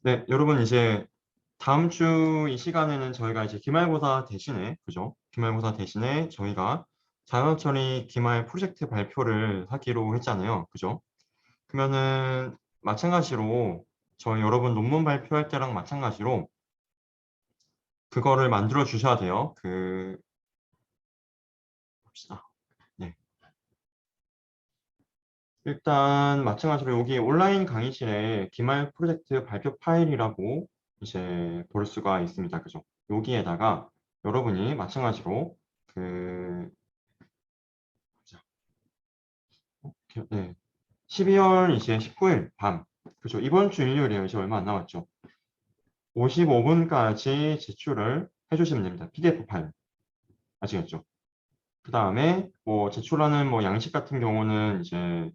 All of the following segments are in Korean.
네, 여러분 이제 다음 주 이 시간에는 저희가 이제 기말고사 대신에, 그죠? 기말고사 대신에 저희가 자연처리 기말 프로젝트 발표를 하기로 했잖아요. 그죠? 그러면은 마찬가지로 저희 여러분 논문 발표할 때랑 마찬가지로 그거를 만들어 주셔야 돼요. 봅시다. 네. 일단 마찬가지로 여기 온라인 강의실에 기말 프로젝트 발표 파일이라고 이제 볼 수가 있습니다. 그죠? 여기에다가 여러분이 마찬가지로 그 자, 네. 12월 이제 19일 밤 그죠? 이번 주 일요일이에요. 이제 얼마 안 남았죠? 55분까지 제출을 해주시면 됩니다. PDF 파일 아시겠죠? 그 다음에 뭐 제출하는 뭐 양식 같은 경우는 이제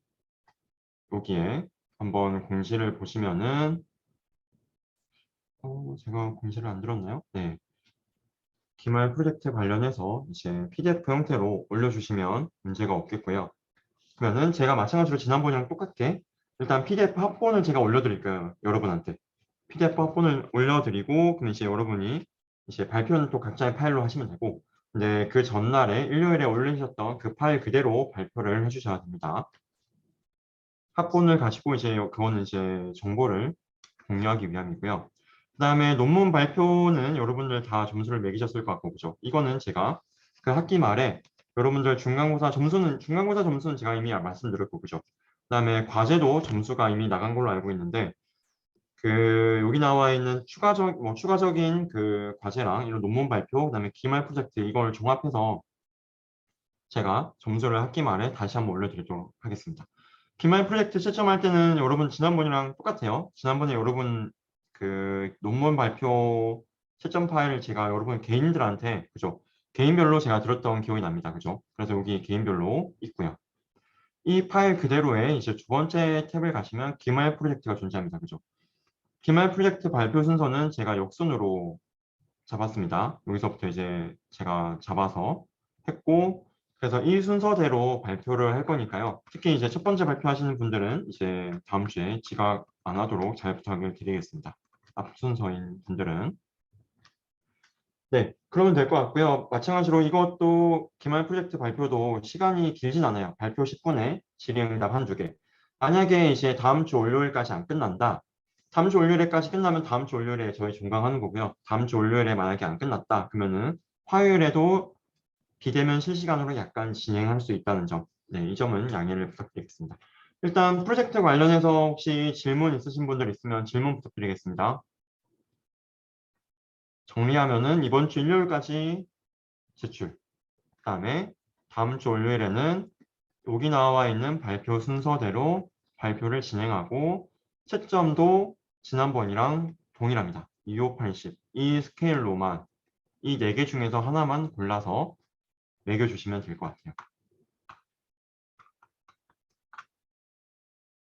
여기에 한번 공지를 보시면은 제가 공지를 안 들었나요? 네. 기말 프로젝트 관련해서 이제 PDF 형태로 올려주시면 문제가 없겠고요. 그러면은 제가 마찬가지로 지난번이랑 똑같게 일단 PDF 합본을 제가 올려드릴게요. 여러분한테. PDF 합본을 올려드리고 그럼 이제 여러분이 이제 발표는 또 각자의 파일로 하시면 되고 근데 그 전날에 일요일에 올리셨던 그 파일 그대로 발표를 해주셔야 됩니다. 합본을 가지고 이제 그거는 이제 정보를 공유하기 위함이고요. 그 다음에 논문 발표는 여러분들 다 점수를 매기셨을 것 같고, 그죠? 이거는 제가 그 학기 말에 여러분들 중간고사 점수는 제가 이미 말씀드렸고, 그죠? 그 다음에 과제도 점수가 이미 나간 걸로 알고 있는데, 여기 나와 있는 추가적인 그 과제랑 이런 논문 발표, 그 다음에 기말 프로젝트 이걸 종합해서 제가 점수를 학기 말에 다시 한번 올려드리도록 하겠습니다. 기말 프로젝트 채점할 때는 여러분 지난번이랑 똑같아요. 지난번에 여러분 그 논문 발표 채점 파일을 제가 여러분 개인들한테 그죠? 개인별로 제가 들었던 기억이 납니다. 그죠? 그래서 여기 개인별로 있고요. 이 파일 그대로에 이제 두 번째 탭을 가시면 기말 프로젝트가 존재합니다. 그죠? 기말 프로젝트 발표 순서는 제가 역순으로 잡았습니다. 여기서부터 이제 제가 잡아서 했고, 그래서 이 순서대로 발표를 할 거니까요. 특히 이제 첫 번째 발표하시는 분들은 이제 다음 주에 지각 안 하도록 잘 부탁을 드리겠습니다. 앞 순서인 분들은. 네, 그러면 될 것 같고요. 마찬가지로 이것도 기말 프로젝트 발표도 시간이 길진 않아요. 발표 10분에 질의응답 한두 개. 만약에 이제 다음 주 월요일까지 안 끝난다. 다음 주 월요일에까지 끝나면 다음 주 월요일에 저희 종강하는 거고요. 다음 주 월요일에 만약에 안 끝났다. 그러면은 화요일에도 비대면 실시간으로 약간 진행할 수 있다는 점. 네, 이 점은 양해를 부탁드리겠습니다. 일단 프로젝트 관련해서 혹시 질문 있으신 분들 있으면 질문 부탁드리겠습니다. 정리하면은 이번 주 일요일까지 제출. 그다음에 다음 주 월요일에는 여기 나와 있는 발표 순서대로 발표를 진행하고 채점도 지난번이랑 동일합니다. 2580. 이 스케일로만 이 네 개 중에서 하나만 골라서 매겨주시면 될 것 같아요.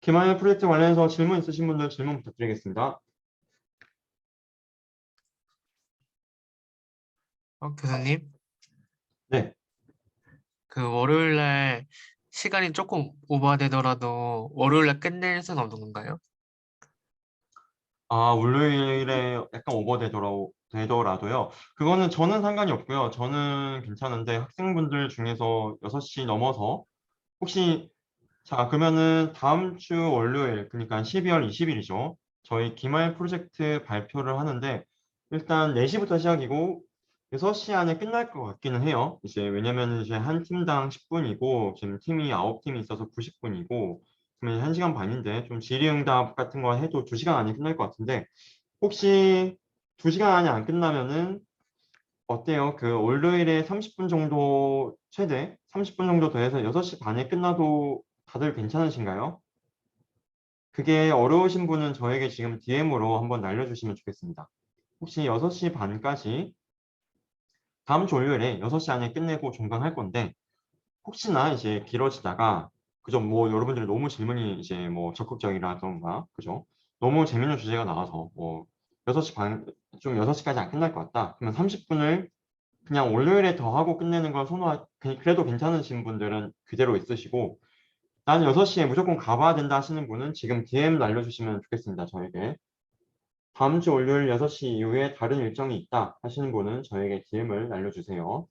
기말 프로젝트 관련해서 질문 있으신 분들 질문 부탁드리겠습니다. 교수님, 네. 그 월요일 날 시간이 조금 오버되더라도 월요일 날 끝낼 수는 없는 건가요? 월요일에 약간 되더라도요. 그거는 저는 상관이 없고요. 저는 괜찮은데 학생분들 중에서 6시 넘어서 혹시 자, 그러면은 다음 주 월요일, 그러니까 12월 20일이죠. 저희 기말 프로젝트 발표를 하는데, 일단 4시부터 시작이고, 6시 안에 끝날 것 같기는 해요. 이제, 왜냐면 이제 한 팀당 10분이고, 지금 팀이 9팀이 있어서 90분이고, 그러면 1시간 반인데, 좀 질의응답 같은 거 해도 2시간 안에 끝날 것 같은데, 혹시 2시간 안에 안 끝나면은, 어때요? 그 월요일에 30분 정도, 최대 30분 정도 더해서 6시 반에 끝나도 다들 괜찮으신가요? 그게 어려우신 분은 저에게 지금 DM으로 한번 날려주시면 좋겠습니다. 혹시 6시 반까지 다음 주 월요일에 6시 안에 끝내고 종강할 건데 혹시나 이제 길어지다가 그죠? 뭐 여러분들이 너무 질문이 이제 뭐 적극적이라던가 그죠? 너무 재밌는 주제가 나와서 뭐 6시 반, 좀 6시까지 안 끝날 것 같다. 그러면 30분을 그냥 월요일에 더 하고 끝내는 걸 그래도 괜찮으신 분들은 그대로 있으시고 나는 6시에 무조건 가봐야 된다 하시는 분은 지금 DM 날려주시면 좋겠습니다. 저에게. 다음 주 월요일 6시 이후에 다른 일정이 있다 하시는 분은 저에게 DM을 날려주세요.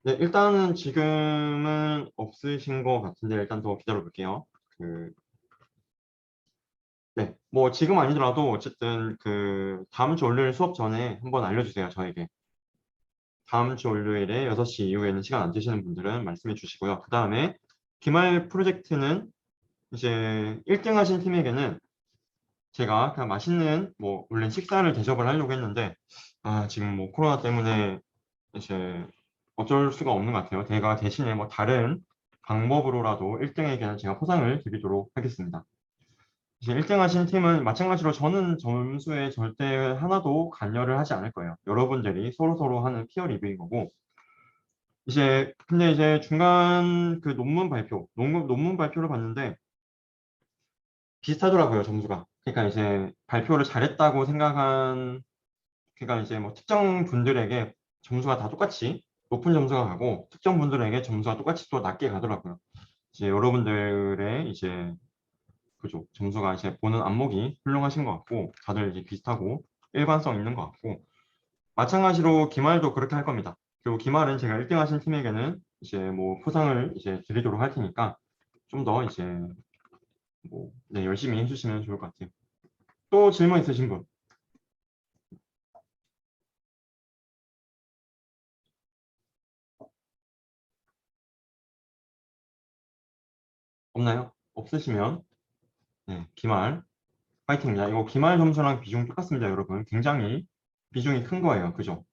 네, 일단은 지금은 없으신 것 같은데 일단 더 기다려 볼게요. 네, 뭐 지금 아니더라도 어쨌든 다음 주 월요일 수업 전에 한번 알려주세요, 저에게. 다음 주 월요일에 6시 이후에는 시간 안 되시는 분들은 말씀해 주시고요. 그 다음에 기말 프로젝트는 이제 1등 하신 팀에게는 제가 그냥 맛있는 뭐 원래 식사를 대접을 하려고 했는데 지금 뭐 코로나 때문에 이제 어쩔 수가 없는 것 같아요. 제가 대신에 뭐 다른 방법으로라도 1등에게는 제가 포상을 드리도록 하겠습니다. 이제 1등 하신 팀은 마찬가지로 저는 점수에 절대 하나도 관여를 하지 않을 거예요. 여러분들이 서로서로 하는 피어 리뷰인 거고 이제 근데 이제 중간 그 논문 발표를 봤는데 비슷하더라고요, 점수가. 그러니까 이제 발표를 잘했다고 생각한 그러니까 이제 뭐 특정 분들에게 점수가 다 똑같이 높은 점수가 가고 특정 분들에게 점수가 똑같이 또 낮게 가더라고요. 이제 여러분들의 이제 그죠 점수가 이제 보는 안목이 훌륭하신 것 같고 다들 이제 비슷하고 일관성 있는 것 같고 마찬가지로 기말도 그렇게 할 겁니다. 그리고 기말은 제가 1등 하신 팀에게는 이제 뭐 포상을 이제 드리도록 할 테니까 좀 더 이제 뭐 네, 열심히 해주시면 좋을 것 같아요. 또 질문 있으신 분 없나요? 없으시면 네, 기말 파이팅입니다. 이거 기말 점수랑 비중 똑같습니다, 여러분. 굉장히 비중이 큰 거예요. 그죠?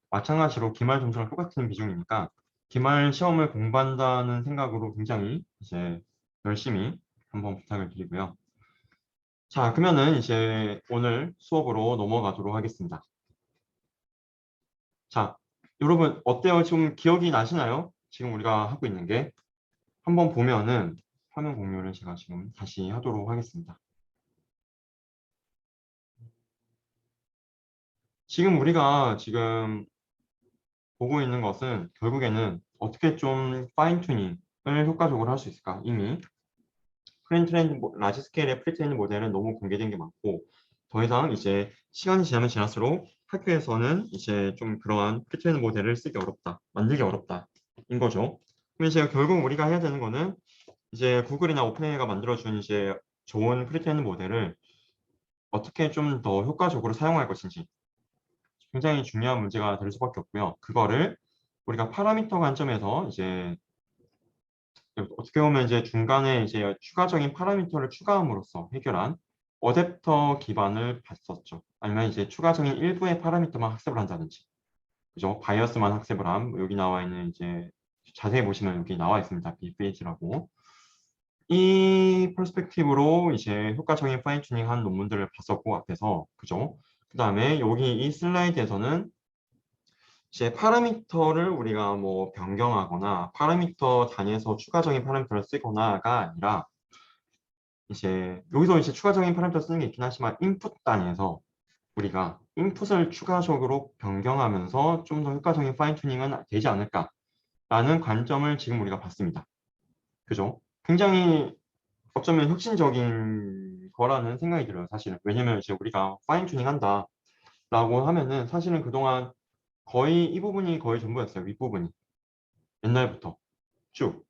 마찬가지로 기말 점수랑 똑같은 비중이니까 기말 시험을 공부한다는 생각으로 굉장히 이제 열심히 한번 부탁을 드리고요. 자, 그러면은 이제 오늘 수업으로 넘어가도록 하겠습니다. 자, 여러분 어때요? 좀 기억이 나시나요? 지금 우리가 하고 있는 게 한번 보면은 화면 공유를 제가 지금 다시 하도록 하겠습니다. 지금 우리가 지금 보고 있는 것은 결국에는 어떻게 좀 파인 튜닝을 효과적으로 할 수 있을까? 이미 프리트레인드 라지 스케일의 프리트레인드 모델은 너무 공개된 게 많고 더 이상 이제 시간이 지나면 지날수록 학교에서는 이제 좀 그러한 프리트레인드 모델을 쓰기 어렵다, 만들기 어렵다 인 거죠. 그럼 이제 결국 우리가 해야 되는 거는 이제 구글이나 오픈AI가 만들어준 이제 좋은 프리트레인드 모델을 어떻게 좀 더 효과적으로 사용할 것인지 굉장히 중요한 문제가 될 수밖에 없고요. 그거를 우리가 파라미터 관점에서 이제 어떻게 보면 이제 중간에 이제 추가적인 파라미터를 추가함으로써 해결한 어댑터 기반을 봤었죠. 아니면 이제 추가적인 일부의 파라미터만 학습을 한다든지, 그죠? 바이어스만 학습을 함. 여기 나와 있는 이제 자세히 보시면 여기 나와 있습니다. BPH라고. 이 퍼스펙티브로 이제 효과적인 파인 튜닝한 논문들을 봤었고 앞에서, 그죠? 그 다음에 여기 이 슬라이드에서는 이제 파라미터를 우리가 뭐 변경하거나 파라미터 단위에서 추가적인 파라미터를 쓰거나가 아니라 이제 여기서 이제 추가적인 파라미터 쓰는 게 있긴 하지만 인풋 단위에서 우리가 인풋을 추가적으로 변경하면서 좀 더 효과적인 파인 튜닝은 되지 않을까라는 관점을 지금 우리가 봤습니다. 그죠? 굉장히 어쩌면 혁신적인 거라는 생각이 들어요, 사실은. 왜냐면 이제 우리가 파인 튜닝 한다라고 하면은 사실은 그동안 거의 이 부분이 거의 전부였어요, 윗부분이. 옛날부터 쭉.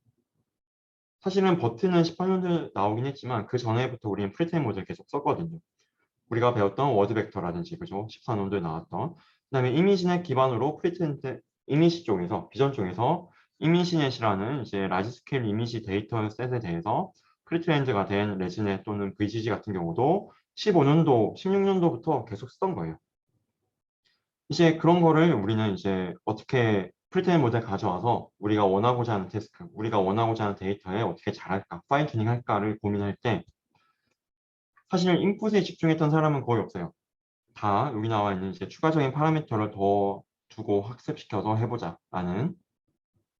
사실은 버튼은 18년도에 나오긴 했지만 그 전에부터 우리는 프리테임 모델 계속 썼거든요. 우리가 배웠던 워드 벡터라든지 그죠? 14년도에 나왔던 그다음에 이미지넷 기반으로 프리테임 이미지 쪽에서 비전 쪽에서 이미지넷이라는 이제 라지 스케일 이미지 데이터 셋에 대해서 프리트레인드가 된 레지넷 또는 VGG 같은 경우도 15년도, 16년도부터 계속 쓰던 거예요. 이제 그런 거를 우리는 이제 어떻게 프리테임 모델 가져와서 우리가 원하고자 하는 태스크, 우리가 원하고자 하는 데이터에 어떻게 잘할까, 파인 튜닝 할까를 고민할 때 사실 인풋에 집중했던 사람은 거의 없어요. 다 여기 나와 있는 이제 추가적인 파라미터를 더 두고 학습시켜서 해보자라는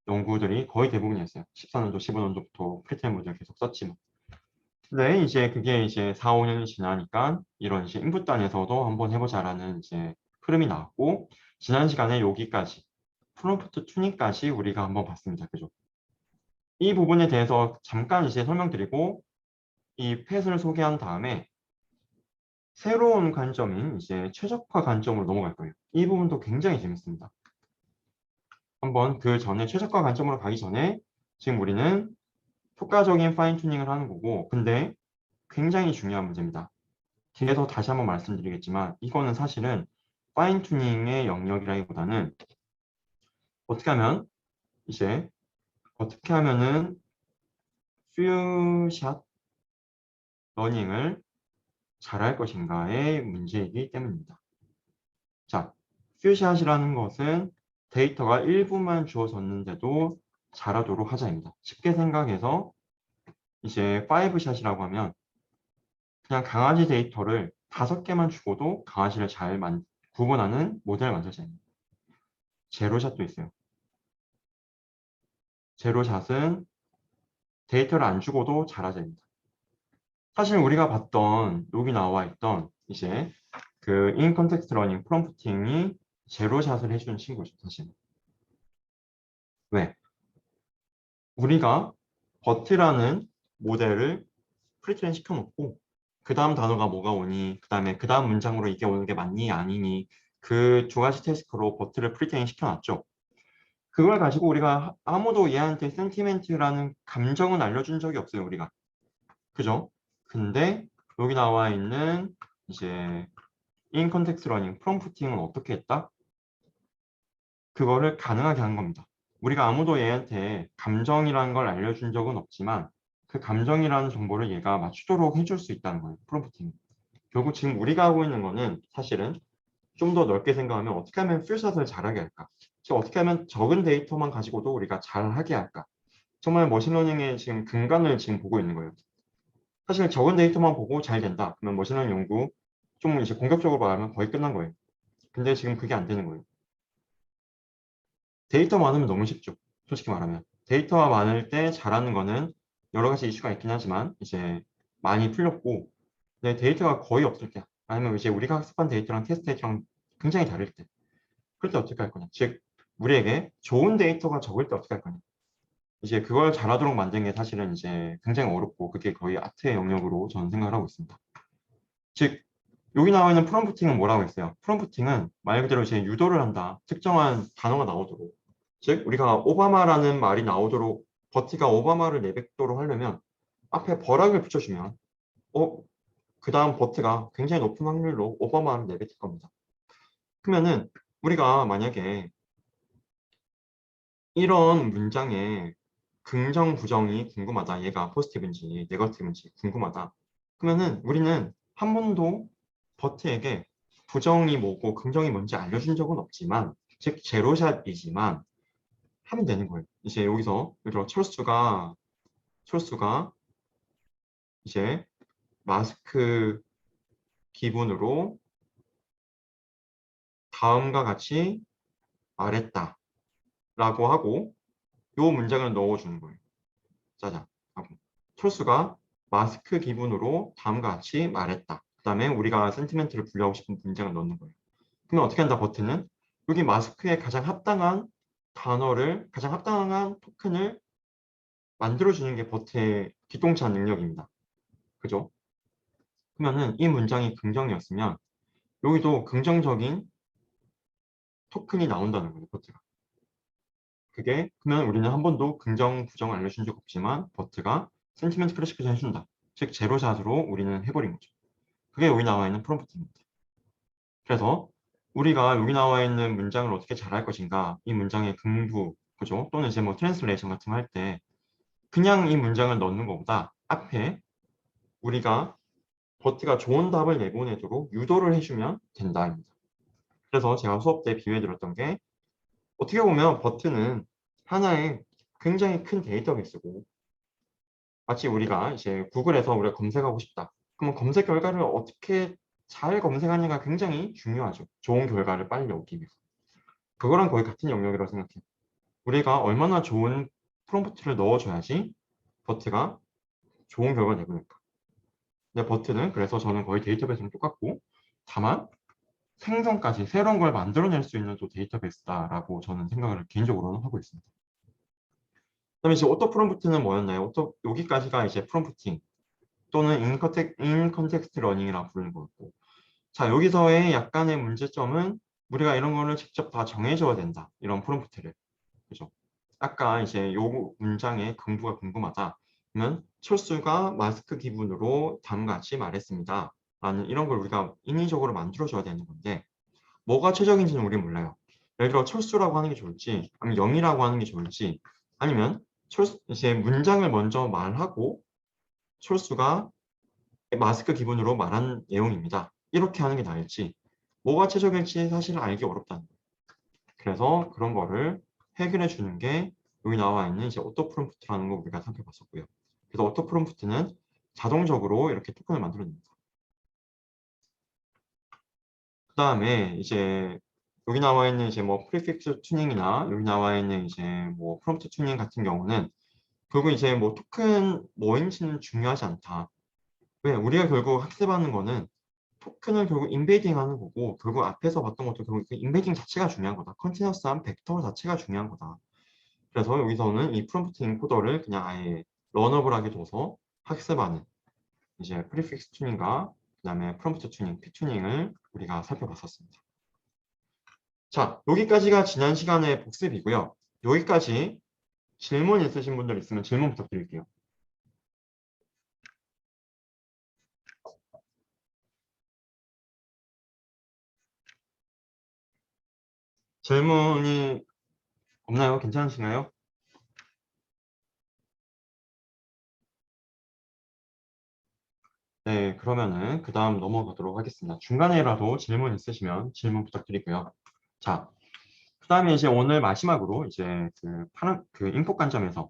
연구들이 거의 대부분이었어요. 14년도, 15년도부터 프리테임 모델 계속 썼지만. 근데 이제 그게 이제 4, 5년이 지나니까 이런 이제 인풋 단에서도 한번 해보자라는 이제 흐름이 나왔고 지난 시간에 여기까지 프롬프트 튜닝까지 우리가 한번 봤습니다. 그죠? 이 부분에 대해서 잠깐 이제 설명드리고 이 펫을 소개한 다음에 새로운 관점인 이제 최적화 관점으로 넘어갈 거예요. 이 부분도 굉장히 재밌습니다. 한번 그 전에 최적화 관점으로 가기 전에 지금 우리는 효과적인 파인 튜닝을 하는 거고, 근데 굉장히 중요한 문제입니다. 뒤에서 다시 한번 말씀드리겠지만 이거는 사실은 파인 튜닝의 영역이라기보다는 어떻게 하면 이제 어떻게 하면은 퓨샷 러닝을 잘할 것인가의 문제이기 때문입니다. 자, 퓨샷이라는 것은 데이터가 일부만 주어졌는데도 잘하도록 하자입니다. 쉽게 생각해서 이제 5샷이라고 하면 그냥 강아지 데이터를 5개만 주고도 강아지를 잘 구분하는 모델 만들자입니다. 제로샷도 있어요. 제로샷은 데이터를 안 주고도 잘하자입니다. 사실 우리가 봤던 여기 나와 있던 이제 그 in context learning 프롬프팅이 제로샷을 해주는 친구죠, 사실. 왜? 우리가 버트라는 모델을 프리트레인 시켜놓고 그 다음 단어가 뭐가 오니, 그 다음에 그 다음 문장으로 이게 오는 게 맞니 아니니 그 두 가지 태스크로 버트를 프리트레인 시켜놨죠. 그걸 가지고 우리가 아무도 얘한테 센티멘트라는 감정은 알려준 적이 없어요, 우리가. 그죠? 근데 여기 나와 있는 이제 in context learning 프롬프팅은 어떻게 했다? 그거를 가능하게 한 겁니다. 우리가 아무도 얘한테 감정이라는 걸 알려준 적은 없지만 그 감정이라는 정보를 얘가 맞추도록 해줄 수 있다는 거예요. 프롬프팅. 결국 지금 우리가 하고 있는 거는 사실은 좀 더 넓게 생각하면 어떻게 하면 퓨샷을 잘하게 할까? 즉 어떻게 하면 적은 데이터만 가지고도 우리가 잘하게 할까? 정말 머신러닝의 지금 근간을 지금 보고 있는 거예요. 사실 적은 데이터만 보고 잘 된다. 그러면 머신러닝 연구 좀 이제 공격적으로 말하면 거의 끝난 거예요. 근데 지금 그게 안 되는 거예요. 데이터 많으면 너무 쉽죠. 솔직히 말하면. 데이터가 많을 때 잘하는 거는 여러 가지 이슈가 있긴 하지만 이제 많이 풀렸고, 내 데이터가 거의 없을 때, 아니면 이제 우리가 학습한 데이터랑 테스트 데이터랑 굉장히 다를 때, 그럴 때 어떻게 할 거냐. 즉, 우리에게 좋은 데이터가 적을 때 어떻게 할 거냐. 이제 그걸 잘하도록 만든 게 사실은 이제 굉장히 어렵고, 그게 거의 아트의 영역으로 저는 생각을 하고 있습니다. 즉, 여기 나와 있는 프롬프팅은 뭐라고 했어요? 프롬프팅은 말 그대로 이제 유도를 한다. 특정한 단어가 나오도록. 즉, 우리가 오바마라는 말이 나오도록 버티가 오바마를 내뱉도록 하려면 앞에 버락을 붙여주면 그 다음 버트가 굉장히 높은 확률로 오바마를 내뱉을 겁니다. 그러면은 우리가 만약에 이런 문장에 긍정, 부정이 궁금하다. 얘가 포지티브인지 네거티브인지 궁금하다. 그러면은 우리는 한 번도 버트에게 부정이 뭐고 긍정이 뭔지 알려준 적은 없지만, 즉 제로샷이지만 하면 되는 거예요. 이제 여기서 예를 들어 철수가 이제 마스크 기분으로 다음과 같이 말했다 라고 하고 요 문장을 넣어주는 거예요. 짜잔 하고 철수가 마스크 기분으로 다음과 같이 말했다. 그 다음에 우리가 센티멘트를 분류하고 싶은 문장을 넣는 거예요. 그러면 어떻게 한다 버튼은 여기 마스크에 가장 합당한 단어를, 가장 합당한 토큰을 만들어주는 게 버튼의 기똥찬 능력입니다. 그죠? 그러면은 이 문장이 긍정이었으면 여기도 긍정적인 토큰이 나온다는 거예요, 버트가. 그게 그러면 우리는 한 번도 긍정, 부정을 알려준 적 없지만 버트가 센티멘트 클래시피케이션 해준다. 즉 제로샷으로 우리는 해버린 거죠. 그게 여기 나와 있는 프롬프트입니다. 그래서 우리가 여기 나와 있는 문장을 어떻게 잘할 것인가, 이 문장의 긍부, 그죠? 또는 이제 뭐 트랜스레이션 같은 거 할 때 그냥 이 문장을 넣는 것보다 앞에 우리가 버트가 좋은 답을 내보내도록 유도를 해주면 된다입니다. 그래서 제가 수업 때 비유해 드렸던 게 어떻게 보면 버트는 하나의 굉장히 큰 데이터베이스고 마치 우리가 이제 구글에서 우리가 검색하고 싶다. 그러면 검색 결과를 어떻게 잘 검색하느냐가 굉장히 중요하죠. 좋은 결과를 빨리 얻기 위해서. 그거랑 거의 같은 영역이라고 생각해요. 우리가 얼마나 좋은 프롬프트를 넣어줘야지 버트가 좋은 결과를 내보낼까. 근데 버트는 그래서 저는 거의 데이터베이스랑 똑같고 다만 생성까지 새로운 걸 만들어낼 수 있는 또 데이터베이스다라고 저는 생각을 개인적으로는 하고 있습니다. 그다음에 이제 오토 프롬프트는 뭐였나요? 여기까지가 이제 프롬프팅 또는 인 컨텍스트 러닝이라고 부르는 거였고, 자, 여기서의 약간의 문제점은 우리가 이런 거를 직접 다 정해줘야 된다. 이런 프롬프트를. 그죠? 아까 이제 요 문장의 강도가 궁금하다. 그러면 철수가 마스크 기분으로 다음과 같이 말했습니다. 라는 이런 걸 우리가 인위적으로 만들어줘야 되는 건데, 뭐가 최적인지는 우리 몰라요. 예를 들어 철수라고 하는 게 좋을지, 아니면 0이라고 하는 게 좋을지, 아니면 이제 문장을 먼저 말하고 철수가 마스크 기분으로 말한 내용입니다. 이렇게 하는 게 나을지, 뭐가 최적일지 사실 알기 어렵다는 거예요. 그래서 그런 거를 해결해 주는 게 여기 나와 있는 이제 오토 프롬프트라는 거 우리가 살펴봤었고요. 그래서 오토 프롬프트는 자동적으로 이렇게 토큰을 만들어냅니다. 그 다음에 이제 여기 나와 있는 이제 뭐 프리픽스 튜닝이나 여기 나와 있는 이제 뭐 프롬프트 튜닝 같은 경우는 결국 이제 뭐 토큰 뭐인지는 중요하지 않다. 왜? 우리가 결국 학습하는 거는 토큰을 결국 인베딩 하는 거고, 결국 앞에서 봤던 것도 결국 그 인베딩 자체가 중요한 거다. 컨티너스한 벡터 자체가 중요한 거다. 그래서 여기서는 이 프롬프트 인코더를 그냥 아예 러너블하게 둬서 학습하는 이제 프리픽스 튜닝과 그다음에 프롬프트 튜닝, P 튜닝을 우리가 살펴봤었습니다. 자, 여기까지가 지난 시간의 복습이고요. 여기까지 질문 있으신 분들 있으면 질문 부탁드릴게요. 질문이 없나요? 괜찮으신가요? 네, 그러면은 그 다음 넘어가도록 하겠습니다. 중간에라도 질문 있으시면 질문 부탁드리고요. 자, 그 다음에 이제 오늘 마지막으로 이제 그 인풋 관점에서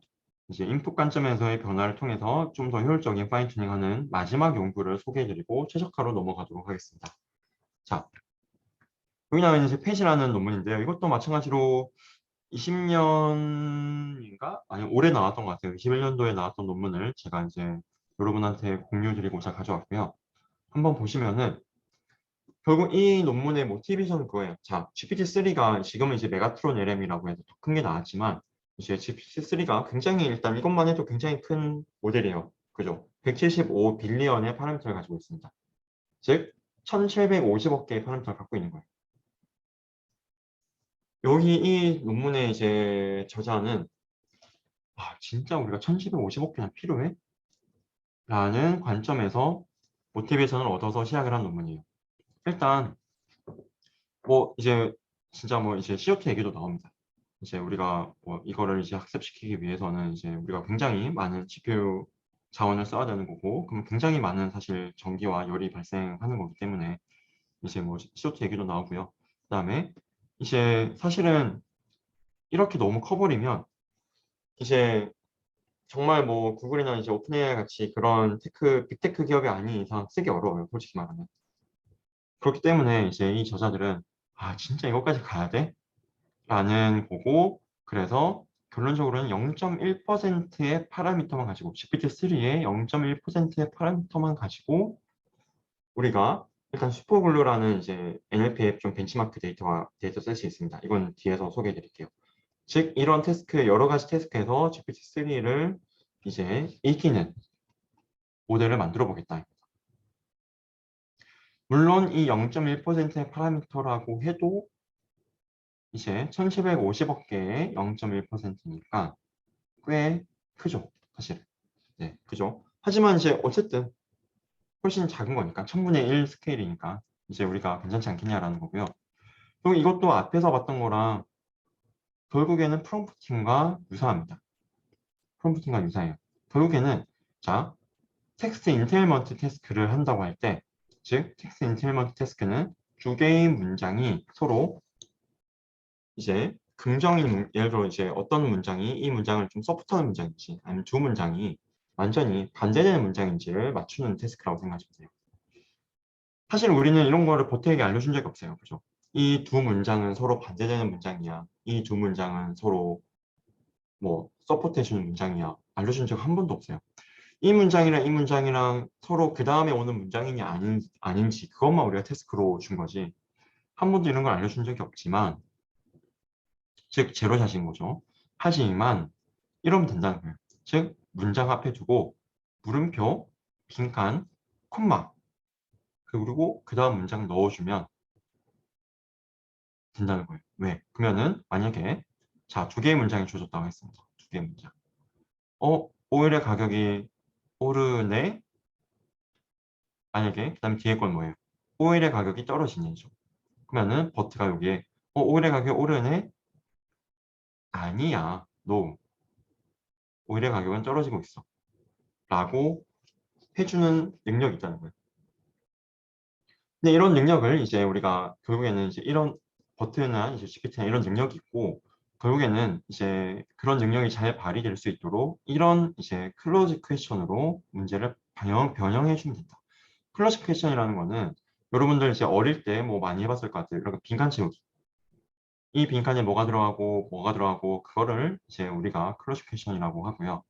이제 인풋 관점에서의 변화를 통해서 좀 더 효율적인 파인 튜닝하는 마지막 연구를 소개해드리고 최적화로 넘어가도록 하겠습니다. 자, 여기 나와 있는 이제 펫이라는 논문인데요. 이것도 마찬가지로 20년인가? 아니, 올해 나왔던 것 같아요. 21년도에 나왔던 논문을 제가 이제 여러분한테 공유드리고자 가져왔고요. 한번 보시면은 결국 이 논문의 모티베이션은 그거예요. 자, GPT-3가 지금은 이제 메가트론 LM이라고 해서 더 큰 게 나왔지만 이제 GPT-3가 굉장히 일단 이것만 해도 굉장히 큰 모델이에요. 그죠? 175 빌리언의 파라미터를 가지고 있습니다. 즉 1750억 개의 파라미터를 갖고 있는 거예요. 여기 이 논문의 이제 저자는 진짜 우리가 1750억 개나 필요해? 라는 관점에서 모티베이션을 얻어서 시작을 한 논문이에요. 일단 뭐 이제 진짜 뭐 이제 COT 얘기도 나옵니다. 이제 우리가 뭐 이거를 이제 학습시키기 위해서는 이제 우리가 굉장히 많은 GPU 자원을 써야 되는 거고, 그럼 굉장히 많은 사실 전기와 열이 발생하는 거기 때문에 이제 뭐 COT 얘기도 나오고요. 그다음에 이제 사실은 이렇게 너무 커버리면 이제 정말 뭐 구글이나 이제 오픈AI 같이 그런 빅테크 기업이 아닌 이상 쓰기 어려워요. 솔직히 말하면. 그렇기 때문에 이제 이 저자들은 진짜 이것까지 가야 돼? 라는 거고, 그래서 결론적으로는 0.1%의 파라미터만 가지고 GPT-3의 0.1%의 파라미터만 가지고 우리가 일단 슈퍼글루라는 이제 NLP의 좀 벤치마크 데이터셋이 있습니다. 이건 뒤에서 소개해 드릴게요. 즉 이런 여러 가지 태스크에서 GPT-3를 이제 이기는 모델을 만들어 보겠다. 물론 이 0.1%의 파라미터라고 해도 이제 1750억 개의 0.1%니까 꽤 크죠, 사실. 네, 그죠. 하지만 이제 어쨌든 훨씬 작은 거니까 1000분의 1 스케일이니까 이제 우리가 괜찮지 않겠냐라는 거고요. 그리고 이것도 앞에서 봤던 거랑 결국에는 프롬프팅과 유사합니다. 프롬프팅과 유사해요. 결국에는 자, 텍스트 인테일먼트 태스크를 한다고 할 때, 즉 텍스트 인테일먼트 태스크는 두 개의 문장이 서로 이제 긍정인 예를 들어 이제 어떤 문장이 이 문장을 좀 서포트하는 문장인지 아니면 두 문장이 완전히 반대되는 문장인지를 맞추는 태스크라고 생각하시면 돼요. 사실 우리는 이런 거를 버터에게 알려준 적이 없어요. 그죠? 이 두 문장은 서로 반대되는 문장이야. 이 두 문장은 서로 뭐 서포트해주는 문장이야. 알려준 적 한 번도 없어요. 이 문장이랑 이 문장이랑 서로 그 다음에 오는 문장이냐 아닌지 그것만 우리가 태스크로 준 거지. 한 번도 이런 걸 알려준 적이 없지만, 즉 제로샷인 거죠. 하지만 이러면 된다는 거예요. 즉 문장 앞에 두고 물음표, 빈칸, 콤마 그리고 그 다음 문장 넣어주면 된다는 거예요. 왜? 그러면은 만약에 자, 두 개의 문장이 주어졌다고 했습니다. 두 개의 문장. 오일의 가격이 오르네? 만약에 그 다음 뒤에 건 뭐예요? 오일의 가격이 떨어지네죠. 그러면은 버트가 여기에 오일의 가격이 오르네? 아니야. No. 오일의 가격은 떨어지고 있어. 라고 해주는 능력이 있다는 거예요. 근데 이런 능력을 이제 우리가 결국에는 이제 이런 버튼이나 이제 GPT나 이런 능력이 있고 결국에는 이제 그런 능력이 잘 발휘될 수 있도록 이런 이제 클로즈 퀘션으로 문제를 변형해 주면 된다. 클로즈 퀘션이라는 거는 여러분들 이제 어릴 때 뭐 많이 해봤을 것 같아요. 그러니까 빈칸 채우기. 이 빈칸에 뭐가 들어가고 그거를 이제 우리가 클로즈 퀘션이라고 하고요.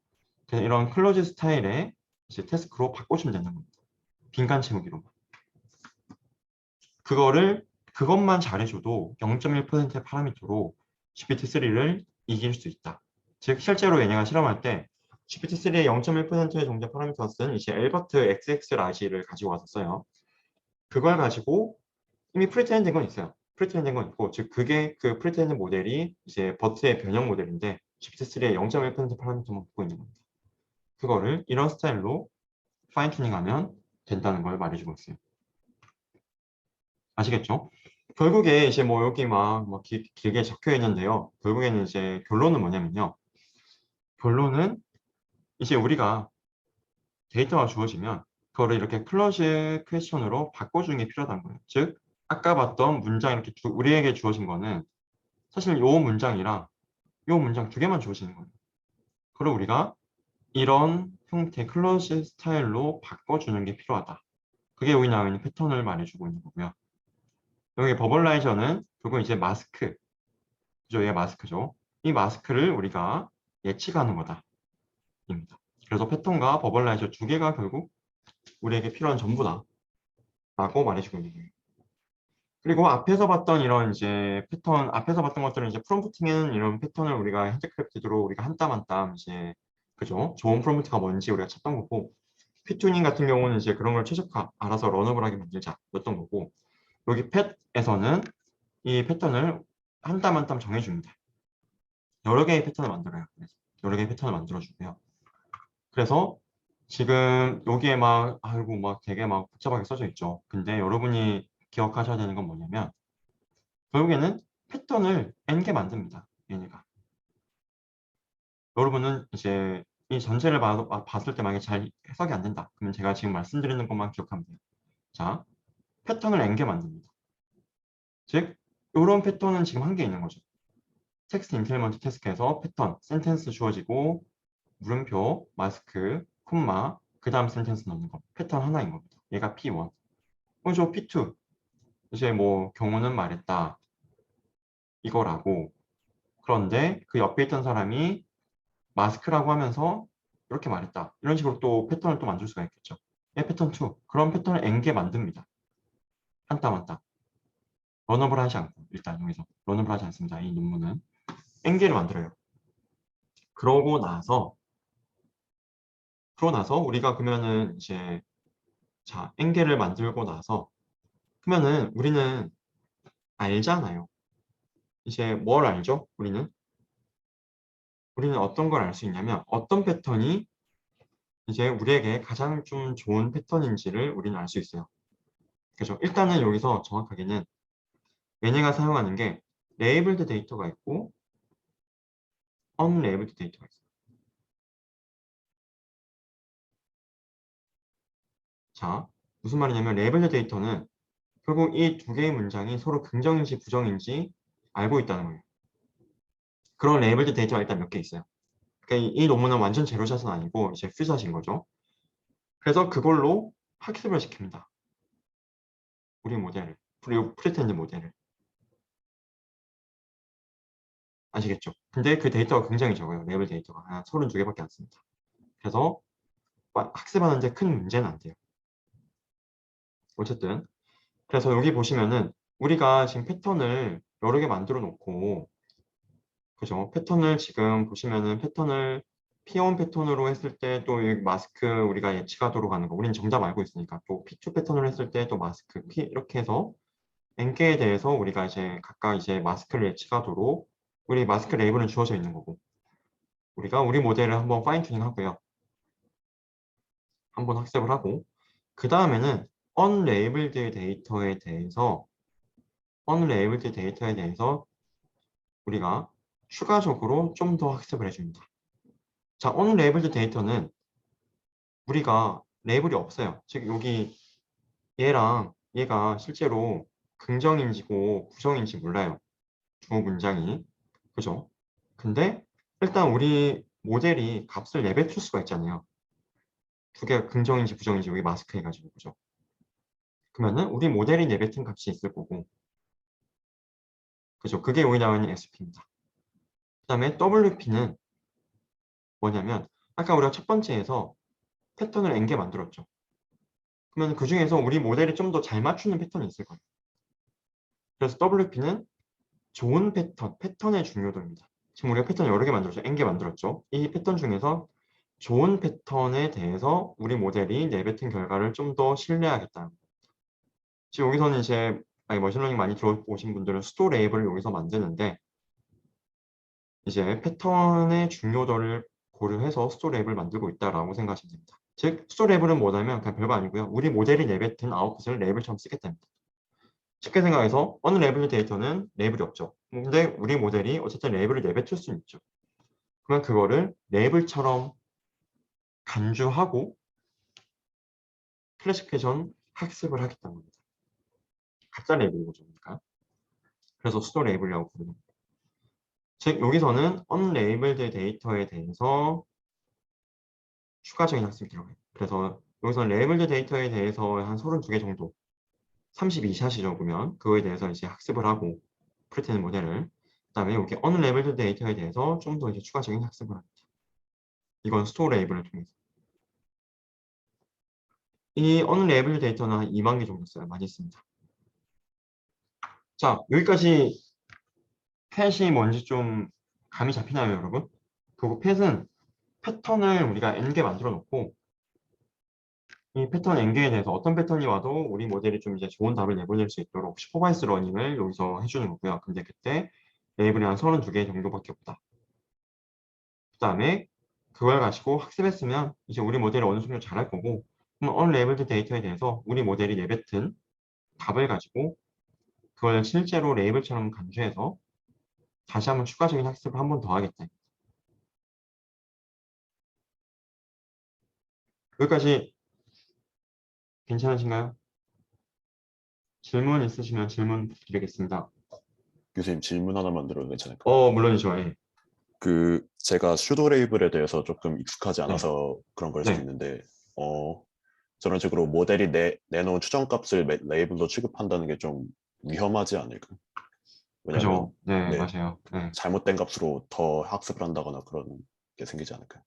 그래서 이런 클로즈 스타일의 이제 태스크로 바꿔주면 되는 겁니다. 빈칸 채우기로. 그것만 잘해줘도 0.1%의 파라미터로 GPT-3를 이길 수 있다. 즉 실제로 얘네가 실험할 때 GPT-3의 0.1%의 정제 파라미터 쓴 이제 엘버트 XX 라지를 가지고 왔었어요. 그걸 가지고 이미 프리트레인 된 건 있어요. 프리트레인 된 건 있고, 즉 그게 그 프리트레인 된 모델이 이제 버트의 변형 모델인데 GPT-3의 0.1% 파라미터만 갖고 있는 겁니다. 그거를 이런 스타일로 파인 튜닝하면 된다는 걸 말해주고 있어요. 아시겠죠? 결국에 이제 뭐 여기 막 길게 적혀 있는데요. 결국에는 이제 결론은 뭐냐면요. 결론은 이제 우리가 데이터가 주어지면 그거를 이렇게 클로즈 퀘스천으로 바꿔주는 게 필요하다는 거예요. 즉 아까 봤던 문장 이렇게 우리에게 주어진 거는 사실 요 문장이랑 요 문장 두 개만 주어지는 거예요. 그걸 우리가 이런 형태 클로즈 스타일로 바꿔주는 게 필요하다. 그게 여기 나와 있는 패턴을 말해주고 있는 거고요. 여기 버벌라이저는 결국 이제 마스크, 그죠? 얘 마스크죠. 이 마스크를 우리가 예측하는 거다. 입니다. 그래서 패턴과 버벌라이저 두 개가 결국 우리에게 필요한 전부다. 라고 말해주고 있는 거예요. 그리고 앞에서 봤던 이런 이제 패턴, 앞에서 봤던 것들은 이제 프롬프팅에는 이런 패턴을 우리가 핸드크래프트로 우리가 한 땀 한 땀 이제, 그죠? 좋은 프롬프트가 뭔지 우리가 찾던 거고, 피투닝 같은 경우는 이제 그런 걸 최적화, 알아서 러너블하게 만들자, 였던 거고, 여기 팻에서는 이 패턴을 한 땀 한 땀 정해줍니다. 여러 개의 패턴을 만들어요. 그래서 여러 개의 패턴을 만들어주고요. 그래서 지금 여기에 막 아이고 막 되게 막 복잡하게 써져 있죠. 근데 여러분이 기억하셔야 되는 건 뭐냐면 결국에는 패턴을 n개 만듭니다. 얘네가. 여러분은 이제 이 전체를 봤을 때 만약에 잘 해석이 안 된다. 그러면 제가 지금 말씀드리는 것만 기억하면 돼요. 자, 패턴을 n개 만듭니다. 즉, 이런 패턴은 지금 한 개 있는 거죠. 텍스트 인텔리먼트 태스크에서 패턴, 센텐스 주어지고 물음표, 마스크, 콤마, 그 다음 센텐스 넣는 거. 패턴 하나인 겁니다. 얘가 P1. 저 P2. 이제 뭐 경우는 말했다. 이거라고. 그런데 그 옆에 있던 사람이 마스크라고 하면서 이렇게 말했다. 이런 식으로 또 패턴을 또 만들 수가 있겠죠. 얘 패턴 2. 그런 패턴을 n개 만듭니다. 한 땀 한 땀. 런업을 하지 않고 일단 여기서 런업을 하지 않습니다. 이 논문은 n개를 만들어요. 그러고 나서 우리가 그러면은 이제 자 n개를 만들고 나서 그러면은 우리는 알잖아요. 이제 뭘 알죠? 우리는 어떤 걸 알 수 있냐면 어떤 패턴이 이제 우리에게 가장 좀 좋은 패턴인지를 우리는 알 수 있어요. 그죠? 일단은 여기서 정확하게는 얘네가 사용하는 게 레이블드 데이터가 있고 언레이블드 데이터가 있어요. 자, 무슨 말이냐면 레이블드 데이터는 결국 이 두 개의 문장이 서로 긍정인지 부정인지 알고 있다는 거예요. 그런 레이블드 데이터가 일단 몇 개 있어요. 그러니까 이 논문은 완전 제로샷은 아니고 이제 퓨샷인 거죠. 그래서 그걸로 학습을 시킵니다. 우리 모델을. 그리고 프리텐드 모델을. 아시겠죠? 근데 그 데이터가 굉장히 적어요. 레벨 데이터가 한 32개밖에 안 씁니다. 그래서 학습하는데 큰 문제는 안 돼요. 어쨌든 그래서 여기 보시면은 우리가 지금 패턴을 여러 개 만들어 놓고, 그죠? 패턴을 지금 보시면은 패턴을 P1 패턴으로 했을 때 또 이 마스크 우리가 예측하도록 하는 거. 우리는 정답 알고 있으니까. 또 P2 패턴으로 했을 때 또 마스크 P 이렇게 해서 N개에 대해서 우리가 이제 각각 이제 마스크를 예측하도록 우리 마스크 레이블은 주어져 있는 거고. 우리가 우리 모델을 한번 파인 튜닝 하고요. 한번 학습을 하고 그 다음에는 unlabeled 데이터에 대해서 우리가 추가적으로 좀 더 학습을 해줍니다. 자, unlabeled 데이터는 우리가 레이블이 없어요. 즉 여기 얘랑 얘가 실제로 긍정인지고 부정인지 몰라요. 두 문장이. 그죠? 근데 일단 우리 모델이 값을 내뱉을 수가 있잖아요. 두 개가 긍정인지 부정인지 여기 마스크 해가지고. 그죠? 그러면은 우리 모델이 내뱉은 값이 있을 거고. 그죠? 그게 여기 나와 있는 SP입니다. 그 다음에 WP는 뭐냐면 아까 우리가 첫 번째에서 패턴을 N개 만들었죠. 그러면 그 중에서 우리 모델이 좀 더 잘 맞추는 패턴이 있을 거예요. 그래서 WP는 좋은 패턴의 중요도입니다. 지금 우리가 패턴 여러 개 만들었죠. N개 만들었죠. 이 패턴 중에서 좋은 패턴에 대해서 우리 모델이 내뱉은 결과를 좀 더 신뢰하겠다. 지금 여기서는 이제 머신러닝 많이 들어보신 분들은 수도 레이블을 여기서 만드는데 이제 패턴의 중요도를 고려해서 수도 레이블을 만들고 있다라고 생각하시면 됩니다. 즉 수도 레이블은 뭐냐면 그냥 별거 아니고요. 우리 모델이 내뱉은 아웃풋을 레이블처럼 쓰겠답니다. 쉽게 생각해서 어느 레벨의 데이터는 레이블이 없죠. 근데 우리 모델이 어쨌든 레이블을 내뱉을 수는 있죠. 그러면 그거를 레이블처럼 간주하고 클래시피케이션 학습을 하겠다는 겁니다. 가짜 레이블인 거죠. 그러니까. 그래서 수도 레이블이라고 부르는 거예요. 즉 여기서는 unlabeled 데이터에 대해서 추가적인 학습이 들어가요. 그래서 여기서는 레이블드 데이터에 대해서 한 32개 정도 32샷이죠 보면 그거에 대해서 이제 학습을 하고 프리테인 모델을 그다음에 여기 unlabeled 데이터에 대해서 좀 더 이제 추가적인 학습을 합니다. 이건 스토어 레이블을 통해서. 이 unlabeled 데이터는 한 2만 개 정도 써요. 많이 씁니다. 자, 여기까지 팻이 뭔지 좀 감이 잡히나요, 여러분? 그리고 팻은 패턴을 우리가 n개 만들어 놓고 이 패턴 n개에 대해서 어떤 패턴이 와도 우리 모델이 좀 이제 좋은 답을 내보낼 수 있도록 슈퍼바이스 러닝을 여기서 해주는 거고요. 근데 그때 레이블이 한 32개 정도밖에 없다. 그 다음에 그걸 가지고 학습했으면 이제 우리 모델이 어느 정도 잘할 거고 그럼 unlabeled 데이터에 대해서 우리 모델이 내뱉은 답을 가지고 그걸 실제로 레이블처럼 간주해서 다시 한번 추가적인 학습을 한 번 더 하겠다. 여기까지 괜찮으신가요? 질문 있으시면 질문 드리겠습니다. 교수님 질문 하나만 드려도 괜찮을까요? 물론이죠. 예. 제가 슈도 레이블에 대해서 조금 익숙하지 않아서 그런 걸 수도 네. 있는데 저런 식으로 모델이 내놓은 추정값을 레이블로 취급한다는 게 좀 위험하지 않을까요? 왜냐하면 그죠. 네, 네, 맞아요. 네. 잘못된 값으로 더 학습을 한다거나 그런 게 생기지 않을까요?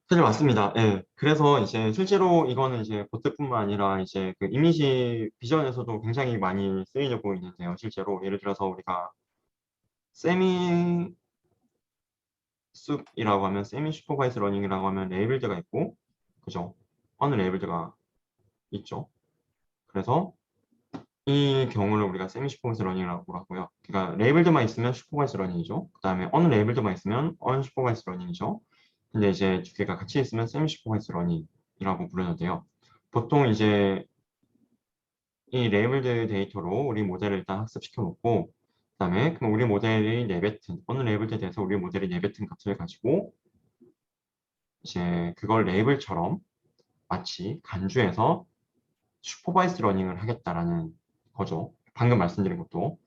사실 맞습니다. 예. 그래서 이제 실제로 이거는 이제 보트뿐만 아니라 이제 그 이미지 비전에서도 굉장히 많이 쓰이려고 있는데요. 실제로 예를 들어서 우리가 세미 숲이라고 하면 세미 슈퍼바이스 러닝이라고 하면 레이블드가 있고, 그죠? 어느 레이블드가 있죠. 그래서 이 경우를 우리가 세미 슈퍼바이스 러닝이라고 하고요. 그러니까 레이블드만 있으면 슈퍼바이스 러닝이죠. 그 다음에 어느 레이블드만 있으면 언슈퍼바이스 러닝이죠. 근데 이제 두 개가 같이 있으면 세미 슈퍼바이스 러닝이라고 부르는데요. 보통 이제 이 레이블드 데이터로 우리 모델을 일단 학습시켜 놓고 그다음에 그럼 우리 모델이 내뱉은 어느 레이블드에 대해서 우리 모델이 내뱉은 값을 가지고 이제 그걸 레이블처럼 마치 간주해서 슈퍼바이스 러닝을 하겠다라는 거죠. 방금 말씀드린 것도.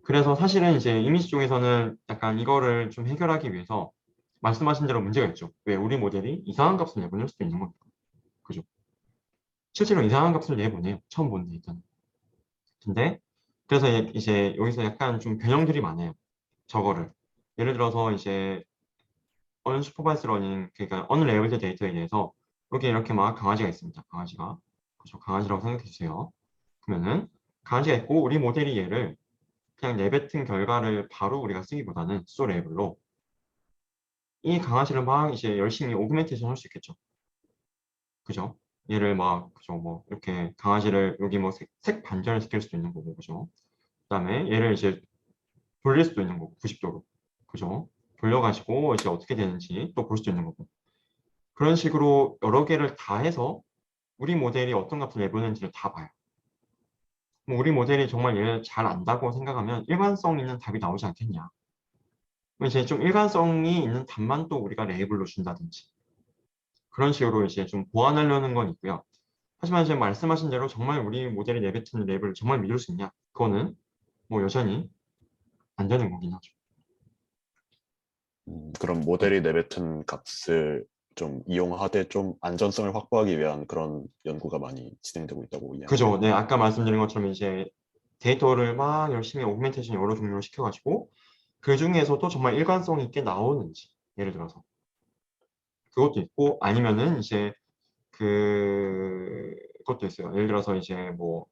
그래서 사실은 이제 이미지 쪽에서는 약간 이거를 좀 해결하기 위해서 말씀하신 대로 문제가 있죠. 왜 우리 모델이 이상한 값을 내보낼 수도 있는 겁니다. 그죠? 실제로 이상한 값을 내보내요. 처음 보는 데이터는. 근데 그래서 이제 여기서 약간 좀 변형들이 많아요. 저거를. 예를 들어서 이제 언슈퍼바이스 러닝 그러니까 어느 레벨드 데이터에 대해서 여기 이렇게 막 강아지가 있습니다. 강아지가. 그죠? 강아지라고 생각해 주세요. 그러면은 강아지가 있고 우리 모델이 얘를 그냥 내뱉은 결과를 바로 우리가 쓰기보다는 수도 레이블로 이 강아지를 막 이제 열심히 오그멘테이션 할 수 있겠죠. 그죠? 얘를 막 그죠 뭐 이렇게 강아지를 여기 뭐 색 반전을 시킬 수도 있는 거고 그죠? 그다음에 얘를 이제 돌릴 수도 있는 거고 90도로 그죠? 돌려가지고 이제 어떻게 되는지 또 볼 수도 있는 거고 그런 식으로 여러 개를 다 해서 우리 모델이 어떤 값을 내보내는지를 다 봐요. 뭐 우리 모델이 정말 얘를 잘 안다고 생각하면 일관성 있는 답이 나오지 않겠냐. 이제 좀 일관성이 있는 답만 또 우리가 레이블로 준다든지 그런 식으로 이제 좀 보완하려는 건 있고요. 하지만 이제 말씀하신 대로 정말 우리 모델이 내뱉은 랩을 정말 믿을 수 있냐? 그거는 뭐 여전히 안 되는 거긴 하죠. 그럼 모델이 내뱉은 값을 좀 이용하되 좀 안전성을 확보하기 위한 그런 연구가 많이 진행되고 있다고 이해하면 그죠? 돼요. 네, 아까 말씀드린 것처럼 이제 데이터를 막 열심히 오그멘테이션 여러 종류로 시켜가지고 그 중에서도 정말 일관성 있게 나오는지 예를 들어서 그것도 있고 아니면은 이제 그것도 있어요. 예를 들어서 이제 뭐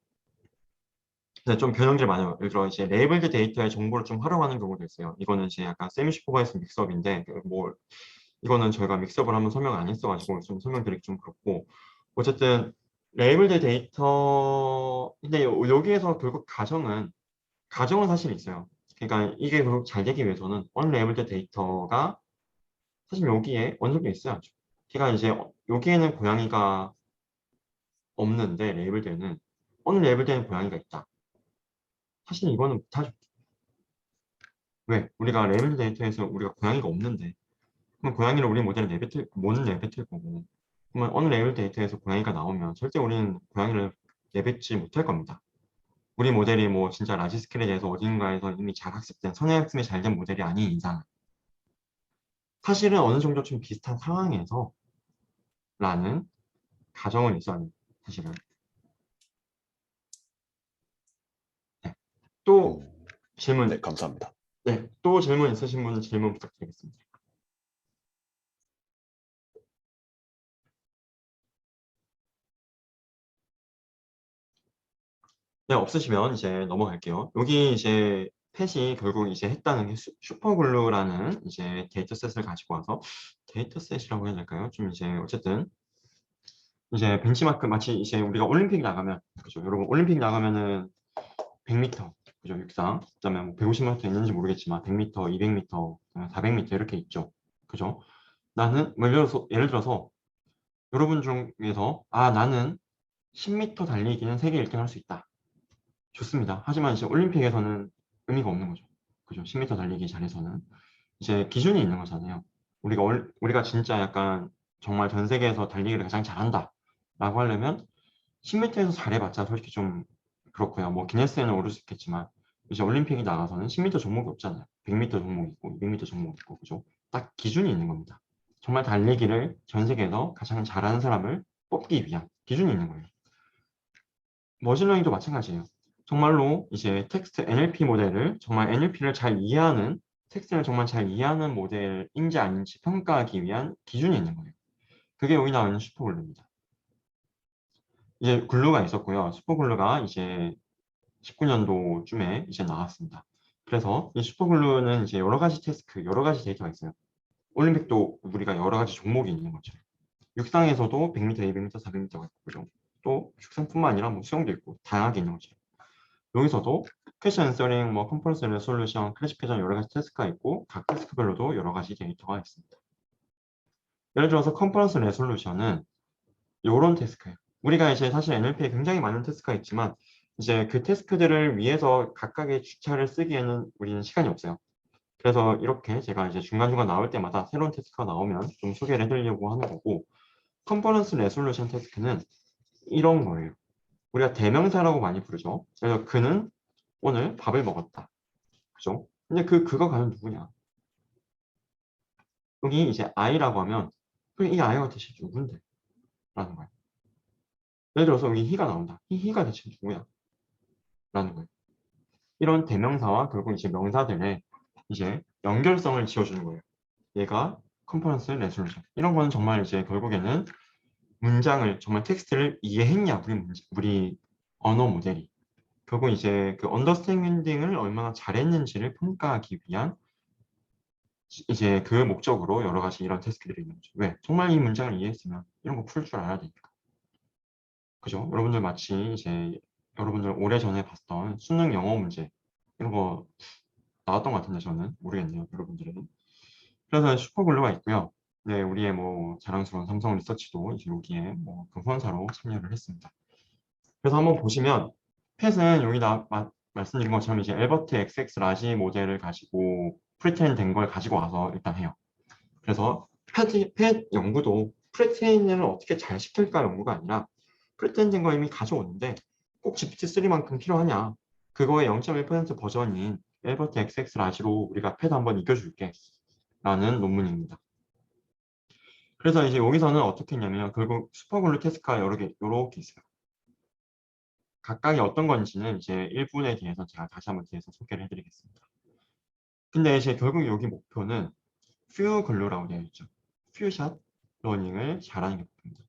네, 좀 변형들이 많아요. 예를 들어 이제 레이블드 데이터의 정보를 좀 활용하는 경우도 있어요. 이거는 이제 약간 세미 슈퍼바이스 믹스업인데 뭐 이거는 저희가 믹스업을 한번 설명을 안 했어가지고 좀 설명드리기 좀 그렇고 어쨌든 레이블드 데이터 근데 여기에서 결국 가정은 사실 있어요. 그러니까 이게 결국 잘 되기 위해서는 언레이블드 데이터가 사실 여기에 어느 정도 있어야죠. 그러니까 이제 여기에는 고양이가 없는데 레이블드에는 어느 레이블드에는 고양이가 있다. 사실 이거는 못하죠. 왜? 우리가 레이블드 데이터에서 우리가 고양이가 없는데 그럼 고양이를 우리 모델에 못 내뱉을 거고 그러면 어느 레벨 데이터에서 고양이가 나오면 절대 우리는 고양이를 내뱉지 못할 겁니다. 우리 모델이 뭐 진짜 라지 스케일에 대해서 어딘가에서 이미 잘 학습된 선행학습이 잘 된 모델이 아닌 이상 사실은 어느 정도 좀 비슷한 상황에서 라는 가정은 있어요. 사실은. 네. 또 네, 질문, 감사합니다. 네, 또 질문 있으신 분은 질문 부탁드리겠습니다. 네, 없으시면 이제 넘어갈게요. 여기 이제 펫이 결국 이제 했다는 게 슈퍼글루라는 이제 데이터셋을 가지고 와서 데이터셋이라고 해야 될까요? 좀 이제 어쨌든 이제 벤치마크 마치 이제 우리가 올림픽 나가면 그죠? 여러분 올림픽 나가면은 100m 그죠? 육상 그다음에 뭐 150m 있는지 모르겠지만 100m, 200m, 400m 이렇게 있죠. 그죠? 나는 뭐 예를 들어서 여러분 중에서 아 나는 10m 달리기는 세계 1등 할 수 있다. 좋습니다. 하지만 이제 올림픽에서는 의미가 없는 거죠. 그죠? 10m 달리기 잘해서는 이제 기준이 있는 거잖아요. 우리가 진짜 약간 정말 전 세계에서 달리기를 가장 잘한다 라고 하려면 10m에서 잘해봤자 솔직히 좀 그렇고요. 뭐 기네스에는 오를 수 있겠지만 이제 올림픽이 나가서는 10m 종목이 없잖아요. 100m 종목이 있고 200m 종목이 있고 그죠? 딱 기준이 있는 겁니다. 정말 달리기를 전 세계에서 가장 잘하는 사람을 뽑기 위한 기준이 있는 거예요. 머신러닝도 마찬가지예요. 정말로 이제 텍스트 NLP 모델을 정말 NLP를 잘 이해하는 텍스트를 정말 잘 이해하는 모델인지 아닌지 평가하기 위한 기준이 있는 거예요. 그게 여기 나와 있는 슈퍼글루입니다. 이제 글루가 있었고요. 슈퍼글루가 이제 19년도쯤에 이제 나왔습니다. 그래서 이 슈퍼글루는 이제 여러 가지 태스크, 여러 가지 데이터가 있어요. 올림픽도 우리가 여러 가지 종목이 있는 거죠. 육상에서도 100m, 200m, 400m가 있고, 그죠? 또 육상뿐만 아니라 뭐 수영도 있고 다양하게 있는 거죠. 여기서도 퀘션 앤서링, 뭐 컨퍼런스 레솔루션, 클래시피케이션 여러 가지 태스크가 있고 각 태스크별로도 여러 가지 데이터가 있습니다. 예를 들어서 컨퍼런스 레솔루션은 이런 태스크예요. 우리가 이제 사실 NLP에 굉장히 많은 태스크가 있지만 이제 그 태스크들을 위해서 각각의 주차를 쓰기에는 우리는 시간이 없어요. 그래서 이렇게 제가 이제 중간중간 나올 때마다 새로운 태스크가 나오면 좀 소개를 해드리려고 하는 거고 컨퍼런스 레솔루션 태스크는 이런 거예요. 우리가 대명사라고 많이 부르죠. 그래서 그는 오늘 밥을 먹었다. 그죠? 근데 그거 가면 누구냐? 여기 이제 I라고 하면 그럼 이 I가 대체 누군데? 라는 거예요. 예를 들어서 여기 he가 나온다. 이 he가 대체 누구야? 라는 거예요. 이런 대명사와 결국 이제 명사들의 이제 연결성을 지어주는 거예요. 얘가 컨퍼런스 레솔루션. 이런 거는 정말 이제 결국에는 문장을 정말 텍스트를 이해했냐 우리 언어 모델이 결국 이제 그 언더스탠딩을 얼마나 잘했는지를 평가하기 위한 이제 그 목적으로 여러 가지 이런 테스트들이 있는 거죠. 왜? 정말 이 문장을 이해했으면 이런 거 풀 줄 알아야 되니까. 그죠? 여러분들 마치 이제 여러분들 오래전에 봤던 수능 영어 문제 이런 거 나왔던 것 같은데 저는 모르겠네요. 여러분들은. 그래서 슈퍼글루가 있고요. 네, 우리의 뭐 자랑스러운 삼성 리서치도 이제 여기에 뭐그 후원사로 참여를 했습니다. 그래서 한번 보시면 펫은 여기 말씀드린 것처럼 이제 엘버트 XX 라지 모델을 가지고 프리트레인 된 걸 가지고 와서 일단 해요. 그래서 펫 연구도 프리트레인을 어떻게 잘 시킬까 연구가 아니라 프리트레인 된 거 이미 가져오는데 꼭 GPT-3만큼 필요하냐? 그거의 0.1% 버전인 엘버트 XX 라지로 우리가 펫 한번 이겨줄게 라는 논문입니다. 그래서 이제 여기서는 어떻게 했냐면 결국 슈퍼글루 테스트가 여러 개 이렇게 있어요. 각각이 어떤 건지는 이제 일부에 대해서 제가 다시 한번 뒤에서 소개를 해드리겠습니다. 근데 이제 결국 여기 목표는 퓨글루라고 되어 있죠. 퓨샷 러닝을 잘하는 게 목표입니다.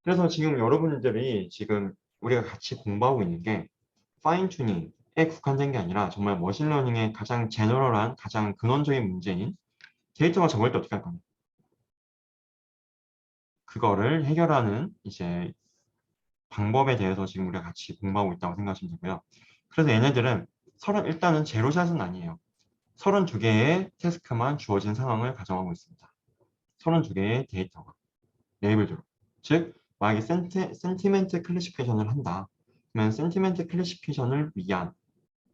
그래서 지금 여러분들이 지금 우리가 같이 공부하고 있는 게 파인 튜닝에 국한된 게 아니라 정말 머신러닝의 가장 제너럴한 가장 근원적인 문제인 데이터가 적을 때 어떻게 할 거냐. 그거를 해결하는 이제 방법에 대해서 지금 우리가 같이 공부하고 있다고 생각하시면 되고요. 그래서 얘네들은 일단은 제로샷은 아니에요. 32개의 태스크만 주어진 상황을 가정하고 있습니다. 32개의 데이터가 레이블대로. 즉, 만약에 센티멘트 클래시피케이션을 한다. 그러면 센티멘트 클래시피케이션을 위한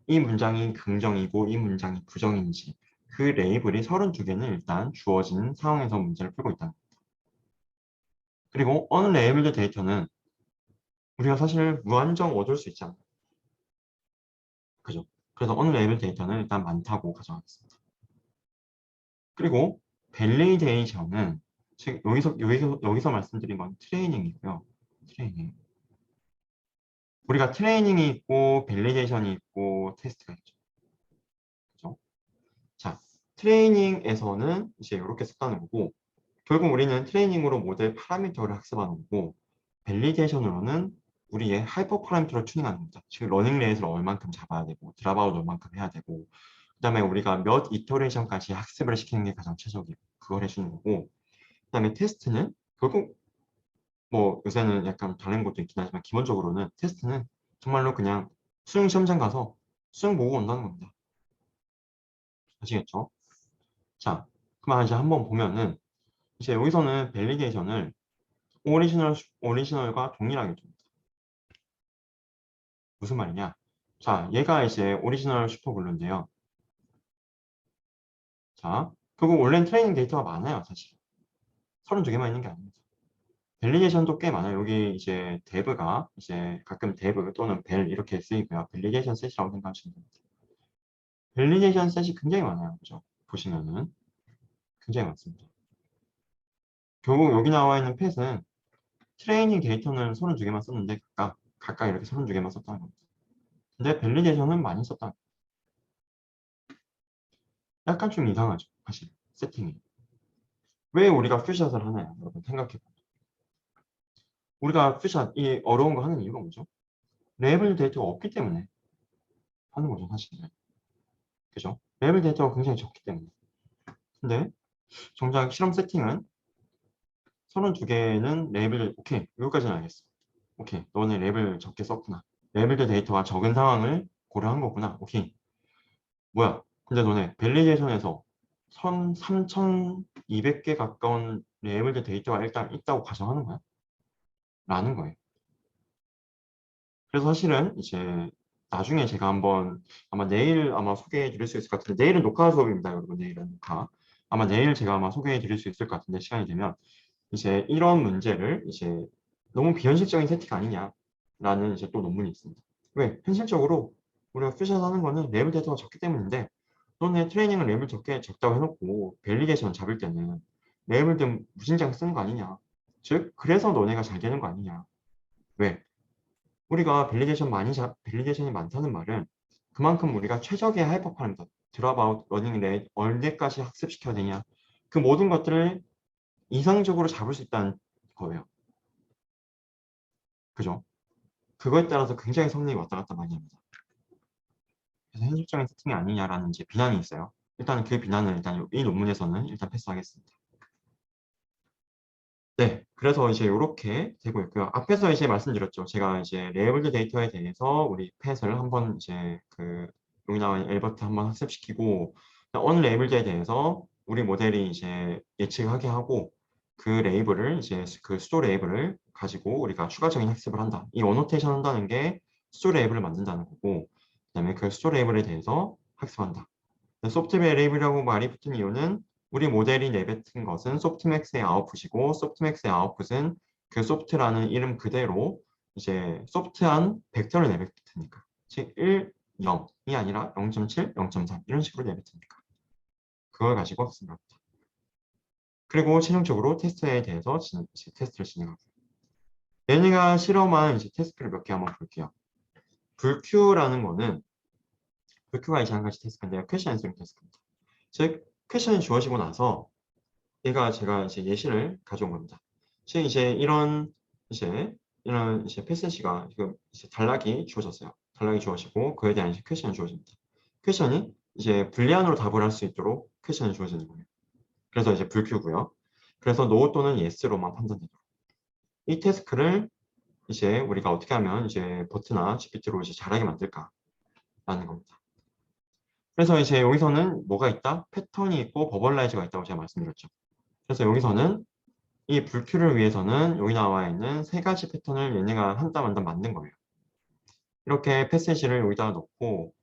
이 문장이 긍정이고 이 문장이 부정인지 그 레이블이 32개는 일단 주어진 상황에서 문제를 풀고 있다. 그리고 어느 레이블드 데이터는 우리가 사실 무한정 얻을 수 있지 않나요? 그죠? 그래서 어느 레이블 데이터는 일단 많다고 가정하겠습니다. 그리고 밸리데이션은 여기서 말씀드린 건 트레이닝이고요. 트레이닝. 우리가 트레이닝이 있고 밸리데이션이 있고 테스트가 있죠. 그죠? 자, 트레이닝에서는 이제 이렇게 썼다는 거고 결국 우리는 트레이닝으로 모델 파라미터를 학습하는 거고 밸리데이션으로는 우리의 하이퍼 파라미터를 튜닝하는 겁니다. 즉 러닝 레이스를 얼만큼 잡아야 되고 드랍아웃 얼만큼 해야 되고 그다음에 우리가 몇 이터레이션까지 학습을 시키는 게 가장 최적이고 그걸 해주는 거고 그다음에 테스트는 결국 뭐 요새는 약간 다른 것도 있긴 하지만 기본적으로는 테스트는 정말로 그냥 수능 시험장 가서 수능 보고 온다는 겁니다. 아시겠죠? 자, 그럼 이제 한번 보면은 이제 여기서는 밸리데이션을 오리지널과 동일하게 줍니다. 무슨 말이냐? 자, 얘가 이제 오리지널 슈퍼글루인데요. 자, 그리고 원래는 트레이닝 데이터가 많아요, 사실. 32개만 있는 게 아닙니다. 밸리데이션도 꽤 많아요. 여기 이제 dev가 이제 가끔 dev 또는 벨 이렇게 쓰이고요. 밸리데이션 셋이라고 생각하시면 됩니다. 밸리데이션 셋이 굉장히 많아요. 그죠? 보시면은 굉장히 많습니다. 결국 여기 나와 있는 펫은 트레이닝 데이터는 32개만 썼는데 각각 이렇게 32개만 썼다는 겁니다. 근데 밸리데이션은 많이 썼다. 약간 좀 이상하죠. 사실 세팅이. 왜 우리가 퓨샷을 하나요? 여러분 생각해보면. 우리가 퓨샷 이 어려운 거 하는 이유가 뭐죠? 레이블 데이터가 없기 때문에 하는 거죠, 사실은. 그죠? 레이블 데이터가 굉장히 적기 때문에. 근데 정작 실험 세팅은 32개는 레이블, 오케이, 여기까지는 알겠어. 오케이, 너네 레이블 적게 썼구나. 레이블드 데이터가 적은 상황을 고려한 거구나. 오케이. 뭐야? 근데 너네 밸리데이션에서 3,200개 가까운 레이블드 데이터가 일단 있다고 가정하는 거야? 라는 거예요. 그래서 사실은 이제 나중에 제가 한번 아마 내일 아마 소개해 드릴 수 있을 것 같은데 내일은 녹화 수업입니다, 여러분. 내일은 녹화. 아마 내일 제가 아마 소개해 드릴 수 있을 것 같은데 시간이 되면 이제 이런 문제를 이제 너무 비현실적인 세팅 아니냐라는 이제 또 논문이 있습니다. 왜? 현실적으로 우리가 퓨전 하는 거는 레벨 데이터가 적기 때문인데 너네 트레이닝을 레벨 적다고 해놓고 밸리데이션 잡을 때는 레벨 등 무진장 쓰는 거 아니냐. 즉 그래서 너네가 잘 되는 거 아니냐. 왜? 우리가 밸리데이션이 많다는 말은 그만큼 우리가 최적의 하이퍼 파라미터 드랍아웃, 러닝 레이트, 얼마까지 학습시켜야 되냐. 그 모든 것들을 이상적으로 잡을 수 있다는 거예요. 그죠? 그거에 따라서 굉장히 성능이 왔다 갔다 많이 합니다. 그래서 현실적인 세팅이 아니냐라는 이제 비난이 있어요. 일단 그 비난을 일단 이 논문에서는 일단 패스하겠습니다. 네, 그래서 이제 이렇게 되고 있고요. 앞에서 이제 말씀드렸죠. 제가 이제 레이블드 데이터에 대해서 우리 펫을 한번 이제 그 여기 나와 있는 엘버트 한번 학습시키고 어느 레이블드에 대해서 우리 모델이 이제 예측하게 하고 그 레이블을 이제 그 수도 레이블을 가지고 우리가 추가적인 학습을 한다. 이 어노테이션 한다는 게 수도 레이블을 만든다는 거고, 그다음에 그 수도 레이블에 대해서 학습한다. 소프트웨어 레이블이라고 말이 붙은 이유는 우리 모델이 내뱉은 것은 소프트맥스의 아웃풋이고 소프트맥스의 아웃풋은 그 소프트라는 이름 그대로 이제 소프트한 벡터를 내뱉으니까 즉 1, 0이 아니라 0.7, 0.3 이런 식으로 내뱉으니까 그걸 가지고 학습을 합니다. 그리고 최종적으로 테스트에 대해서 테스트를 진행합니다. 얘네가 실험한 이제 테스트를 몇 개 한번 볼게요. 불큐라는 거는 불큐가 이제 한 가지 테스트인데요. 퀘션 앤서링 테스트입니다. 즉 퀘션이 주어지고 나서 얘가 제가 이제 예시를 가져온 겁니다. 즉 이제 이런 이제 패시지가 지금 이제 단락이 주어졌어요. 단락이 주어지고 그에 대한 이제 퀘션이 주어집니다. 퀘션이 이제 불리한으로 답을 할 수 있도록 퀘션이 주어지는 거예요. 그래서 이제 불큐고요. 그래서 no 또는 yes로만 판단되도록. 이 태스크를 이제 우리가 어떻게 하면 이제 버트나 GPT로 이제 잘하게 만들까라는 겁니다. 그래서 이제 여기서는 뭐가 있다? 패턴이 있고 버벌라이즈가 있다고 제가 말씀드렸죠. 그래서 여기서는 이 불큐를 위해서는 여기 나와 있는 세 가지 패턴을 얘네가 한 땀 한 땀 만든 거예요. 이렇게 패시지를 여기다가 넣고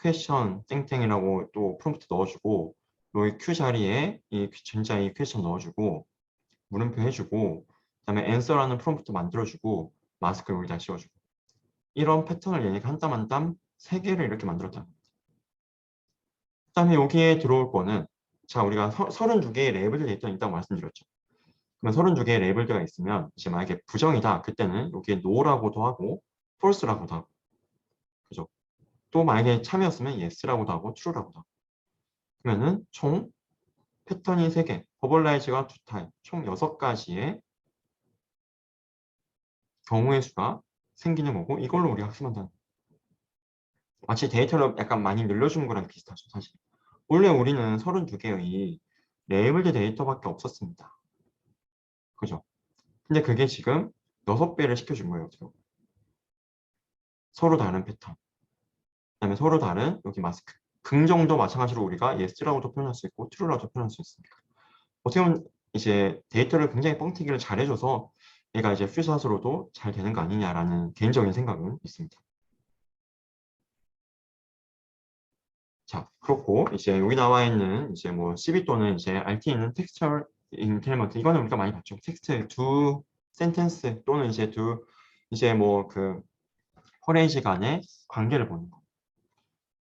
퀘션 땡땡이라고 또 프롬프트 넣어주고 여기 큐 자리에 이 진짜 이 퀘션 넣어주고 물음표 해주고 그다음에 answer라는 프롬프트 만들어주고 마스크를 여기다 씌워주고 이런 패턴을 얘네가 한 땀 한 땀 세 개를 이렇게 만들었다는 겁니다. 그다음에 여기에 들어올 거는 자 우리가 32개의 레이블 데이터가 있다고 말씀드렸죠. 그러면 32개의 레이블드가 있으면 이제 만약에 부정이다. 그때는 여기에 no라고도 하고 false라고도 하고 그죠? 또 만약에 참이었으면 yes라고도 하고 true라고도 하고 그러면은 총 패턴이 3개, 버벌라이즈가 2타입, 총 6가지의 경우의 수가 생기는 거고 이걸로 우리가 학습한다는 거예요. 마치 데이터를 약간 많이 늘려준 거랑 비슷하죠, 사실. 원래 우리는 32개의 레이블드 데이터밖에 없었습니다. 그죠? 근데 그게 지금 6배를 시켜준 거예요. 지금. 서로 다른 패턴. 그다음에 서로 다른 여기 마스크. 긍정도 마찬가지로 우리가 yes라고도 표현할 수 있고 true라고도 표현할 수 있습니다. 어떻게 보면 이제 데이터를 굉장히 뻥튀기를 잘 해줘서 얘가 이제 퓨샷으로도 잘 되는 거 아니냐라는 개인적인 생각은 있습니다. 자, 그렇고 이제 여기 나와 있는 이제 뭐 CB 또는 이제 RT 있는 텍스처 인텔먼트 이거는 우리가 많이 봤죠. 텍스트 두 센텐스 또는 이제 두 이제 뭐 그 퍼레이지 간의 관계를 보는 거.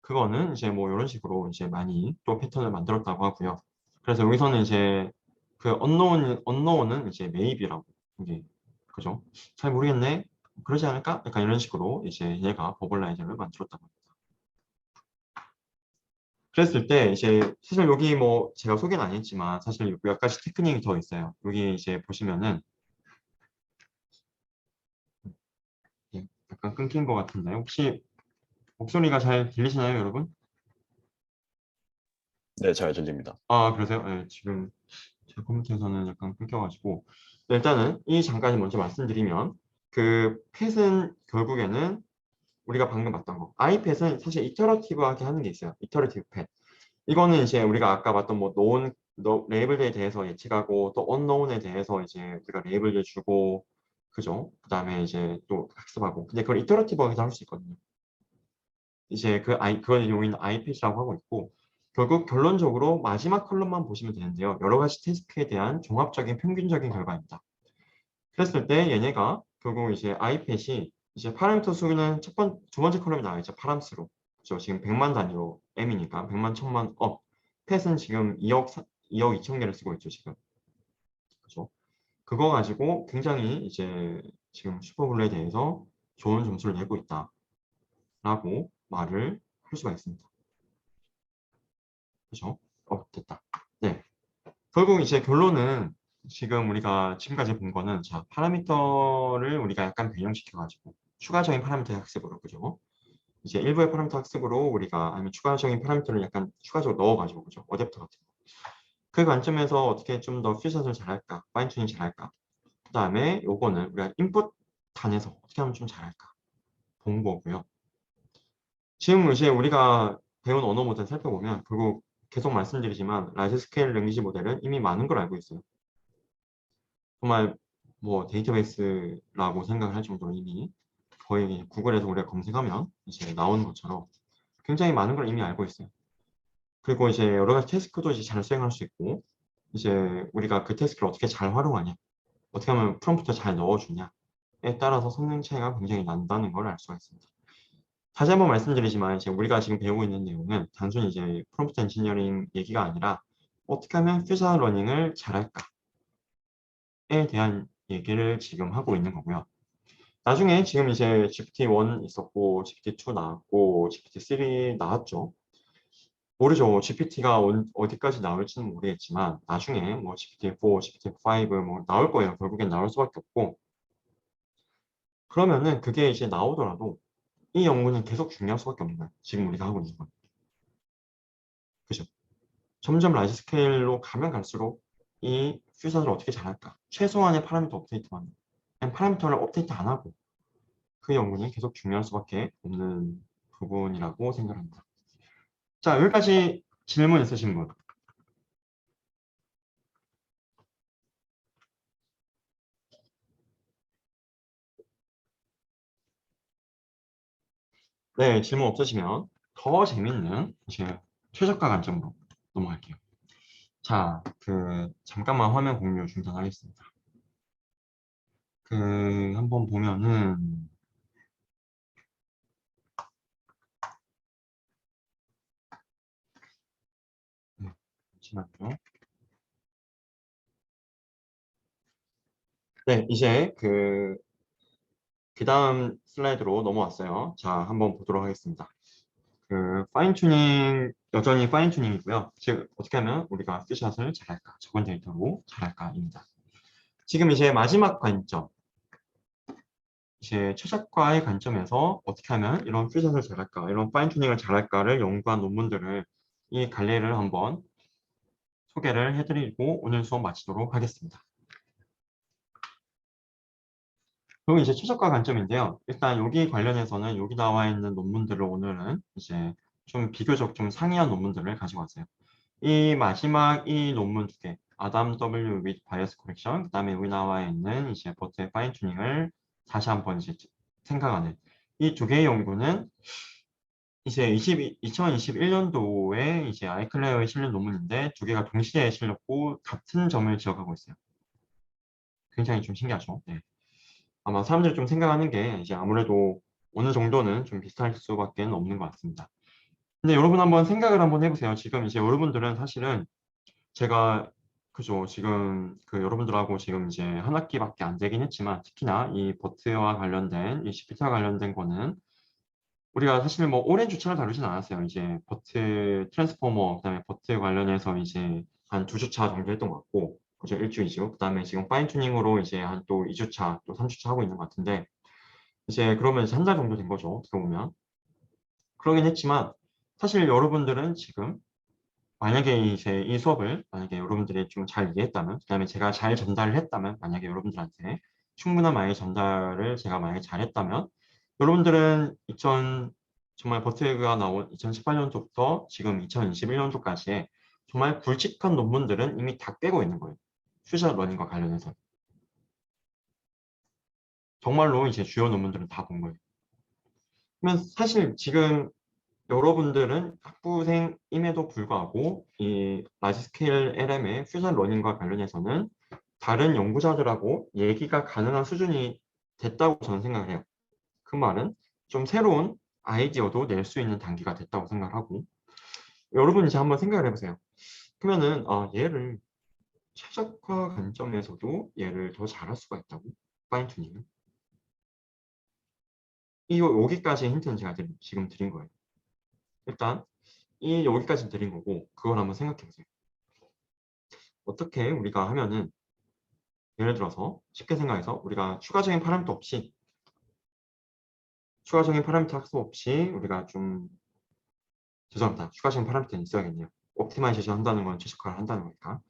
그거는 이제 뭐 이런 식으로 이제 많이 또 패턴을 만들었다고 하고요. 그래서 여기서는 이제 그 unknown은 이제 maybe라고 이게 그죠? 잘 모르겠네. 그러지 않을까? 약간 이런 식으로 이제 얘가 버벌라이저를 만들었다고 합니다. 그랬을 때 이제 사실 여기 뭐 제가 소개는 안 했지만 사실 몇 가지 테크닉이 더 있어요. 여기 이제 보시면은 약간 끊긴 것 같은데 혹시 목소리가 잘 들리시나요, 여러분? 네, 잘 들립니다. 아, 그러세요? 네, 지금 제 컴퓨터에서는 약간 끊겨가지고 일단은 이 잠깐 먼저 말씀드리면 그 펫은 결국에는 우리가 방금 봤던 거 iPet은 사실 이터러티브하게 하는 게 있어요. 이터러티브 펫. 이거는 이제 우리가 아까 봤던 뭐 known 레이블에 대해서 예측하고 또 unknown에 대해서 이제 우리가 레이블을 주고 그죠? 그 다음에 이제 또 학습하고 근데 그걸 이터러티브하게도 할 수 있거든요. 이제 그걸 용인 iPet이라고 하고 있고 결국 결론적으로 마지막 컬럼만 보시면 되는데요. 여러 가지 태스크에 대한 종합적인 평균적인 결과입니다. 그랬을 때 얘네가 결국 이제 iPet이 이제 파라미터 수는 두 번째 컬럼에 나와 있죠. 파람수로. 그죠? 지금 100만 단위로 m이니까 100만, 1000만, 펫은 지금 2억 2천 개를 쓰고 있죠, 지금. 그죠? 그거 가지고 굉장히 이제 지금 슈퍼블루에 대해서 좋은 점수를 내고 있다라고 말을 할 수가 있습니다. 그죠? 됐다. 네. 결국 이제 결론은 지금 우리가 지금까지 본 거는 자, 파라미터를 우리가 약간 변형시켜가지고 추가적인 파라미터 학습으로 그죠? 이제 일부의 파라미터 학습으로 우리가 아니면 추가적인 파라미터를 약간 추가적으로 넣어가지고 그죠? 어댑터 같은 거. 그 관점에서 어떻게 좀 더 퓨샷을 잘할까? 파인 튜닝 잘할까? 그 다음에 요거는 우리가 인풋 단에서 어떻게 하면 좀 잘할까? 본 거고요. 지금 이제 우리가 배운 언어 모델 살펴보면 결국 계속 말씀드리지만 라지 스케일 랭귀지 모델은 이미 많은 걸 알고 있어요. 정말 뭐 데이터베이스라고 생각을 할 정도로 이미 거의 구글에서 우리가 검색하면 이제 나오는 것처럼 굉장히 많은 걸 이미 알고 있어요. 그리고 이제 여러 가지 태스크도 이제 잘 수행할 수 있고 이제 우리가 그 태스크를 어떻게 잘 활용하냐, 어떻게 하면 프롬프트 잘 넣어주냐에 따라서 성능 차이가 굉장히 난다는 걸 알 수가 있습니다. 다시 한번 말씀드리지만 이제 우리가 지금 배우고 있는 내용은 단순히 이제 프롬프트 엔지니어링 얘기가 아니라 어떻게 하면 퓨저 러닝을 잘할까에 대한 얘기를 지금 하고 있는 거고요. 나중에 지금 이제 GPT-1 있었고 GPT-2 나왔고 GPT-3 나왔죠. 모르죠. GPT가 어디까지 나올지는 모르겠지만 나중에 뭐 GPT-4, GPT-5 뭐 나올 거예요. 결국엔 나올 수밖에 없고 그러면은 그게 이제 나오더라도 이 연구는 계속 중요할 수밖에 없는 거예요. 지금 우리가 하고 있는 건. 그죠? 점점 라지 스케일로 가면 갈수록 이 퓨전을 어떻게 잘할까? 최소한의 파라미터 업데이트만 그냥 파라미터를 업데이트 안 하고 그 연구는 계속 중요할 수밖에 없는 부분이라고 생각합니다. 자, 여기까지 질문 있으신 분? 네, 질문 없으시면 더 재밌는 이제 최저가 관점으로 넘어갈게요. 자, 잠깐만 화면 공유 중단하겠습니다. 한번 보면은 네, 잠시만요. 네, 이제 그 다음 슬라이드로 넘어왔어요. 자, 한번 보도록 하겠습니다. 파인 튜닝, 여전히 파인 튜닝이고요. 즉, 어떻게 하면 우리가 퓨샷을 잘할까? 적은 데이터로 잘할까입니다. 지금 이제 마지막 관점, 이제 최적화의 관점에서 어떻게 하면 이런 퓨전을 잘할까, 이런 파인 튜닝을 잘할까를 연구한 논문들을 이 갈래를 한번 소개를 해드리고 오늘 수업 마치도록 하겠습니다. 그리고 이제 최적화 관점인데요. 일단 여기 관련해서는 여기 나와 있는 논문들을 오늘은 이제 좀 비교적 좀 상이한 논문들을 가지고 왔어요. 이 마지막 이 논문 두 개, 아담 W with bias correction, 그 다음에 여기 나와 있는 이제 버트의 파인 튜닝을 다시 한번 이제 생각하는 이 두 개의 연구는 이제 2021년도에 이제 아이클레어에 실린 논문인데 두 개가 동시에 실렸고 같은 점을 지적하고 있어요. 굉장히 좀 신기하죠. 네. 아마 사람들이 좀 생각하는 게 이제 아무래도 어느 정도는 좀 비슷할 수밖에 없는 것 같습니다. 근데 여러분 한번 생각을 한번 해보세요. 지금 이제 여러분들은 사실은 제가 그죠. 지금 여러분들하고 지금 이제 한 학기밖에 안 되긴 했지만 특히나 이 버트와 관련된 이 CPT와 관련된 거는 우리가 사실 뭐 오랜 주차를 다루진 않았어요. 이제 버트 트랜스포머 그다음에 버트 관련해서 이제 한 2주차 정도 했던 것 같고 그죠. 1주, 2주. 그다음에 지금 파인 튜닝으로 이제 한 또 2주차 또 3주차 하고 있는 것 같은데 이제 그러면 이제 한 달 정도 된 거죠. 어떻게 보면 그러긴 했지만 사실 여러분들은 지금 만약에 이제 이 수업을 만약에 여러분들이 좀 잘 이해했다면, 그다음에 제가 잘 전달을 했다면, 만약에 여러분들한테 충분한 많이 전달을 제가 만약에 잘했다면, 여러분들은 정말 버트가 나온 2018년도부터 지금 2021년도까지의 정말 굵직한 논문들은 이미 다 꿰고 있는 거예요. 퓨전 러닝과 관련해서. 정말로 이제 주요 논문들은 다 본 거예요. 그러면 사실 지금 여러분들은 학부생임에도 불구하고 이 라지 스케일 LM의 퓨전 러닝과 관련해서는 다른 연구자들하고 얘기가 가능한 수준이 됐다고 저는 생각을 해요. 그 말은 좀 새로운 아이디어도 낼 수 있는 단계가 됐다고 생각하고 여러분 이제 한번 생각을 해보세요. 그러면은 얘를 최적화 관점에서도 얘를 더 잘할 수가 있다고? 파인 튜닝을? 여기까지 힌트는 제가 지금 드린 거예요. 일단 여기까지 드린 거고 그걸 한번 생각해 보세요. 어떻게 우리가 하면은 예를 들어서 쉽게 생각해서 우리가 추가적인 파라미터 없이 추가적인 파라미터 학습 없이 우리가 좀 죄송합니다. 추가적인 파라미터는 있어야겠네요. 옵티마이제이션 한다는 건 최적화를 한다는 거니까.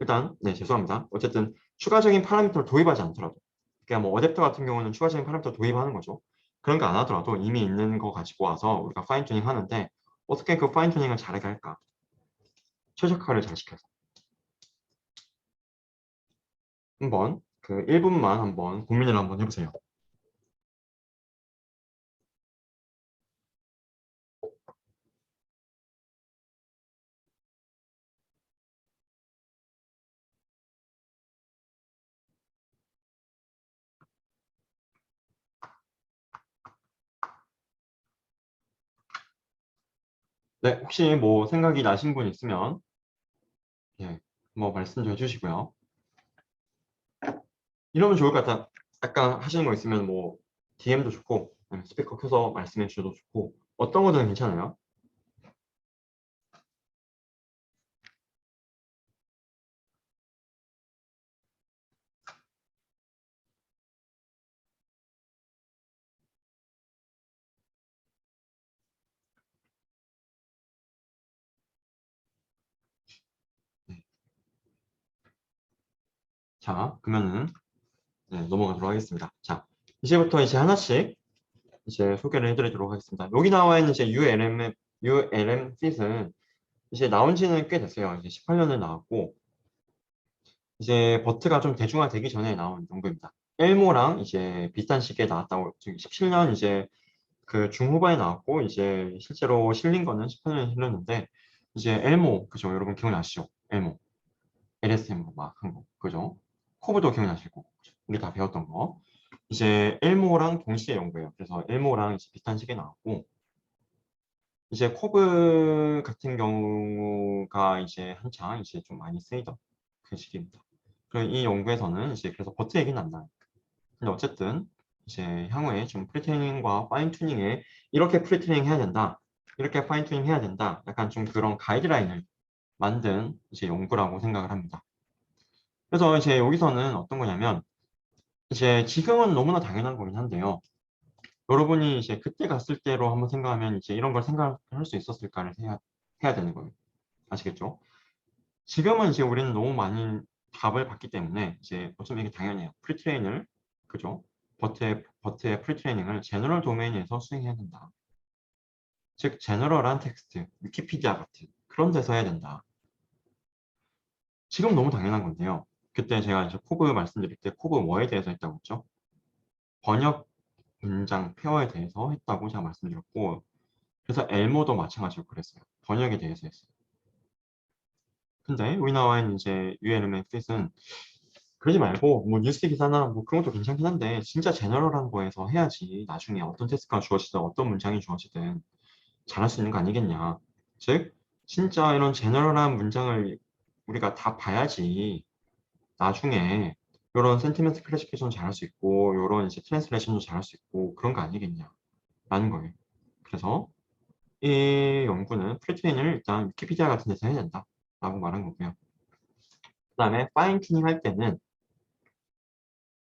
일단 네 죄송합니다. 어쨌든 추가적인 파라미터를 도입하지 않더라도 그러니까 뭐 어댑터 같은 경우는 추가적인 파라미터 도입하는 거죠. 그런 거 안 하더라도 이미 있는 거 가지고 와서 우리가 파인 튜닝 하는데 어떻게 그 파인 튜닝을 잘하게 할까? 최적화를 잘 시켜서 한번 그 1분만 한번 고민을 한번 해보세요. 네, 혹시 뭐 생각이 나신 분 있으면 예, 뭐 말씀 좀 해주시고요. 이러면 좋을 것 같아. 아까 하시는 거 있으면 뭐 DM도 좋고 아니면 스피커 켜서 말씀해 주셔도 좋고 어떤 거든 괜찮아요. 네. 자, 그러면은 네, 넘어가도록 하겠습니다. 자, 이제부터 이제 하나씩 이제 소개를 해드리도록 하겠습니다. 여기 나와 있는 이제 ULM 핏은 이제 나온 지는 꽤 됐어요. 이제 18년을 나왔고 이제 버트가 좀 대중화되기 전에 나온 연구입니다. 엘모랑 이제 비슷한 시기에 나왔다고 17년 이제 그 중후반에 나왔고 이제 실제로 실린 거는 18년이 흘렀는데 이제 엘모 그죠? 여러분 기억나시죠? 엘모, LSM 막 한 거 그죠? 코브도 기억나실 거고 우리 다 배웠던 거 이제 엘모랑 동시에 연구해요. 그래서 엘모랑 이제 비슷한 시기에 나왔고 이제 코브 같은 경우가 이제 한창 이제 좀 많이 쓰이던 그 시기입니다. 그리고 이 연구에서는 이제 그래서 버트 얘기는 안 나요. 근데 어쨌든 이제 향후에 좀 프리트레이닝과 파인 튜닝에 이렇게 프리트레이닝 해야 된다. 이렇게 파인 튜닝 해야 된다. 약간 좀 그런 가이드라인을 만든 이제 연구라고 생각을 합니다. 그래서 이제 여기서는 어떤 거냐면 이제 지금은 너무나 당연한 거긴 한데요. 여러분이 이제 그때 갔을 때로 한번 생각하면 이제 이런 걸 생각할 수 있었을까를 해야 되는 거예요. 아시겠죠? 지금은 이제 우리는 너무 많은 답을 받기 때문에 이제 어쩌면 이게 당연해요. 프리트레인을 그죠? 버트의 프리트레이닝을 제너럴 도메인에서 수행해야 된다. 즉 제너럴한 텍스트, 위키피디아 같은 그런 데서 해야 된다. 지금 너무 당연한 건데요. 그때 제가 이제 코브 말씀드릴 때 코브 뭐에 대해서 했다고 했죠? 번역 문장 페어에 대해서 했다고 제가 말씀드렸고 그래서 엘모도 마찬가지로 그랬어요. 번역에 대해서 했어요. 근데 여기 나와 있는 이제 ULM의 핏은 그러지 말고 뭐 뉴스 기사나 뭐 그런 것도 괜찮긴 한데 진짜 제너럴한 거에서 해야지 나중에 어떤 태스크가 주어지든 어떤 문장이 주어지든 잘할 수 있는 거 아니겠냐. 즉 진짜 이런 제너럴한 문장을 우리가 다 봐야지 나중에 이런 센티멘트 클래시피케이션 잘할 수 있고 이런 이제 트랜스레이션도 잘할 수 있고 그런 거 아니겠냐라는 거예요. 그래서 이 연구는 프리트레인을 일단 위키피디아 같은 데서 해야 된다라고 말한 거고요. 그 다음에 파인 튜닝 할 때는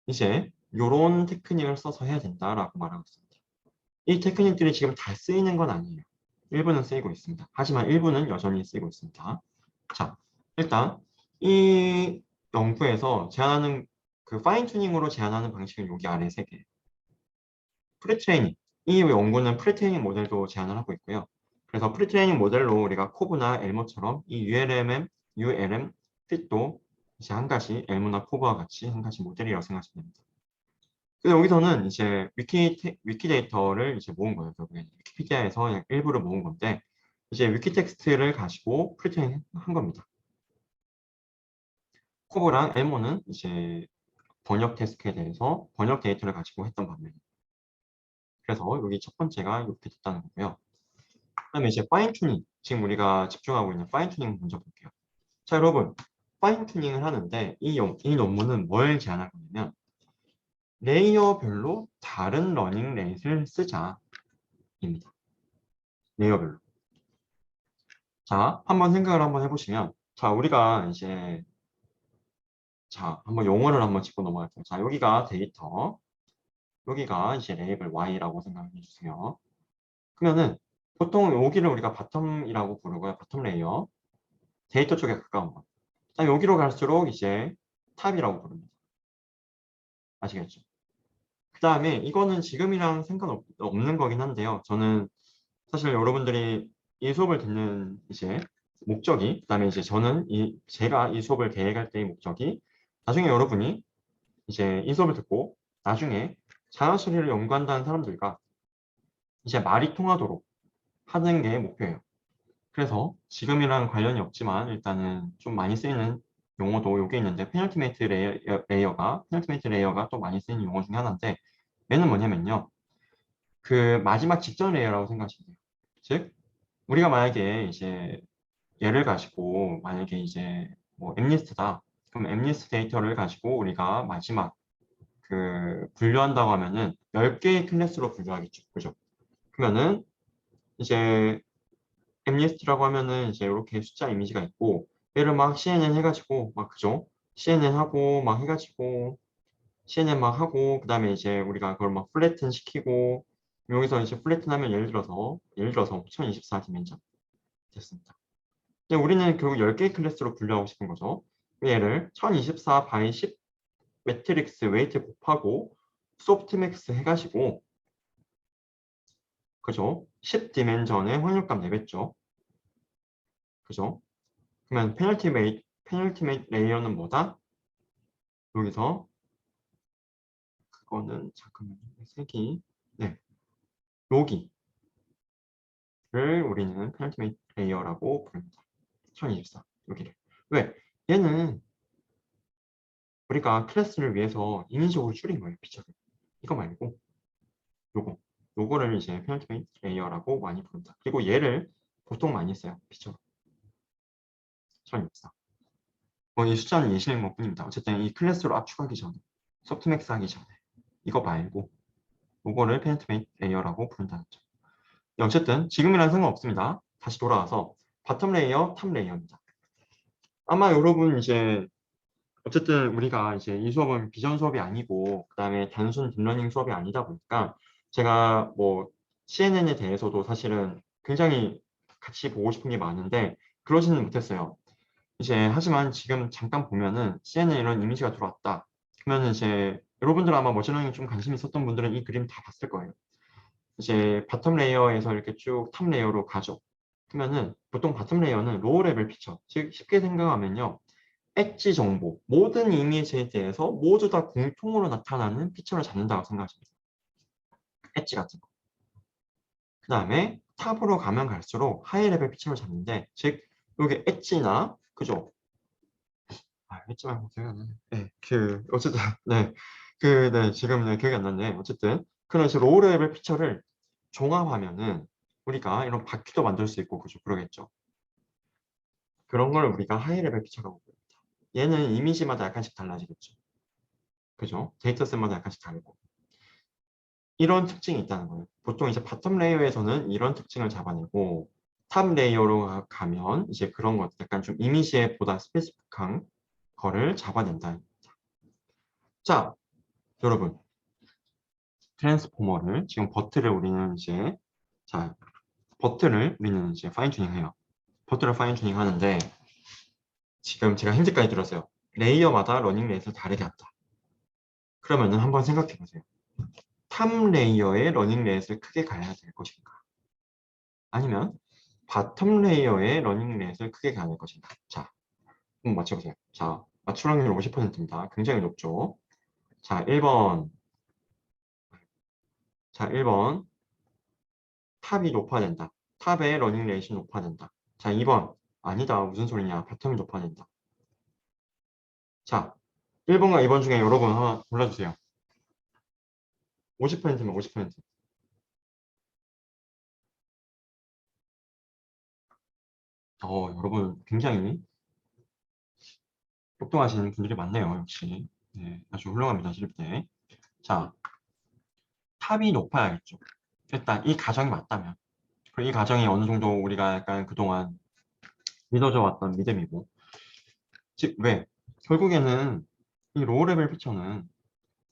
이제 이런 테크닉을 써서 해야 된다라고 말하고 있습니다. 이 테크닉들이 지금 다 쓰이는 건 아니에요. 일부는 쓰이고 있습니다. 하지만 일부는 여전히 쓰이고 있습니다. 자, 일단 이 연구에서 제안하는 그 파인 튜닝으로 제안하는 방식은 여기 아래 세 개. 프리트레이닝. 이 연구는 프리트레이닝 모델도 제안을 하고 있고요. 그래서 프리트레이닝 모델로 우리가 코브나 엘모처럼 이 ULM, 핏도 이제 한 가지 엘모나 코브와 같이 한 가지 모델이라고 생각하시면 됩니다. 그래서 여기서는 이제 위키 데이터를 이제 모은 거예요. 결국에 위키피디아에서 그냥 일부를 모은 건데 이제 위키 텍스트를 가지고 프리트레이닝 한 겁니다. 코브랑 엘모는 이제 번역 태스크에 대해서 번역 데이터를 가지고 했던 반면에 그래서 여기 첫 번째가 이렇게 됐다는 거고요. 그다음에 이제 파인 튜닝 지금 우리가 집중하고 있는 파인 튜닝 먼저 볼게요. 자 여러분 파인 튜닝을 하는데 이 논문은 뭘 제안할 거냐면 레이어별로 다른 러닝 레이스를 쓰자입니다. 레이어별로. 자 한번 생각을 한번 해보시면 자 우리가 이제 자 한번 용어를 한번 짚고 넘어갈게요. 자 여기가 데이터 여기가 이제 레이블 Y라고 생각해 주세요. 그러면은 보통 여기를 우리가 바텀이라고 부르고요. 바텀 레이어. 데이터 쪽에 가까운 거. 여기로 갈수록 이제 탑이라고 부릅니다. 아시겠죠? 그 다음에 이거는 지금이랑 상관없는 거긴 한데요. 저는 사실 여러분들이 이 수업을 듣는 이제 목적이, 그 다음에 이제 저는 제가 이 수업을 계획할 때의 목적이 나중에 여러분이 이제 이 수업을 듣고 나중에 자연 처리를 연구한다는 사람들과 이제 말이 통하도록 하는 게 목표예요. 그래서 지금이랑 관련이 없지만 일단은 좀 많이 쓰이는 용어도 요게 있는데 페널티메이트 레이어가 또 많이 쓰이는 용어 중에 하나인데 얘는 뭐냐면요. 그 마지막 직전 레이어라고 생각하시면 돼요. 즉 우리가 만약에 이제 얘를 가지고 만약에 이제 뭐 엠리스트다. 그럼 엠리스트 데이터를 가지고 우리가 마지막 그 분류한다고 하면은 10개의 클래스로 분류하겠죠. 그죠? 그러면은 이제 엠리스트라고 하면은 이제 이렇게 숫자 이미지가 있고 얘를 막 CNN 해가지고 막 그죠? CNN 하고 막 해가지고 CNN 막 하고 그 다음에 이제 우리가 그걸 막 플래튼 시키고 여기서 이제 플래튼 하면 예를 들어서 2024 디멘전 됐습니다. 근데 우리는 결국 10개의 클래스로 분류하고 싶은 거죠. 얘를 1024 by 10 매트릭스 웨이트 곱하고 소프트맥스 해가지고 그죠? 10 디멘전의 확률값 내겠죠. 그죠? 그러면 페널티메이트 레이어는 뭐다? 여기서 그거는 잠깐만요. 색이 네 여기를 우리는 페널티메이트 레이어라고 부릅니다. 1024 여기를 왜? 얘는 우리가 클래스를 위해서 인위적으로 줄인 거예요. 피처를 이거 말고 요거를 이제 페널티메이트 레이어라고 많이 부른다. 그리고 얘를 보통 많이 써요. 피처로 1024 이 숫자는 예시행 것뿐입니다. 어쨌든 이 클래스로 압축하기 전에 소프트맥스 하기 전에 이거 말고 요거를 페널티메이트 레이어라고 부른다는 점. 어쨌든 지금이랑 상관없습니다. 다시 돌아와서 바텀 레이어, 탑 레이어입니다. 아마 여러분 이제 어쨌든 우리가 이제 이 수업은 비전 수업이 아니고 그 다음에 단순 딥러닝 수업이 아니다 보니까 제가 뭐 CNN에 대해서도 사실은 굉장히 같이 보고 싶은 게 많은데 그러지는 못했어요. 이제 하지만 지금 잠깐 보면은 CNN에 이런 이미지가 들어왔다. 그러면 이제 여러분들 아마 머신러닝에 좀 관심 있었던 분들은 이 그림 다 봤을 거예요. 이제 바텀 레이어에서 이렇게 쭉 탑 레이어로 가죠. 그러면은 보통 바텀 레이어는 로우 레벨 피처, 즉 쉽게 생각하면요. 엣지 정보, 모든 이미지에 대해서 모두 다 공통으로 나타나는 피처를 잡는다고 생각하시면 돼요. 엣지 같은 거. 그 다음에 탑으로 가면 갈수록 하이 레벨 피처를 잡는데, 즉 이게 엣지나 그죠? 엣지 말고 기억이 안 나네. 네, 어쨌든 네, 지금 기억이 안 나는데 어쨌든 그래서 로우 레벨 피처를 종합하면은 우리가 이런 바퀴도 만들 수 있고 그죠? 그러겠죠. 그런 걸 우리가 하이 레벨 피처라고 부릅니다. 얘는 이미지마다 약간씩 달라지겠죠. 그죠? 데이터셋마다 약간씩 다르고. 이런 특징이 있다는 거예요. 보통 이제 바텀 레이어에서는 이런 특징을 잡아내고 탑 레이어로 가면 이제 그런 것 약간 좀 이미지에 보다 스페시픽한 거를 잡아낸다. 자, 여러분. 트랜스포머를 지금 버트를 우리는 이제 버트를 우리는 이제 파인 튜닝 해요. 버트를 파인 튜닝 하는데 지금 제가 힌트까지 들었어요. 레이어마다 러닝 레이스를 다르게 한다. 그러면은 한번 생각해 보세요. 탑 레이어의 러닝 레이스를 크게 가야 될 것인가? 아니면 바텀 레이어의 러닝 레이스를 크게 가야 될 것인가? 자, 한번 맞춰보세요. 자, 맞출 확률 50%입니다. 굉장히 높죠? 자, 1번. 자, 1번. 탑이 높아진다. 탑의 러닝 레이스 높아진다. 자, 2번. 아니다. 무슨 소리냐. 바텀이 높아진다. 자, 1번과 2번 중에 여러분 하나 골라주세요. 50%면 50%. 여러분 굉장히 똑똑하신 분들이 많네요. 역시. 네, 아주 훌륭합니다. 실습 때. 자, 탑이 높아야겠죠. 일단 이 가정이 맞다면. 그리고 이 가정이 어느 정도 우리가 약간 그동안 믿어져 왔던 믿음이고. 즉, 왜? 결국에는 이 로우 레벨 피처는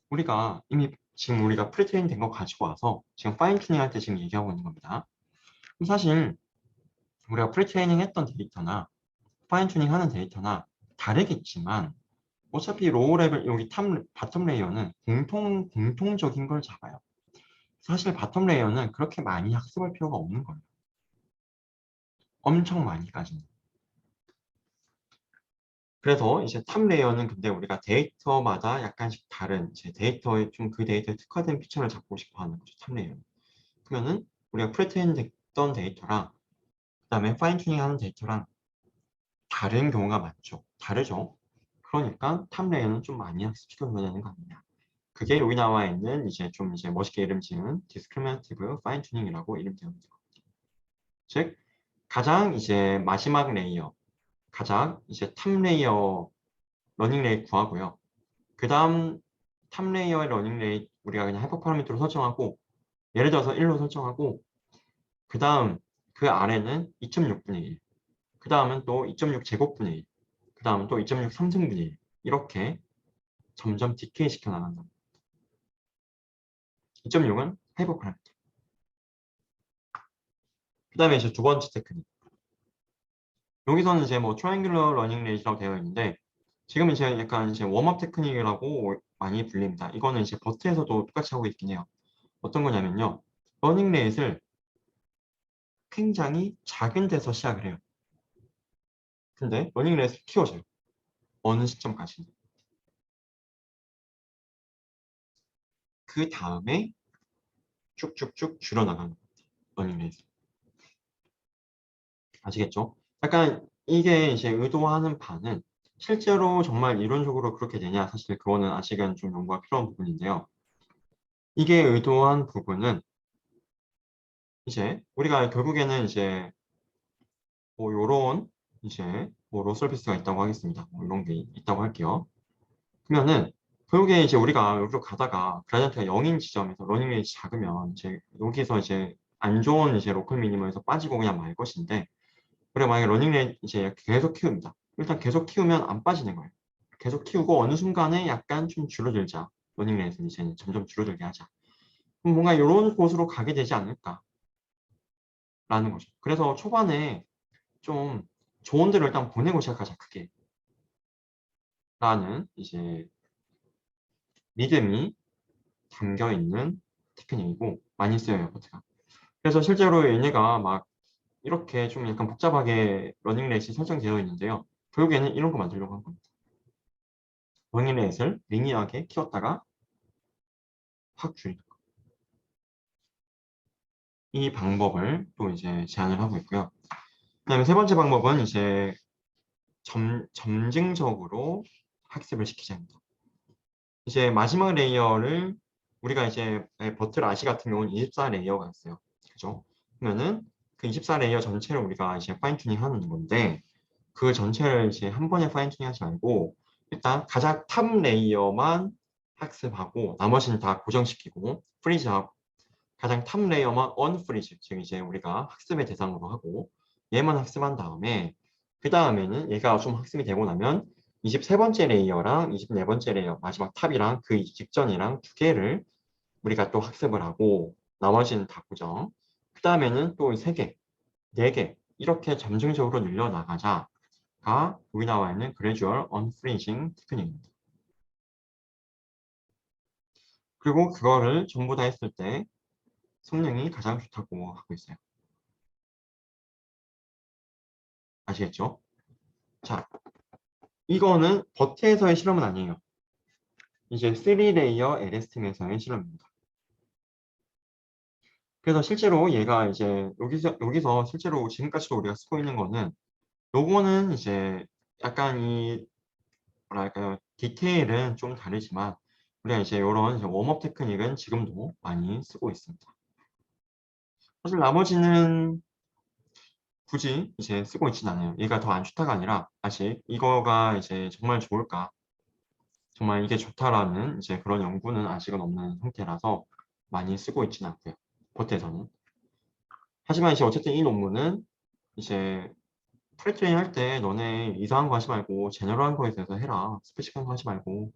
우리가 이미 지금 우리가 프리트레인 된 거 가지고 와서 지금 파인 튜닝 할 때 지금 얘기하고 있는 겁니다. 그럼 사실 우리가 프리트레이닝 했던 데이터나 파인 튜닝 하는 데이터나 다르겠지만 어차피 로우 레벨 여기 바텀 레이어는 공통적인 걸 잡아요. 사실 바텀 레이어는 그렇게 많이 학습할 필요가 없는 거예요. 엄청 많이까지는. 그래서 이제 탑 레이어는 근데 우리가 데이터마다 약간씩 다른 이제 데이터에 좀 그 데이터에 특화된 피처를 잡고 싶어 하는 거죠. 탑 레이어는. 그러면은 우리가 프리트레인 됐던 데이터랑 그다음에 파인 튜닝 하는 데이터랑 다른 경우가 많죠. 다르죠. 그러니까 탑 레이어는 좀 많이 학습시켜줘야 되는 거 아니냐. 그게 여기 나와 있는 이제 좀 이제 멋있게 이름 지은 discriminative fine tuning이라고 이름 지은 겁니다. 즉 가장 이제 마지막 레이어, 가장 이제 탑 레이어 러닝 레이트 구하고요. 그 다음 탑 레이어의 러닝 레이트 우리가 그냥 하이퍼 파라미터로 설정하고 예를 들어서 1로 설정하고 그 다음 그 아래는 2.6분의 1, 그 다음은 또 2.6 제곱분의 1, 그 다음은 또 2.6 3승분의 1 이렇게 점점 디케이 시켜 나간다. 2.6은 하이퍼 파라미터. 그 다음에 이제 두 번째 테크닉. 여기서는 이제 뭐 트라이앵귤러 러닝 레이트라고 되어 있는데 지금 이제 약간 이제 웜업 테크닉이라고 많이 불립니다. 이거는 이제 버트에서도 똑같이 하고 있긴 해요. 어떤 거냐면요. 러닝 레이트를 굉장히 작은 데서 시작을 해요. 근데 러닝 레이트를 키워줘요. 어느 시점까지. 그 다음에 쭉쭉쭉 줄여나가는 러닝 레이트. 아시겠죠? 약간 이게 이제 의도하는 바는 실제로 정말 이론적으로 그렇게 되냐 사실 그거는 아직은 좀 연구가 필요한 부분인데요. 이게 의도한 부분은 이제 우리가 결국에는 이제 뭐 요런 이제 뭐 로서비스가 있다고 하겠습니다. 뭐 이런 게 있다고 할게요. 그러면은 결국에 이제 우리가 여기로 가다가 그라디언트가 0인 지점에서 러닝 레이트 작으면 이제 여기서 이제 안 좋은 이제 로컬 미니멈에서 빠지고 그냥 말 것인데 우리가 만약에 러닝 레이트 이제 계속 키웁니다. 일단 계속 키우면 안 빠지는 거예요. 계속 키우고 어느 순간에 약간 좀 줄어들자. 러닝 레이트는 이제 점점 줄어들게 하자. 그럼 뭔가 이런 곳으로 가게 되지 않을까라는 거죠. 그래서 초반에 좀 좋은 데로 일단 보내고 시작하자 크게 라는 이제 믿음이 담겨 있는 테크닉이고 많이 쓰여요 버트가. 그래서 실제로 얘네가 막 이렇게 좀 약간 복잡하게 러닝 레이스 설정되어 있는데요. 결국에는 이런 거 만들려고 한 겁니다. 러닝 레이스를 리니어하게 키웠다가 확 줄이는 거. 이 방법을 또 이제 제안을 하고 있고요. 그다음에 세 번째 방법은 이제 점증적으로 학습을 시키자입니다. 이제 마지막 레이어를 우리가 이제 버틀 아시 같은 경우는 24 레이어가 있어요. 그죠? 그러면은 그 24 레이어 전체를 우리가 이제 파인 튜닝 하는 건데 그 전체를 이제 한 번에 파인 튜닝 하지 말고 일단 가장 탑 레이어만 학습하고 나머지는 다 고정시키고 프리즈하고 가장 탑 레이어만 언프리즈 즉 이제 우리가 학습의 대상으로 하고 얘만 학습한 다음에 그 다음에는 얘가 좀 학습이 되고 나면 23번째 레이어랑 24번째 레이어 마지막 탑이랑 그 직전이랑 두 개를 우리가 또 학습을 하고 나머지는 다 고정 그 다음에는 또 3개, 4개 이렇게 점증적으로 늘려나가자가 여기 나와 있는 Gradual Unfreezing 테크닉입니다. 그리고 그거를 전부 다 했을 때 성능이 가장 좋다고 하고 있어요. 아시겠죠? 자, 이거는 버트에서의 실험은 아니에요. 이제 3레이어 LS팀에서의 실험입니다. 그래서 실제로 얘가 이제 여기서 실제로 지금까지도 우리가 쓰고 있는 거는 요거는 이제 약간 이 뭐랄까요 디테일은 좀 다르지만 우리가 이제 이런 웜업 테크닉은 지금도 많이 쓰고 있습니다. 사실 나머지는 굳이 이제 쓰고 있진 않아요. 얘가 더 안 좋다가 아니라 아직 이거가 이제 정말 좋을까 정말 이게 좋다라는 이제 그런 연구는 아직은 없는 상태라서 많이 쓰고 있지는 않고요. 버트에서는. 하지만 이제 어쨌든 이 논문은 이제 프리트레인 할 때 너네 이상한 거 하지 말고 제너럴한 거에 대해서 해라. 스페시fik한 거 하지 말고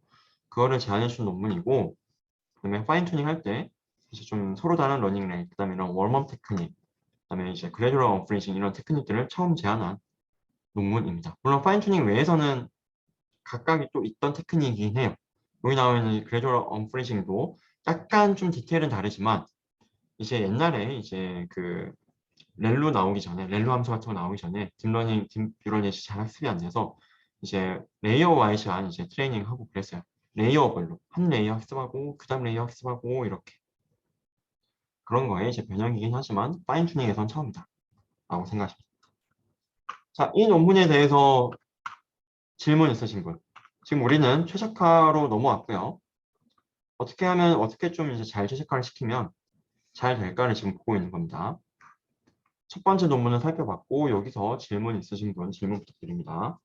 그거를 제안해 준 논문이고 그다음에 파인 튜닝 할 때 이제 좀 서로 다른 러닝 레이트, 그다음에 이런 웜업 테크닉, 그다음에 이제 그래듀얼 언프리징 이런 테크닉들을 처음 제안한 논문입니다. 물론 파인 튜닝 외에서는 각각이 또 있던 테크닉이긴 해요. 여기 나와 있는 그래듀얼 언프리징도 약간 좀 디테일은 다르지만 이제 옛날에 이제 그 렐루 나오기 전에 렐루 함수 같은 거 나오기 전에 딥러닝, 딥뉴럴넷이 잘 학습이 안 돼서 이제 레이어 와이즈한 이제 트레이닝 하고 그랬어요. 레이어별로 한 레이어 학습하고 그다음 레이어 학습하고 이렇게 그런 거에 이제 변형이긴 하지만 파인 튜닝에선 처음이다 라고 생각하십니다. 자, 이 논문에 대해서 질문 있으신 분? 지금 우리는 최적화로 넘어왔고요. 어떻게 하면 어떻게 좀 이제 잘 최적화를 시키면 잘 될까를 지금 보고 있는 겁니다. 첫 번째 논문을 살펴봤고 여기서 질문 있으신 분 질문 부탁드립니다.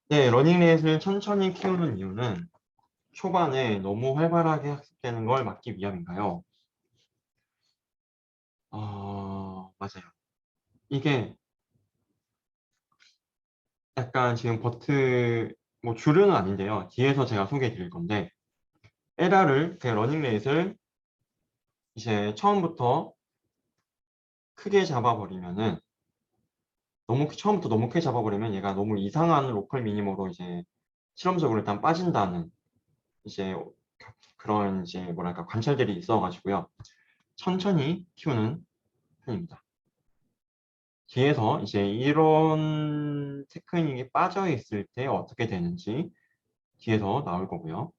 네, 러닝레이스를 천천히 키우는 이유는 초반에 너무 활발하게 학습되는 걸 막기 위함인가요? 맞아요. 이게 약간 지금 뭐 주류는 아닌데요. 뒤에서 제가 소개해 드릴 건데 에라를 그 러닝레이스를 이제 처음부터 크게 잡아버리면은 처음부터 너무 크게 잡아버리면 얘가 너무 이상한 로컬 미니머로 이제 실험적으로 일단 빠진다는 이제 그런 이제 뭐랄까 관찰들이 있어가지고요. 천천히 키우는 편입니다. 뒤에서 이제 이런 테크닉이 빠져 있을 때 어떻게 되는지 뒤에서 나올 거고요.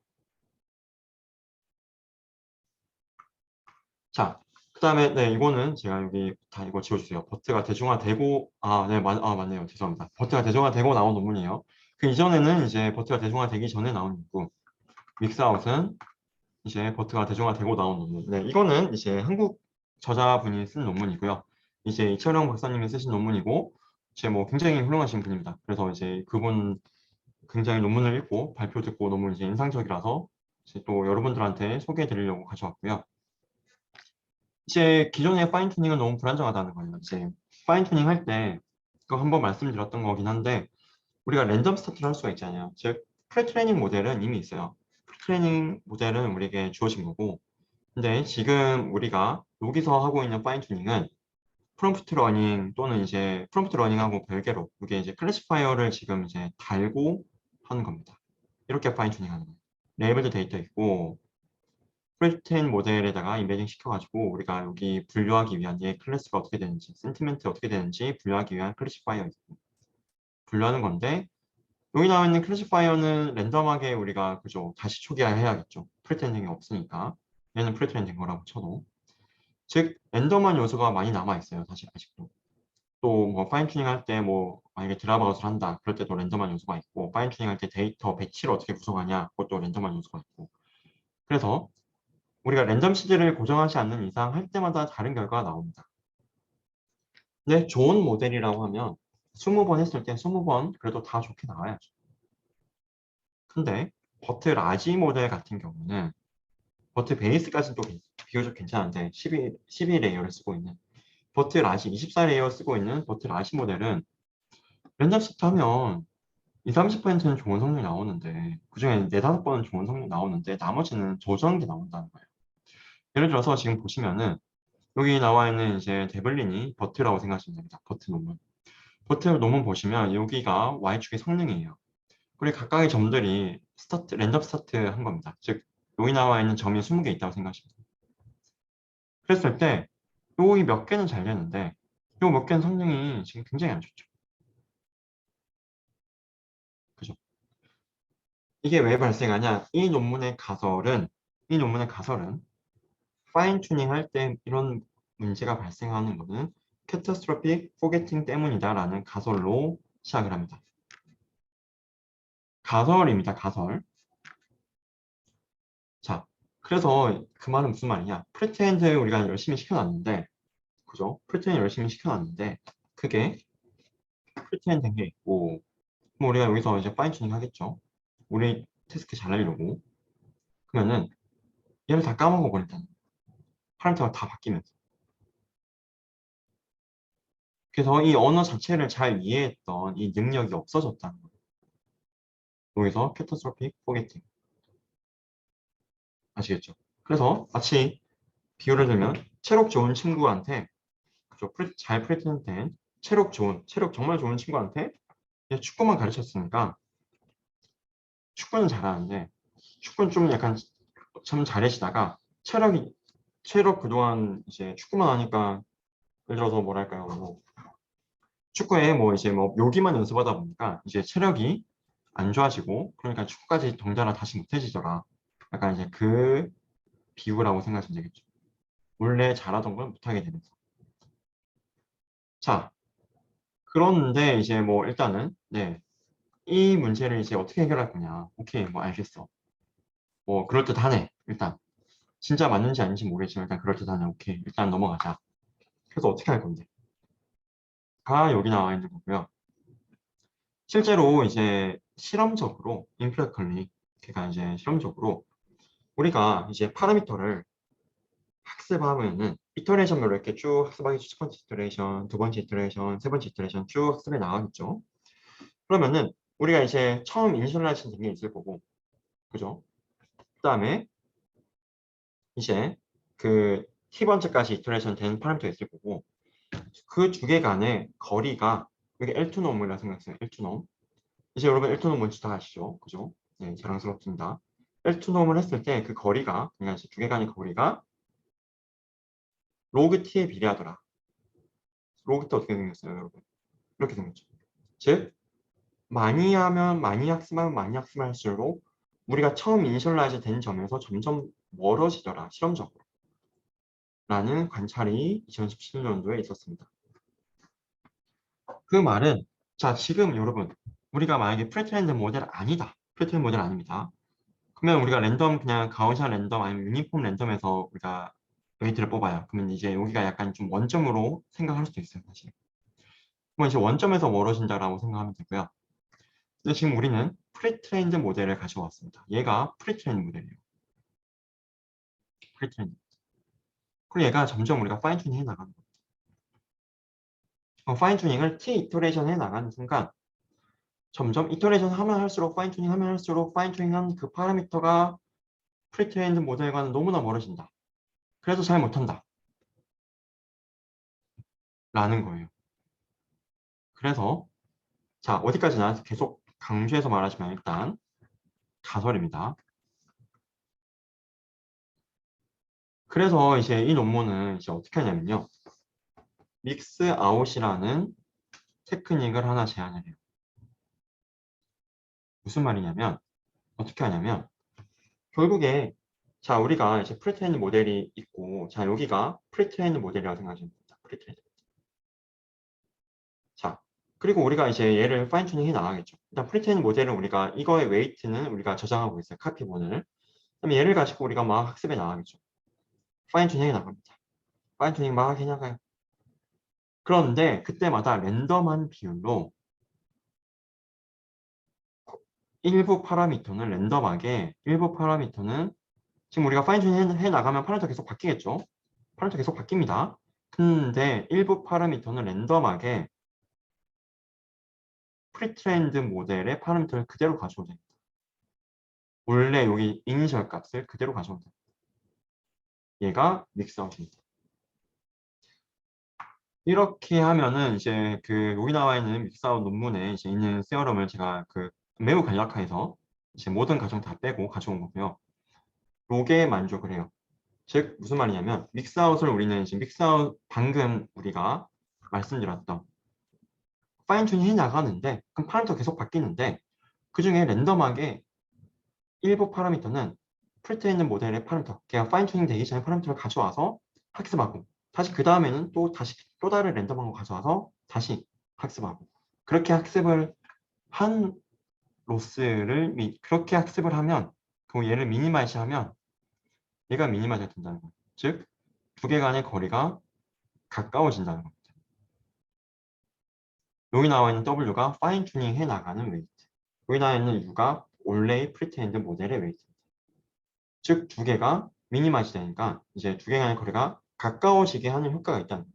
자, 그 다음에 네 이거는 제가 여기 다 이거 지워주세요. 버트가 대중화되고 맞네요. 죄송합니다. 버트가 대중화되고 나온 논문이에요. 그 이전에는 이제 버트가 대중화되기 전에 나온 논문. 믹스아웃은 이제 버트가 대중화되고 나온 논문. 네, 이거는 이제 한국 저자분이 쓴 논문이고요. 이제 이철영 박사님이 쓰신 논문이고, 이제 뭐 굉장히 훌륭하신 분입니다. 그래서 이제 그분 굉장히 논문을 읽고 발표 듣고 너무 이제 인상적이라서 이제 또 여러분들한테 소개해 드리려고 가져왔고요. 이제 기존의 파인 튜닝은 너무 불안정하다는 거예요. 이제 파인 튜닝 할 때 그거 한번 말씀드렸던 거긴 한데 우리가 랜덤 스타트를 할 수가 있잖아요. 즉 프레트레이닝 모델은 이미 있어요. 프레트레이닝 모델은 우리에게 주어진 거고 근데 지금 우리가 여기서 하고 있는 파인 튜닝은 프롬프트 러닝 또는 이제 프롬프트 러닝하고 별개로 이게 이제 클래시파이어를 지금 이제 달고 하는 겁니다. 이렇게 파인 튜닝 하는 거예요. 레이블드 데이터 있고 프레트레인 모델에다가 임베딩 시켜가지고 우리가 여기 분류하기 위한 얘 클래스가 어떻게 되는지 센티멘트 어떻게 되는지 분류하기 위한 클래시파이어 있고 분류하는 건데 여기 나와 있는 클래시파이어는 랜덤하게 우리가 그죠 다시 초기화해야겠죠. 프리트렌딩이 없으니까 얘는 프리트렌딩 거라고 쳐도 즉 랜덤한 요소가 많이 남아 있어요. 사실 아직도 또 뭐 파인 튜닝 할 때 뭐 만약에 드랍아웃을 한다 그럴 때도 랜덤한 요소가 있고 파인 튜닝 할 때 데이터 배치를 어떻게 구성하냐 그것도 랜덤한 요소가 있고 그래서 우리가 랜덤 시드를 고정하지 않는 이상 할 때마다 다른 결과가 나옵니다. 근데 좋은 모델이라고 하면 20번 했을 때 20번 그래도 다 좋게 나와야죠. 근데 버트 라지 모델 같은 경우는 버트 베이스까지는 또 비교적 괜찮은데 12 레이어를 쓰고 있는 버트 라지 24 레이어 쓰고 있는 버트 라지 모델은 랜덤 시트 하면 20, 30%는 좋은 성능이 나오는데 그중에 4, 5번은 좋은 성능이 나오는데 나머지는 저조한 게 나온다는 거예요. 예를 들어서 지금 보시면은 여기 나와 있는 이제 데블린이 버트라고 생각하시면 됩니다. 버트 논문. 버트 논문 보시면 여기가 Y축의 성능이에요. 그리고 각각의 점들이 랜덤 스타트 한 겁니다. 즉 여기 나와 있는 점이 20개 있다고 생각하시면 돼요. 그랬을 때 여기 몇 개는 잘 되는데 요 몇 개는 성능이 지금 굉장히 안 좋죠. 그죠? 이게 왜 발생하냐? 이 논문의 가설은 파인 튜닝 할 때 이런 문제가 발생하는 것은 catastrophic forgetting 때문이다라는 가설로 시작을 합니다. 가설입니다. 가설. 자, 그래서 그 말은 무슨 말이냐? 프리트엔드 우리가 열심히 시켜놨는데 그죠? 프리트엔드 열심히 시켜놨는데 그게 프리트엔드 된 게 있고 뭐 우리가 여기서 이제 파인 튜닝 하겠죠? 우리 태스크 잘 하려고 그러면은 얘를 다 까먹어 버린다는 파라미터가 다 바뀌면서 그래서 이 언어 자체를 잘 이해했던 이 능력이 없어졌다는 거예요. 여기서 catastrophic forgetting. 아시겠죠? 그래서 마치 비유를 들면 체력 좋은 친구한테 그죠? 잘 프레젠트된 체력 정말 좋은 친구한테 그냥 축구만 가르쳤으니까 축구는 잘하는데 축구는 좀 약간 참 잘해지다가 체력 그동안 이제 축구만 하니까 예를 들어서 뭐랄까요? 뭐 축구에 뭐 이제 뭐 묘기만 연습하다 보니까 이제 체력이 안 좋아지고 그러니까 축구까지 덩달아 다시 못해지더라. 약간 이제 그 비유라고 생각하시면 되겠죠. 원래 잘하던 걸 못하게 되면서. 자, 그런데 이제 뭐 일단은 네, 이 문제를 이제 어떻게 해결할 거냐. 오케이, 뭐 알겠어. 뭐 그럴듯하네. 일단 진짜 맞는지 아닌지 모르겠지만 일단 그럴듯하네. 오케이, 일단 넘어가자. 그래서 어떻게 할 건데? 가 여기 나와 있는 거고요. 실제로 이제 실험적으로 인플레컬리 그러니까 이제 실험적으로 우리가 이제 파라미터를 학습하면은 이터레이션별로 이렇게 쭉 학습하겠죠. 첫 번째 이터레이션, 두 번째 이터레이션, 세 번째 이터레이션 쭉 학습해 나가겠죠. 그러면은 우리가 이제 처음 이니셜라이징 된 게 있을 거고, 그죠? 그다음에 이제 그 T번째까지 이터레이션 된 파라미터가 있을 거고, 그 두 개 간의 거리가 여기 L2놈이라 생각했어요. L2놈. 이제 여러분 L2놈 뭔지 다 아시죠? 그죠? 네, 자랑스럽습니다. L2놈을 했을 때 그 거리가, 그러니까 이제 두 개 간의 거리가 로그 T에 비례하더라. 로그 T 어떻게 생겼어요, 여러분? 이렇게 생겼죠. 즉, 많이 학습하면 많이 학습할수록 우리가 처음 이니셜라이즈 된 점에서 점점 멀어지더라, 실험적으로. 라는 관찰이 2017년도에 있었습니다. 그 말은, 자, 지금 여러분, 우리가 만약에 프레트렌드 모델 아니다. 프레트렌드 모델 아닙니다. 그러면 우리가 랜덤, 그냥 가우시안 랜덤 아니면 유니폼 랜덤에서 우리가 웨이트를 뽑아요. 그러면 이제 여기가 약간 좀 원점으로 생각할 수도 있어요, 사실. 그럼 이제 원점에서 멀어진다라고 생각하면 되고요. 근데 지금 우리는 프리트레인드 모델을 가져왔습니다. 얘가 프리트레인드 모델이에요. 프리트레인드. 그리고 얘가 점점 우리가 파인 튜닝 해 나가는 거예요. 파인 튜닝을 T 이터레이션 해 나가는 순간 점점 이터레이션 하면 할수록 파인 튜닝 하면 할수록 파인 튜닝한 그 파라미터가 프리트레인드 모델과는 너무나 멀어진다. 그래서 잘 못한다. 라는 거예요. 그래서 자 어디까지나 계속 강조해서 말하지만 일단 가설입니다. 그래서 이제 이 논문은 이제 어떻게 하냐면요. 믹스 아웃이라는 테크닉을 하나 제안을 해요. 무슨 말이냐면 어떻게 하냐면 결국에 자 우리가 이제 프리트레인드 모델이 있고 자 여기가 프리트레인드 모델이라고 생각하시면 됩니다. 프리트레인드. 자 그리고 우리가 이제 얘를 파인 튜닝 해 나가겠죠. 일단 프리트레인드 모델은 우리가 이거의 웨이트는 우리가 저장하고 있어요. 카피본을. 그럼 얘를 가지고 우리가 막 학습해 나가겠죠. 파인 튜닝 해 나갑니다. 파인 튜닝 막 해 나가요. 그런데 그때마다 랜덤한 비율로 일부 파라미터는 랜덤하게 일부 파라미터는 지금 우리가 파인 튜닝 해 나가면 파라미터 계속 바뀌겠죠. 파라미터 계속 바뀝니다. 근데 일부 파라미터는 랜덤하게 프리트레인드 모델의 파라미터를 그대로 가져오면 됩니다. 원래 여기 이니셜 값을 그대로 가져오면 됩니다. 얘가 믹스아웃입니다. 이렇게 하면은 이제 그 여기 나와 있는 믹스아웃 논문에 이제 있는 세어럼을 제가 그 매우 간략화해서 이제 모든 가정 다 빼고 가져온 거고요. 요게 만족을 해요. 즉 무슨 말이냐면 믹스아웃을 우리는 이제 믹스아웃 방금 우리가 말씀드렸던 파인 튜닝 해 나가는데 그럼 파라미터 계속 바뀌는데 그 중에 랜덤하게 일부 파라미터는 프리트레인드 모델의 파라미터 걔가 파인 튜닝 되기 전에 파라미터를 가져와서 학습하고 다시 그 다음에는 또 다른 랜덤한 거 가져와서 다시 학습하고 그렇게 학습을 한 로스를 그렇게 학습을 하면 그 얘를 미니마이즈 하면 얘가 미니마이즈가 된다는 거예요. 즉 두 개 간의 거리가 가까워진다는 겁니다. 여기 나와 있는 W가 파인 튜닝 해 나가는 웨이트. 여기 나와 있는 U가 원래의 프리트레인드 모델의 웨이트. 즉 두 개가 미니마이즈 되니까 이제 두 개 간의 거리가 가까워지게 하는 효과가 있다는 거예요.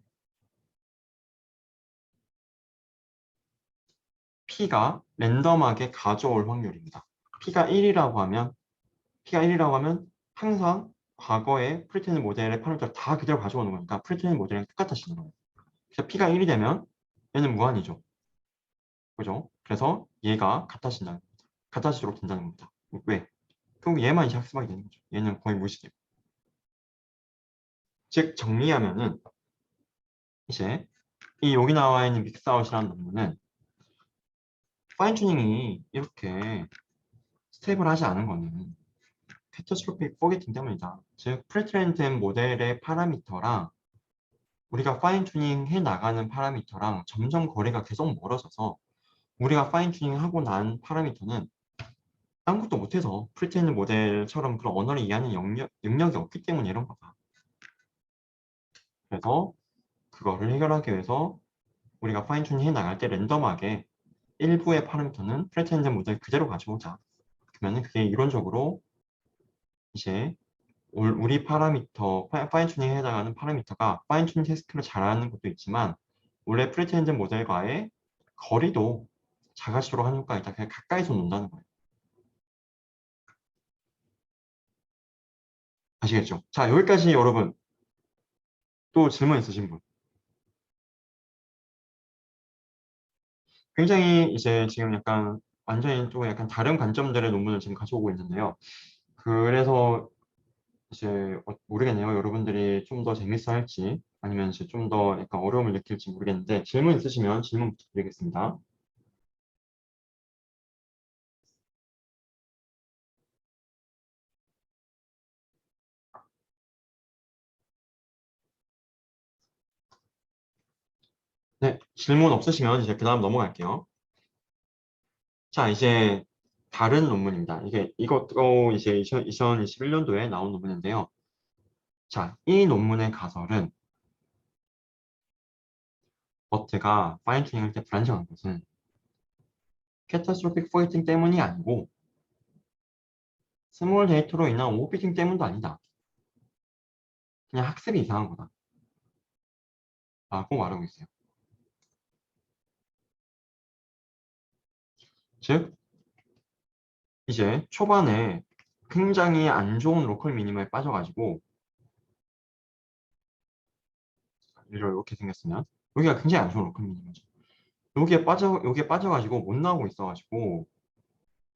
P가 랜덤하게 가져올 확률입니다. P가 1이라고 하면 항상 과거의 프리트레인 모델의 파라미터를 다 그대로 가져오는 거니까 프리트레인 모델이랑 똑같아지는 거예요. 그래서 P가 1이 되면 얘는 무한이죠. 그죠? 그래서 얘가 같아지도록 된다는 겁니다. 왜? 결국 얘만 이제 학습하게 되는 거죠. 얘는 거의 무시돼요. 즉 정리하면은 이제 이 여기 나와 있는 믹스아웃이라는 논문은 파인 튜닝이 이렇게 스테이블하지 않은 거는 캐타스트로픽 포게팅 때문이다. 즉 프리트레인된 모델의 파라미터랑 우리가 파인 튜닝 해 나가는 파라미터랑 점점 거리가 계속 멀어져서 우리가 파인 튜닝 하고 난 파라미터는 아무것도 못해서 프리트레인 모델처럼 그런 언어를 이해하는 능력이 없기 때문에 이런 거다. 그래서 그거를 해결하기 위해서 우리가 파인 튜닝 해 나갈 때 랜덤하게 일부의 파라미터는 프리트레인 모델 그대로 가져오자. 그러면 그게 이론적으로 이제 우리 파라미터, 파인 튜닝에 해당하는 파라미터가 파인 튜닝 테스트를 잘하는 것도 있지만 원래 프리트레인드 모델과의 거리도 작아지도록 하는 효과가 있다. 그냥 가까이서 논다는 거예요. 아시겠죠? 자, 여기까지 여러분 또 질문 있으신 분? 굉장히 이제 지금 약간 완전히 또 약간 다른 관점들의 논문을 지금 가져오고 있는데요. 그래서 이제 모르겠네요. 여러분들이 좀 더 재밌어 할지 아니면 이제 좀 더 약간 어려움을 느낄지 모르겠는데 질문 있으시면 질문 부탁드리겠습니다. 네, 질문 없으시면 이제 그 다음 넘어갈게요. 자, 이제 다른 논문입니다. 이것도 이제 2021년도에 나온 논문인데요. 자, 이 논문의 가설은 버트가 파인 튜닝할 때 불안정한 것은 캐타스트로픽 포이팅 때문이 아니고 스몰 데이터로 인한 오버피팅 때문도 아니다. 그냥 학습이 이상한 거다. 라고 말하고 있어요. 즉, 이제 초반에 굉장히 안 좋은 로컬 미니멈에 빠져가지고 이렇게 생겼으면 여기가 굉장히 안 좋은 로컬 미니멈이죠. 여기에 빠져가지고 못 나오고 있어가지고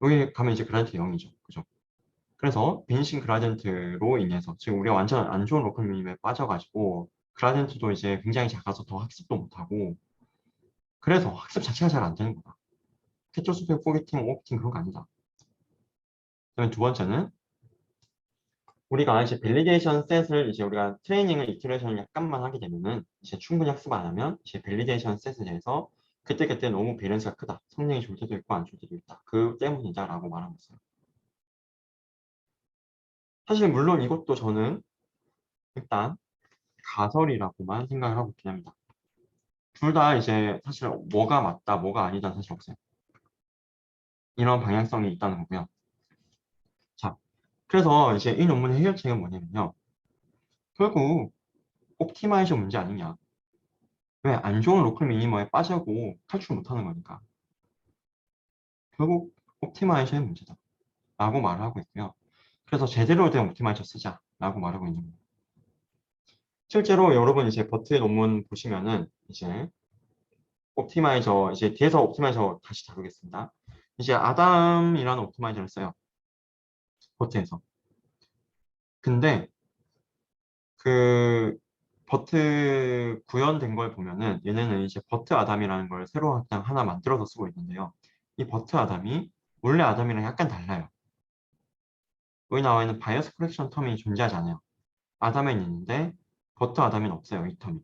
여기 가면 이제 그라디언트 0이죠. 그죠? 그래서 빈신 그라디언트로 인해서 지금 우리가 완전 안 좋은 로컬 미니멈에 빠져가지고 그라디언트도 이제 굉장히 작아서 더 학습도 못하고 그래서 학습 자체가 잘 안 되는 거다. 캐처스펙 포게팅, 오프팅 그런 거 아니다. 그다음에 두 번째는 우리가 이제 밸리데이션 셋을 이제 우리가 트레이닝을 이터레이션을 약간만 하게 되면은 이제 충분히 학습 안 하면 이제 밸리데이션 셋에 대해서 그때그때 너무 밸런스가 크다. 성능이 좋을 때도 있고 안 좋을 때도 있다. 그 때문이다라고 말하고 있어요. 사실 물론 이것도 저는 일단 가설이라고만 생각을 하고 있긴 합니다. 둘 다 이제 사실 뭐가 맞다, 뭐가 아니다 사실 없어요. 이런 방향성이 있다는 거고요. 자, 그래서 이제 이 논문의 해결책은 뭐냐면요. 결국 옵티마이저 문제 아니냐. 왜 안 좋은 로컬 미니머에 빠져고 탈출 못하는 거니까. 결국 옵티마이저의 문제다. 라고 말을 하고 있고요. 그래서 제대로 된 옵티마이저 쓰자. 라고 말하고 있는 거예요. 실제로 여러분 이제 버트의 논문 보시면은 이제 옵티마이저, 이제 뒤에서 옵티마이저 다시 다루겠습니다. 이제 아담이라는 옵티마이저를 써요. 버트에서. 근데 그 버트 구현된 걸 보면은 얘네는 이제 버트 아담이라는 걸 새로 그냥 하나 만들어서 쓰고 있는데요. 이 버트 아담이 원래 아담이랑 약간 달라요. 여기 나와 있는 바이어스 커렉션 텀이 존재하지 않아요. 아담엔 있는데 버트 아담엔 없어요. 이 텀이.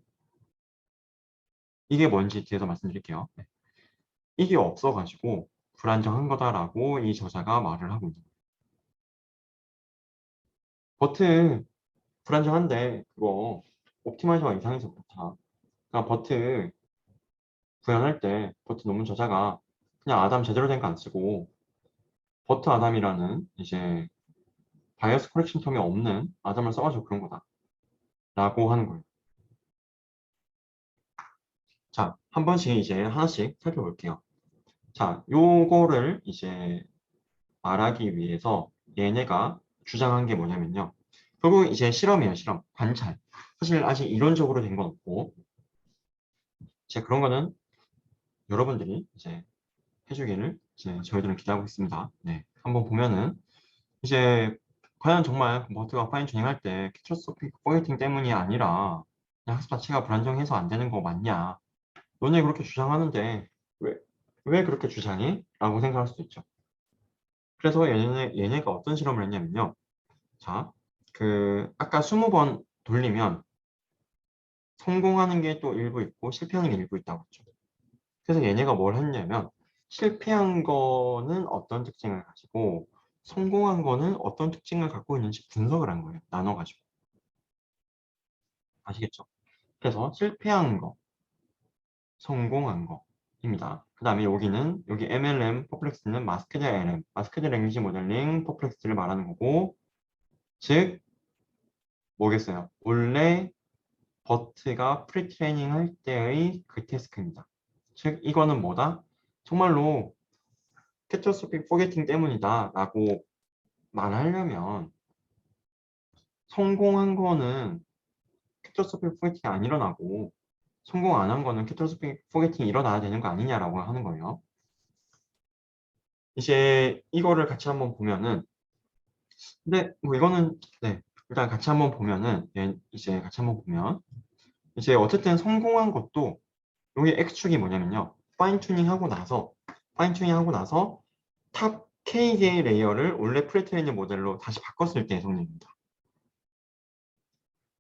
이게 뭔지 뒤에서 말씀드릴게요. 네. 이게 없어가지고 불안정한 거다라고 이 저자가 말을 하고 있는 거예요. 버트 불안정한데 그거 옵티마이저가 이상해서 그렇다. 그러니까 버트 구현할 때 버트 논문 저자가 그냥 아담 제대로 된 거 안 쓰고 버트 아담이라는 이제 바이어스 커렉션 텀이 없는 아담을 써가지고 그런 거다 라고 하는 거예요. 자, 한 번씩 이제 하나씩 살펴볼게요. 자, 요거를 이제 말하기 위해서 얘네가 주장한 게 뭐냐면요. 결국 이제 실험이에요, 실험. 관찰. 사실 아직 이론적으로 된 건 없고, 이제 그런 거는 여러분들이 이제 해주기를 이제 저희들은 기대하고 있습니다. 네. 한번 보면은, 이제 과연 정말 버트가 파인 튜닝 할 때 캐처스토픽 포게팅 때문이 아니라 그냥 학습 자체가 불안정해서 안 되는 거 맞냐? 너네 그렇게 주장하는데 왜 그렇게 주장해? 라고 생각할 수도 있죠. 그래서 얘네가 어떤 실험을 했냐면요. 자, 아까 20번 돌리면 성공하는 게 또 일부 있고 실패하는 게 일부 있다고 했죠. 그래서 얘네가 뭘 했냐면 실패한 거는 어떤 특징을 가지고 성공한 거는 어떤 특징을 갖고 있는지 분석을 한 거예요. 나눠가지고. 아시겠죠? 그래서 실패한 거, 성공한 거입니다. 그 다음에 여기 MLM 퍼플렉스는 마스크드 LM, 마스크드 랭귀지 모델링 퍼플렉스를 말하는 거고, 즉 뭐겠어요? 원래 버트가 프리트레이닝 할 때의 그 태스크입니다. 즉 이거는 뭐다? 정말로 캐터스토픽 포게팅 때문이다 라고 말하려면 성공한 거는 캐터스토픽 포게팅이 안 일어나고 성공 안 한 거는 캐터스토픽 포게팅이 일어나야 되는 거 아니냐라고 하는 거예요. 이제 이거를 같이 한번 보면은 근데 뭐 이거는 네 일단 같이 한번 보면은 이제 같이 한번 보면 이제 어쨌든 성공한 것도 여기 X축이 뭐냐면요. 파인 튜닝 하고 나서 탑 K개의 레이어를 원래 프리트레이닝 모델로 다시 바꿨을 때의 성능입니다.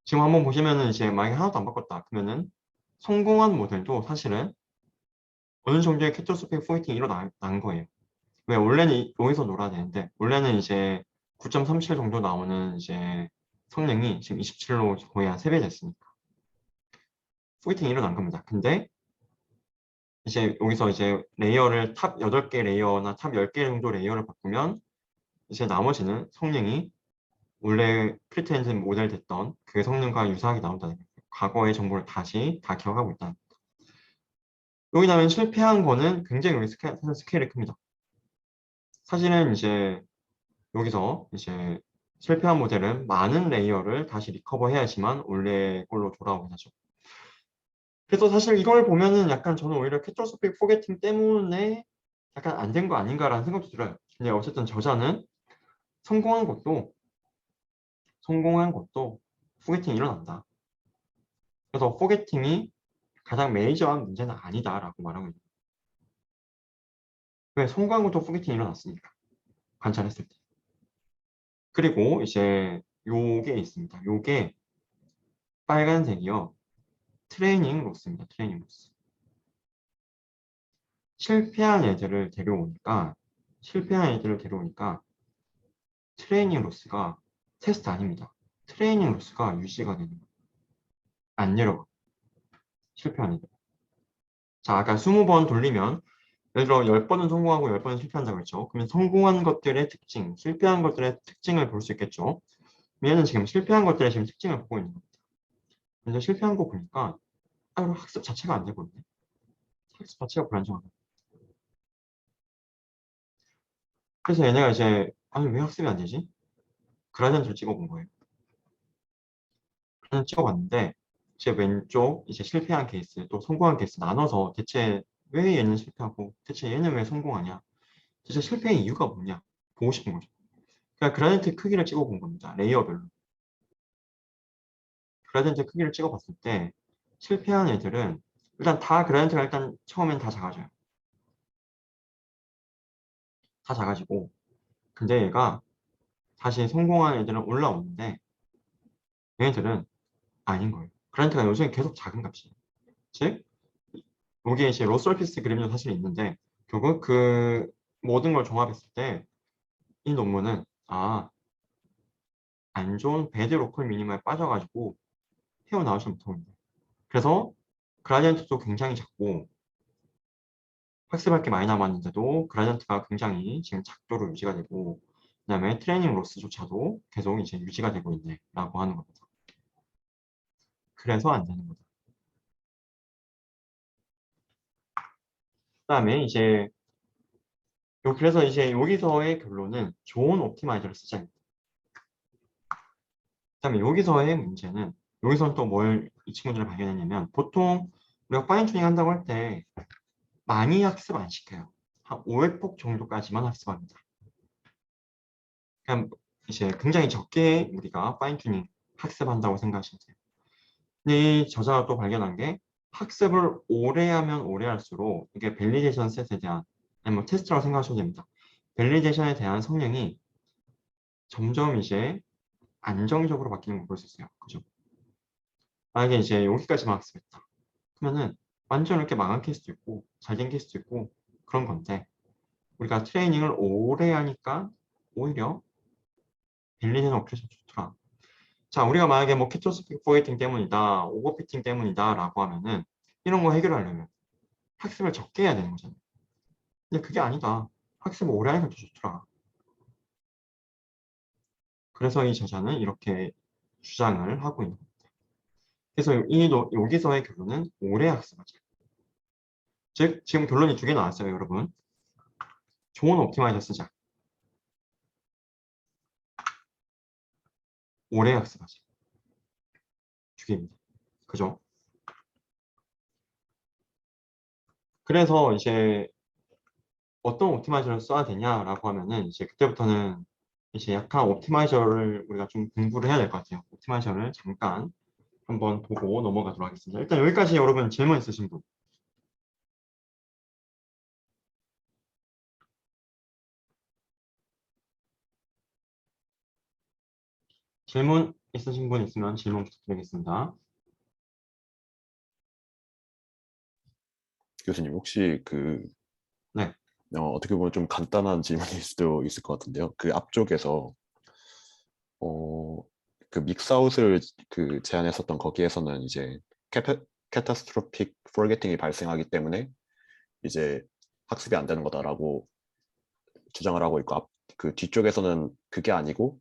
지금 한번 보시면은 이제 만약에 하나도 안 바꿨다 그러면은 성공한 모델도 사실은 어느 정도의 캐터스토픽 포인팅이 일어난 거예요. 왜 원래는 여기서 놀아야 되는데 원래는 이제 9.37 정도 나오는 이제 성능이 지금 27로 거의 한 3배 됐으니까 포인팅이 일어난 겁니다. 근데 이제 여기서 이제 레이어를 탑 8개 레이어나 탑 10개 정도 레이어를 바꾸면 이제 나머지는 성능이 원래 프리트렌드 모델 됐던 그 성능과 유사하게 나온다는 거예요. 과거의 정보를 다시 다 기억하고 있다는 거예요. 여기 나면 실패한 거는 굉장히 여기 사실 스케일이 큽니다. 사실은 이제 여기서 이제 실패한 모델은 많은 레이어를 다시 리커버 해야지만 원래 꼴로 돌아오긴 하죠. 그래서 사실 이걸 보면은 약간 저는 오히려 캐터스토픽 포게팅 때문에 약간 안 된 거 아닌가라는 생각도 들어요. 근데 어쨌든 저자는 성공한 것도 포게팅이 일어난다. 그래서 포게팅이 가장 메이저한 문제는 아니다라고 말하고 있는 거예요. 왜? 성공한 것도 포게팅이 일어났으니까. 관찰했을 때. 그리고 이제 요게 있습니다. 요게 빨간색이요. 트레이닝 로스입니다. 트레이닝 로스. 실패한 애들을 데려오니까 트레이닝 로스가 테스트 아닙니다. 트레이닝 로스가 유지가 되는 거예요. 안 내려가. 실패한 애들. 자, 아까 20번 돌리면 예를 들어 10번은 성공하고 10번은 실패한다고 했죠. 그러면 성공한 것들의 특징, 실패한 것들의 특징을 볼 수 있겠죠. 얘는 지금 실패한 것들의 지금 특징을 보고 있는 겁니다. 근데 실패한 거 보니까 학습 자체가 안 되고 있네. 학습 자체가 불안정하다. 그래서 얘네가 이제 아니 왜 학습이 안 되지? 그라디언트를 찍어본 거예요. 그라디언트 찍어봤는데 제 왼쪽 이제 실패한 케이스 또 성공한 케이스 나눠서 대체 왜 얘는 실패하고 대체 얘는 왜 성공하냐? 대체 실패의 이유가 뭐냐? 보고 싶은 거죠. 그러니까 그라디언트 크기를 찍어본 겁니다. 레이어별로. 그라디언트 크기를 찍어봤을 때 실패한 애들은 일단 다 그라디언트가 일단 처음엔 다 작아져요. 다 작아지고 근데 얘가 다시 성공한 애들은 올라오는데 얘네들은 아닌 거예요. 그라디언트가 요즘에 계속 작은 값이에요. 즉 여기에 이제 로설피스 그림도 사실 있는데 결국 그 모든 걸 종합했을 때 이 논문은 안 좋은 배드 로컬 미니마에 빠져가지고 헤어나오지 못하고 있는 거예요. 그래서 그라디언트도 굉장히 작고 학습할 게 많이 남았는데도 그라디언트가 굉장히 지금 작도로 유지가 되고 그다음에 트레이닝 로스조차도 계속 이제 유지가 되고 있네 라고 하는 겁니다. 그래서 안 되는 거다. 그다음에 이제 그래서 이제 여기서의 결론은 좋은 옵티마이저를 쓰자. 그다음에 여기서의 문제는 여기서는 또 뭘 이 친구들을 발견했냐면 보통 우리가 파인 튜닝 한다고 할 때 많이 학습 안 시켜요. 한 5회폭 정도까지만 학습합니다. 그냥 이제 굉장히 적게 우리가 파인 튜닝 학습한다고 생각하시면 돼요. 근데 이 저자가 또 발견한 게 학습을 오래 하면 오래 할수록 이게 밸리데이션 셋에 대한 아니면 테스트라고 생각하셔도 됩니다. 밸리데이션에 대한 성능이 점점 이제 안정적으로 바뀌는 걸 볼 수 있어요. 그죠? 만약에 이제 여기까지만 학습했다. 그러면은 완전 이렇게 망한 케이스도 있고 잘 된 케이스도 있고 그런 건데 우리가 트레이닝을 오래 하니까 오히려 밸리데이션 업그레이션 좋더라. 자, 우리가 만약에 뭐 캐토스픽 포게팅 때문이다, 오버피팅 때문이다 라고 하면은 이런 거 해결하려면 학습을 적게 해야 되는 거잖아요. 근데 그게 아니다. 학습을 오래 하니까 더 좋더라. 그래서 이 저자는 이렇게 주장을 하고 있는 겁니다. 그래서 여기서의 결론은 오래 학습하자. 즉, 지금 결론이 두 개 나왔어요, 여러분. 좋은 옵티마이저 쓰자. 오래 학습하자. 두 개입니다. 그죠? 그래서 이제 어떤 옵티마이저를 써야 되냐라고 하면은 이제 그때부터는 이제 약간 옵티마이저를 우리가 좀 공부를 해야 될 것 같아요. 옵티마이저를 잠깐 한번 보고 넘어가도록 하겠습니다. 일단 여기까지 여러분 질문 있으신 분? 질문 있으신 분 있으면 질문 부탁드리겠습니다. 교수님 혹시 그 네. 어떻게 보면 좀 간단한 질문일 수도 있을 것 같은데요. 그 앞쪽에서 그 믹스아웃을 그 제안했었던 거기에서는 이제 캐타스트로픽 포게팅이 발생하기 때문에 이제 학습이 안 되는 거다라고 주장을 하고 있고 그 뒤쪽에서는 그게 아니고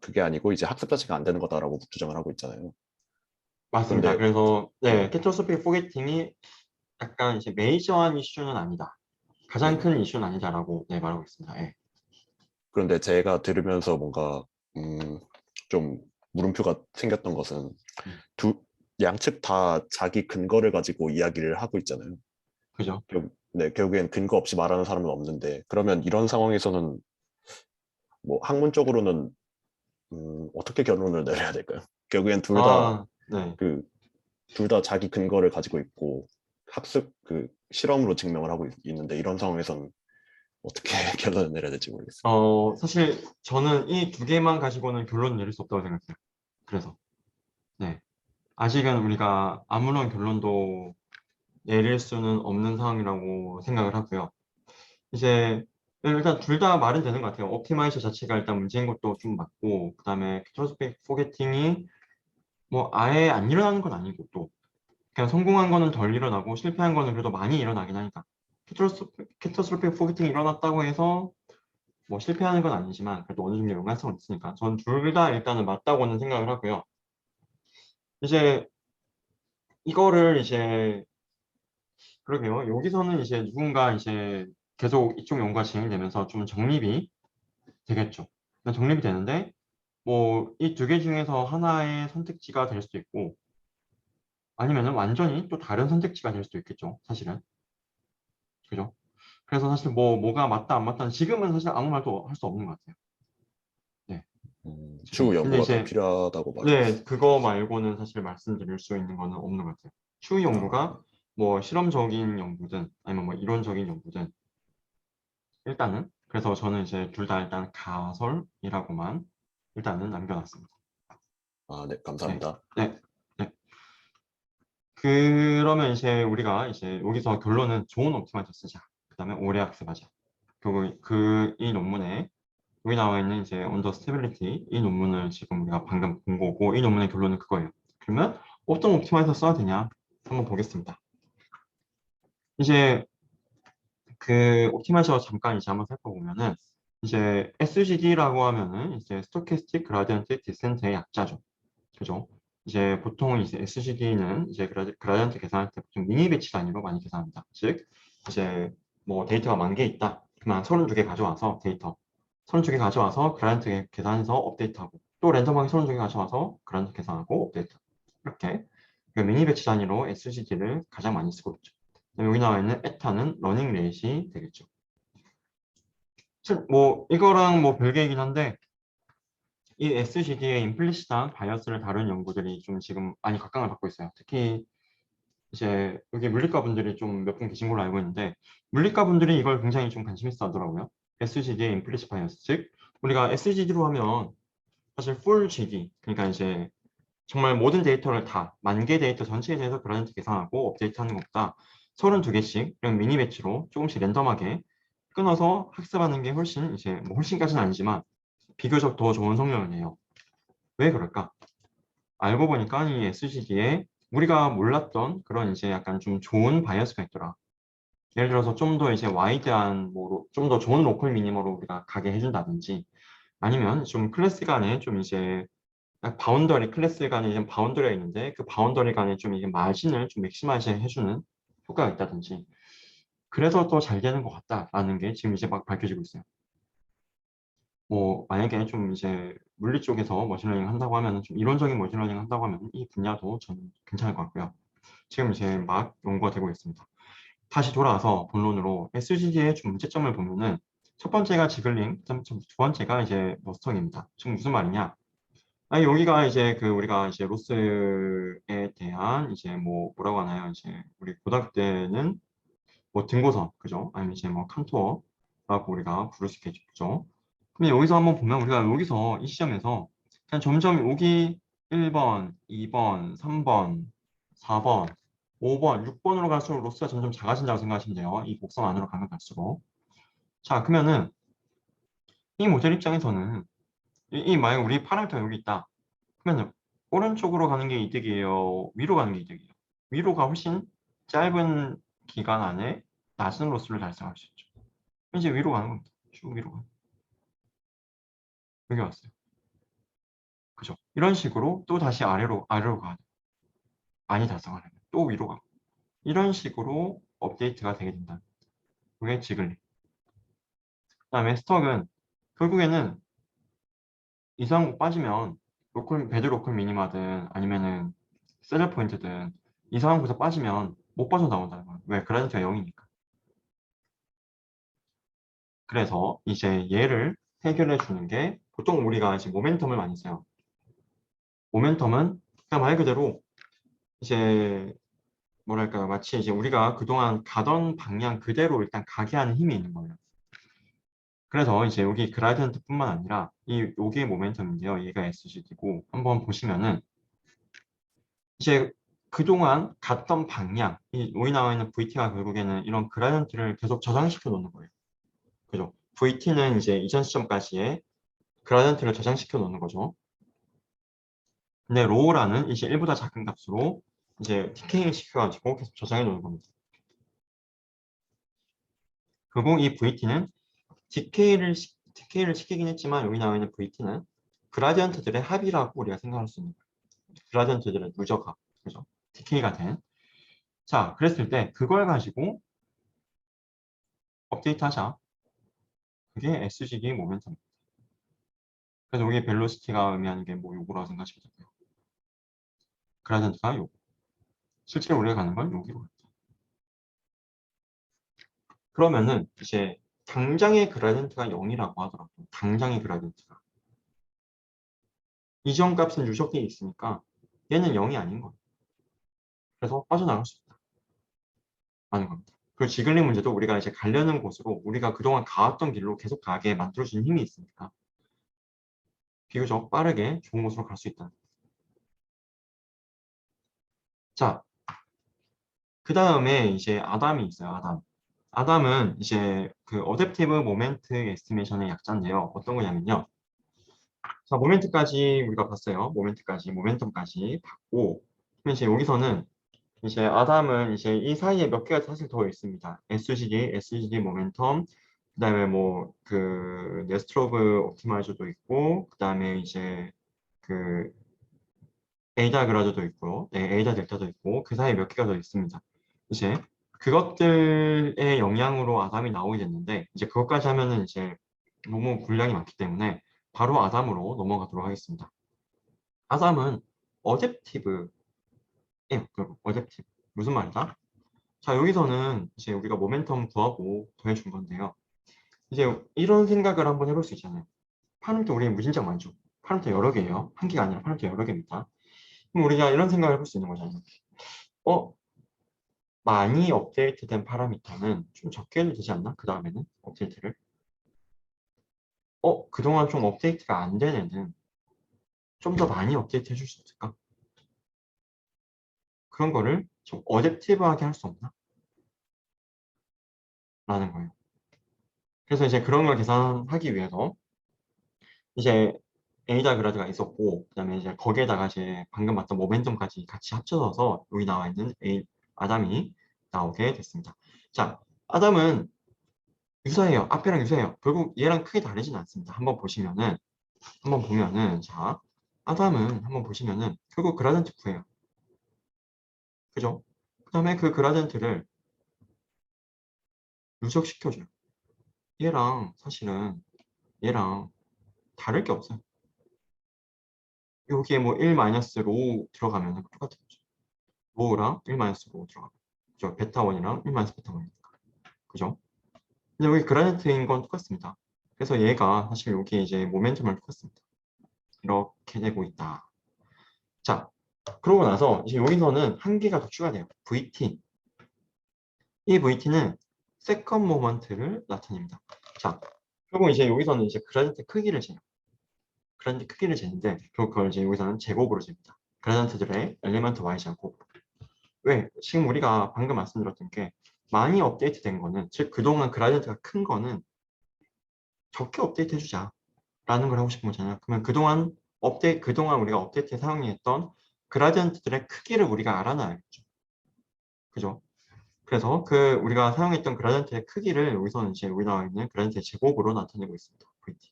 그게 아니고 이제 학습 자체가 안 되는 거다라고 주장을 하고 있잖아요. 맞습니다. 근데 그래서 네, 네, 캐토스픽 포게팅이 약간 이제 메이저한 이슈는 아니다. 가장 네네. 큰 이슈는 아니다라고 네, 말하고 있습니다. 네. 그런데 제가 들으면서 뭔가 좀 물음표가 생겼던 것은 음, 두 양측 다 자기 근거를 가지고 이야기를 하고 있잖아요. 그죠? 결국엔 근거 없이 말하는 사람은 없는데 그러면 이런 상황에서는 뭐 학문적으로는 어떻게 결론을 내려야 될까요? 결국엔 아, 네. 둘 다 자기 근거를 가지고 있고 학습 그 실험으로 증명을 하고 있는데 이런 상황에서는 어떻게 결론을 내려야 될지 모르겠어요. 사실 저는 이 두 개만 가지고는 결론 내릴 수 없다고 생각해요. 그래서 네. 아직은 우리가 아무런 결론도 내릴 수는 없는 상황이라고 생각을 하고요. 이제 일단 둘 다 말은 되는 것 같아요. 옵티마이저 자체가 일단 문제인 것도 좀 맞고, 그 다음에 캐터스픽 포게팅이 뭐 아예 안 일어나는 건 아니고 또 그냥 성공한 거는 덜 일어나고 실패한 거는 그래도 많이 일어나긴 하니까 캐터스픽 포게팅이 일어났다고 해서 뭐 실패하는 건 아니지만 그래도 어느 정도 연관성은 있으니까 전 둘 다 일단은 맞다고는 생각을 하고요. 이제 이거를 이제 그러게요. 여기서는 이제 누군가 이제 계속 이쪽 연구가 진행되면서 좀 정립이 되겠죠. 정립이 되는데 뭐 이 두 개 중에서 하나의 선택지가 될 수도 있고 아니면은 완전히 또 다른 선택지가 될 수도 있겠죠. 사실은. 그죠? 그래서 사실 뭐가 맞다 안 맞다는 지금은 사실 아무 말도 할 수 없는 것 같아요. 네. 추후 지금. 근데 연구가 더 이제 필요하다고 네, 말씀하셨어요. 그거 말고는 사실 말씀드릴 수 있는 거는 없는 것 같아요. 추후 아, 연구가 뭐 실험적인 연구든 아니면 뭐 이론적인 연구든 일단은 그래서 저는 이제 둘 다 일단 가설이라고만 일단은 남겨놨습니다. 네, 네, 감사합니다. 네, 네. 그러면 이제 우리가 이제 여기서 결론은 좋은 옵티마이저 쓰자. 그다음에 오래 학습하자. 결국 이 논문에 여기 나와 있는 이제 언더 스테빌리티 이 논문을 지금 우리가 방금 본 거고 이 논문의 결론은 그거예요. 그러면 어떤 옵티마이저 써야 되냐 한번 보겠습니다. 이제 그 옵티마이저 잠깐 이제 한번 살펴보면은 이제 SGD라고 하면은 이제 스토캐스틱 그라디언트 디센트의 약자죠. 그죠? 이제 보통 이제 SGD는 이제 그라디언트 계산할 때 보통 미니 배치 단위로 많이 계산합니다. 즉 이제 뭐 데이터가 10,000개 있다. 그만 32개 가져와서 데이터 32개 가져와서 그라디언트 계산해서 업데이트하고 또 랜덤하게 32개 가져와서 그라디언트 계산하고 업데이트 이렇게 그 미니 배치 단위로 SGD를 가장 많이 쓰고 있죠. 여기 나와 있는 에타는 러닝 레이트이 되겠죠. 뭐 이거랑 뭐 별개이긴 한데 이 SGD의 임플리시트한 바이어스를 다룬 연구들이 좀 지금 많이 각광을 받고 있어요. 특히 이제 여기 물리과 분들이 좀 몇 분 계신 걸로 알고 있는데 물리과 분들이 이걸 굉장히 좀 관심 있어 하더라고요. SGD의 임플리시트 바이어스, 즉 우리가 SGD로 하면 사실 풀 GD 그러니까 이제 정말 모든 데이터를 다 만 개 데이터 전체에 대해서 그라디언트 계산하고 업데이트하는 것보다 32개씩 이런 미니 배치로 조금씩 랜덤하게 끊어서 학습하는 게 훨씬 이제 뭐 훨씬까지는 아니지만 비교적 더 좋은 성능을 내요. 왜 그럴까? 알고 보니까 이 SGD에 우리가 몰랐던 그런 이제 약간 좀 좋은 바이어스가 있더라. 예를 들어서 좀 더 이제 와이드한 뭐 좀 더 좋은 로컬 미니머로 우리가 가게 해준다든지 아니면 좀 클래스 간에 좀 이제 바운더리 클래스 간에 좀 바운더리가 있는데 그 바운더리 간에 좀 이게 마진을 좀 맥시마이즈 해주는 효과가 있다든지 그래서 더 잘 되는 것 같다라는 게 지금 이제 막 밝혀지고 있어요. 뭐 만약에 좀 이제 물리 쪽에서 머신러닝 한다고 하면은 좀 이론적인 머신러닝 한다고 하면 이 분야도 저는 괜찮을 것 같고요. 지금 이제 막 연구가 되고 있습니다. 다시 돌아와서 본론으로 SGD의 좀 문제점을 보면은 첫 번째가 지글링, 두 번째가 이제 머스터링입니다. 지금 무슨 말이냐? 아니 여기가 이제 그 우리가 이제 로스에 대한 이제 뭐 뭐라고 하나요? 이제 우리 고등학교 때는 뭐 등고선 그죠? 아니면 이제 뭐 칸토어라고 우리가 부를 수 있겠죠. 근데 여기서 한번 보면 우리가 여기서 이 시점에서 그냥 점점 여기 1번, 2번, 3번, 4번, 5번, 6번으로 갈수록 로스가 점점 작아진다고 생각하시면 돼요. 이 곡선 안으로 가면 갈수록. 자, 그러면은 이 모델 입장에서는 이 만약 우리 파라미터 여기 있다. 그러면 오른쪽으로 가는 게 이득이에요? 위로 가는 게 이득이에요? 위로가 훨씬 짧은 기간 안에 낮은 로스를 달성할 수 있죠. 이제 위로 가는 겁니다. 쭉 위로 가는. 여기 왔어요. 그죠? 이런 식으로 또 다시 아래로 가야 돼요. 많이 달성하려면 또 위로 가고 이런 식으로 업데이트가 되게 된다. 그게 지글링. 그다음에 스톡은 결국에는 이상한 거 빠지면 배드 로컬 미니마든 아니면은 셀러 포인트든 이상한 곳에 빠지면 못 빠져나온다는 거예요. 왜? 그라디언트가 0이니까. 그래서 이제 얘를 해결해 주는 게 보통 우리가 이제 모멘텀을 많이 써요. 모멘텀은 그냥 말 그대로 이제 뭐랄까요? 마치 이제 우리가 그동안 가던 방향 그대로 일단 가게 하는 힘이 있는 거예요. 그래서 이제 여기 그라디언트뿐만 아니라 여기의 모멘텀인데요. 얘가 SGD고 한번 보시면은 이제 그동안 갔던 방향, 여기 나와 있는 VT가 결국에는 이런 그라디언트를 계속 저장시켜 놓는 거예요. 그죠? VT는 이제 이전 시점까지의 그라디언트를 저장시켜 놓는 거죠. 근데 로우라는 이제 1보다 작은 값으로 이제 디케이 시켜가지고 계속 저장해 놓는 겁니다. 그리고 이 VT는 디케이를 시키긴 했지만 여기 나와 있는 VT는 그라디언트들의 합이라고 우리가 생각할 수 있는 거예요. 그라디언트들의 누적합, 그죠? 디케이가 된. 자, 그랬을 때 그걸 가지고 업데이트 하자. 그게 SGD 모멘텀입니다. 그래서 여기 벨로시티가 의미하는 게 뭐 요거라고 생각하시면 되고요. 그라디언트가 요거. 실제로 우리가 가는 건 여기로 갑니다. 그러면은 이제 당장의 그라디언트가 0이라고 하더라도 당장의 그라디언트가 이전 값은 누적되어 있으니까 얘는 0이 아닌 거예요. 그래서 빠져나갈 수 있다. 하는 겁니다. 그리고 지글링 문제도 우리가 이제 가려는 곳으로 우리가 그동안 가왔던 길로 계속 가게 만들어주는 힘이 있으니까 비교적 빠르게 좋은 곳으로 갈 수 있다. 자, 그 다음에 이제 아담이 있어요. 아담. 아담은 이제 그 어댑티브 모멘트 에스티메이션의 약자인데요. 어떤 거냐면요. 자, 모멘트까지 우리가 봤어요. 모멘텀까지 봤고, 그럼 이제 여기서는 이제 아담은 이제 이 사이에 몇 개가 사실 더 있습니다. SGD 모멘텀, 그 다음에 뭐 그 네스트로브 옵티마이저도 있고, 그 다음에 이제 그 에이다 그라드도 있고요. 네, 에이다 델타도 있고, 그 사이에 몇 개가 더 있습니다. 이제 그것들의 영향으로 아담이 나오게 됐는데 이제 그것까지 하면은 이제 너무 분량이 많기 때문에 바로 아담으로 넘어가도록 하겠습니다. 아담은 어댑티브 어댑티브 무슨 말이다? 자, 여기서는 이제 우리가 모멘텀 구하고 더해준 건데요. 이제 이런 생각을 한번 해볼 수 있잖아요. 파람터 우리 무진장 많죠. 파람터 여러 개예요. 한 개가 아니라 파람터 여러 개입니다. 그럼 우리가 이런 생각을 해볼 수 있는 거잖아요. 어, 많이 업데이트된 파라미터는 좀 적게 해도 되지 않나? 그 다음에는 업데이트를. 그동안 좀 업데이트가 안 된 애는 좀 더 많이 업데이트 해줄 수 없을까? 그런 거를 좀 어댑티브하게 할 수 없나? 라는 거예요. 그래서 이제 그런 걸 계산하기 위해서 이제 에이다 그라드가 있었고, 그 다음에 이제 거기에다가 이제 방금 봤던 모멘텀까지 같이 합쳐져서 여기 나와 있는 아담이 나오게 됐습니다. 자, 아담은 유사해요. 앞에랑 유사해요. 결국 얘랑 크게 다르진 않습니다. 한번 보면은, 자, 아담은 한번 보시면은 결국 그라덴트 구해요. 그죠? 그 다음에 그 그라덴트를 누적시켜줘요. 얘랑 사실은 얘랑 다를 게 없어요. 여기에 뭐 1-로 들어가면 똑같은 거죠. 로우랑 1-로 들어가면. 그죠? 베타1이랑 1-베타1이니까. 그죠? 근데 여기 그라덴트인 건 똑같습니다. 그래서 얘가 사실 여기 이제 모멘텀을 똑같습니다. 이렇게 되고 있다. 자, 그러고 나서 이제 여기서는 한 개가 더 추가돼요. VT. 이 VT는 세컨 모먼트를 나타냅니다. 자, 결국 이제 여기서는 이제 그라디언트 크기를 재요. 그라디언트 크기를 재는데 결국 그걸 이제 여기서는 제곱으로 잽니다. 그라디언트들의 엘리먼트 y제곱 곱. 왜? 지금 우리가 방금 말씀드렸던 게 많이 업데이트된 거는 즉 그동안 그라디언트가 큰 거는 적게 업데이트 해주자 라는 걸 하고 싶은 거잖아요. 그러면 그동안 우리가 업데이트에 사용했던 그라디언트들의 크기를 우리가 알아놔야겠죠. 그죠? 그래서 그 우리가 사용했던 그라디언트의 크기를 여기서는 이제 여기 나와 있는 그라디언트의 제곱으로 나타내고 있습니다. VT.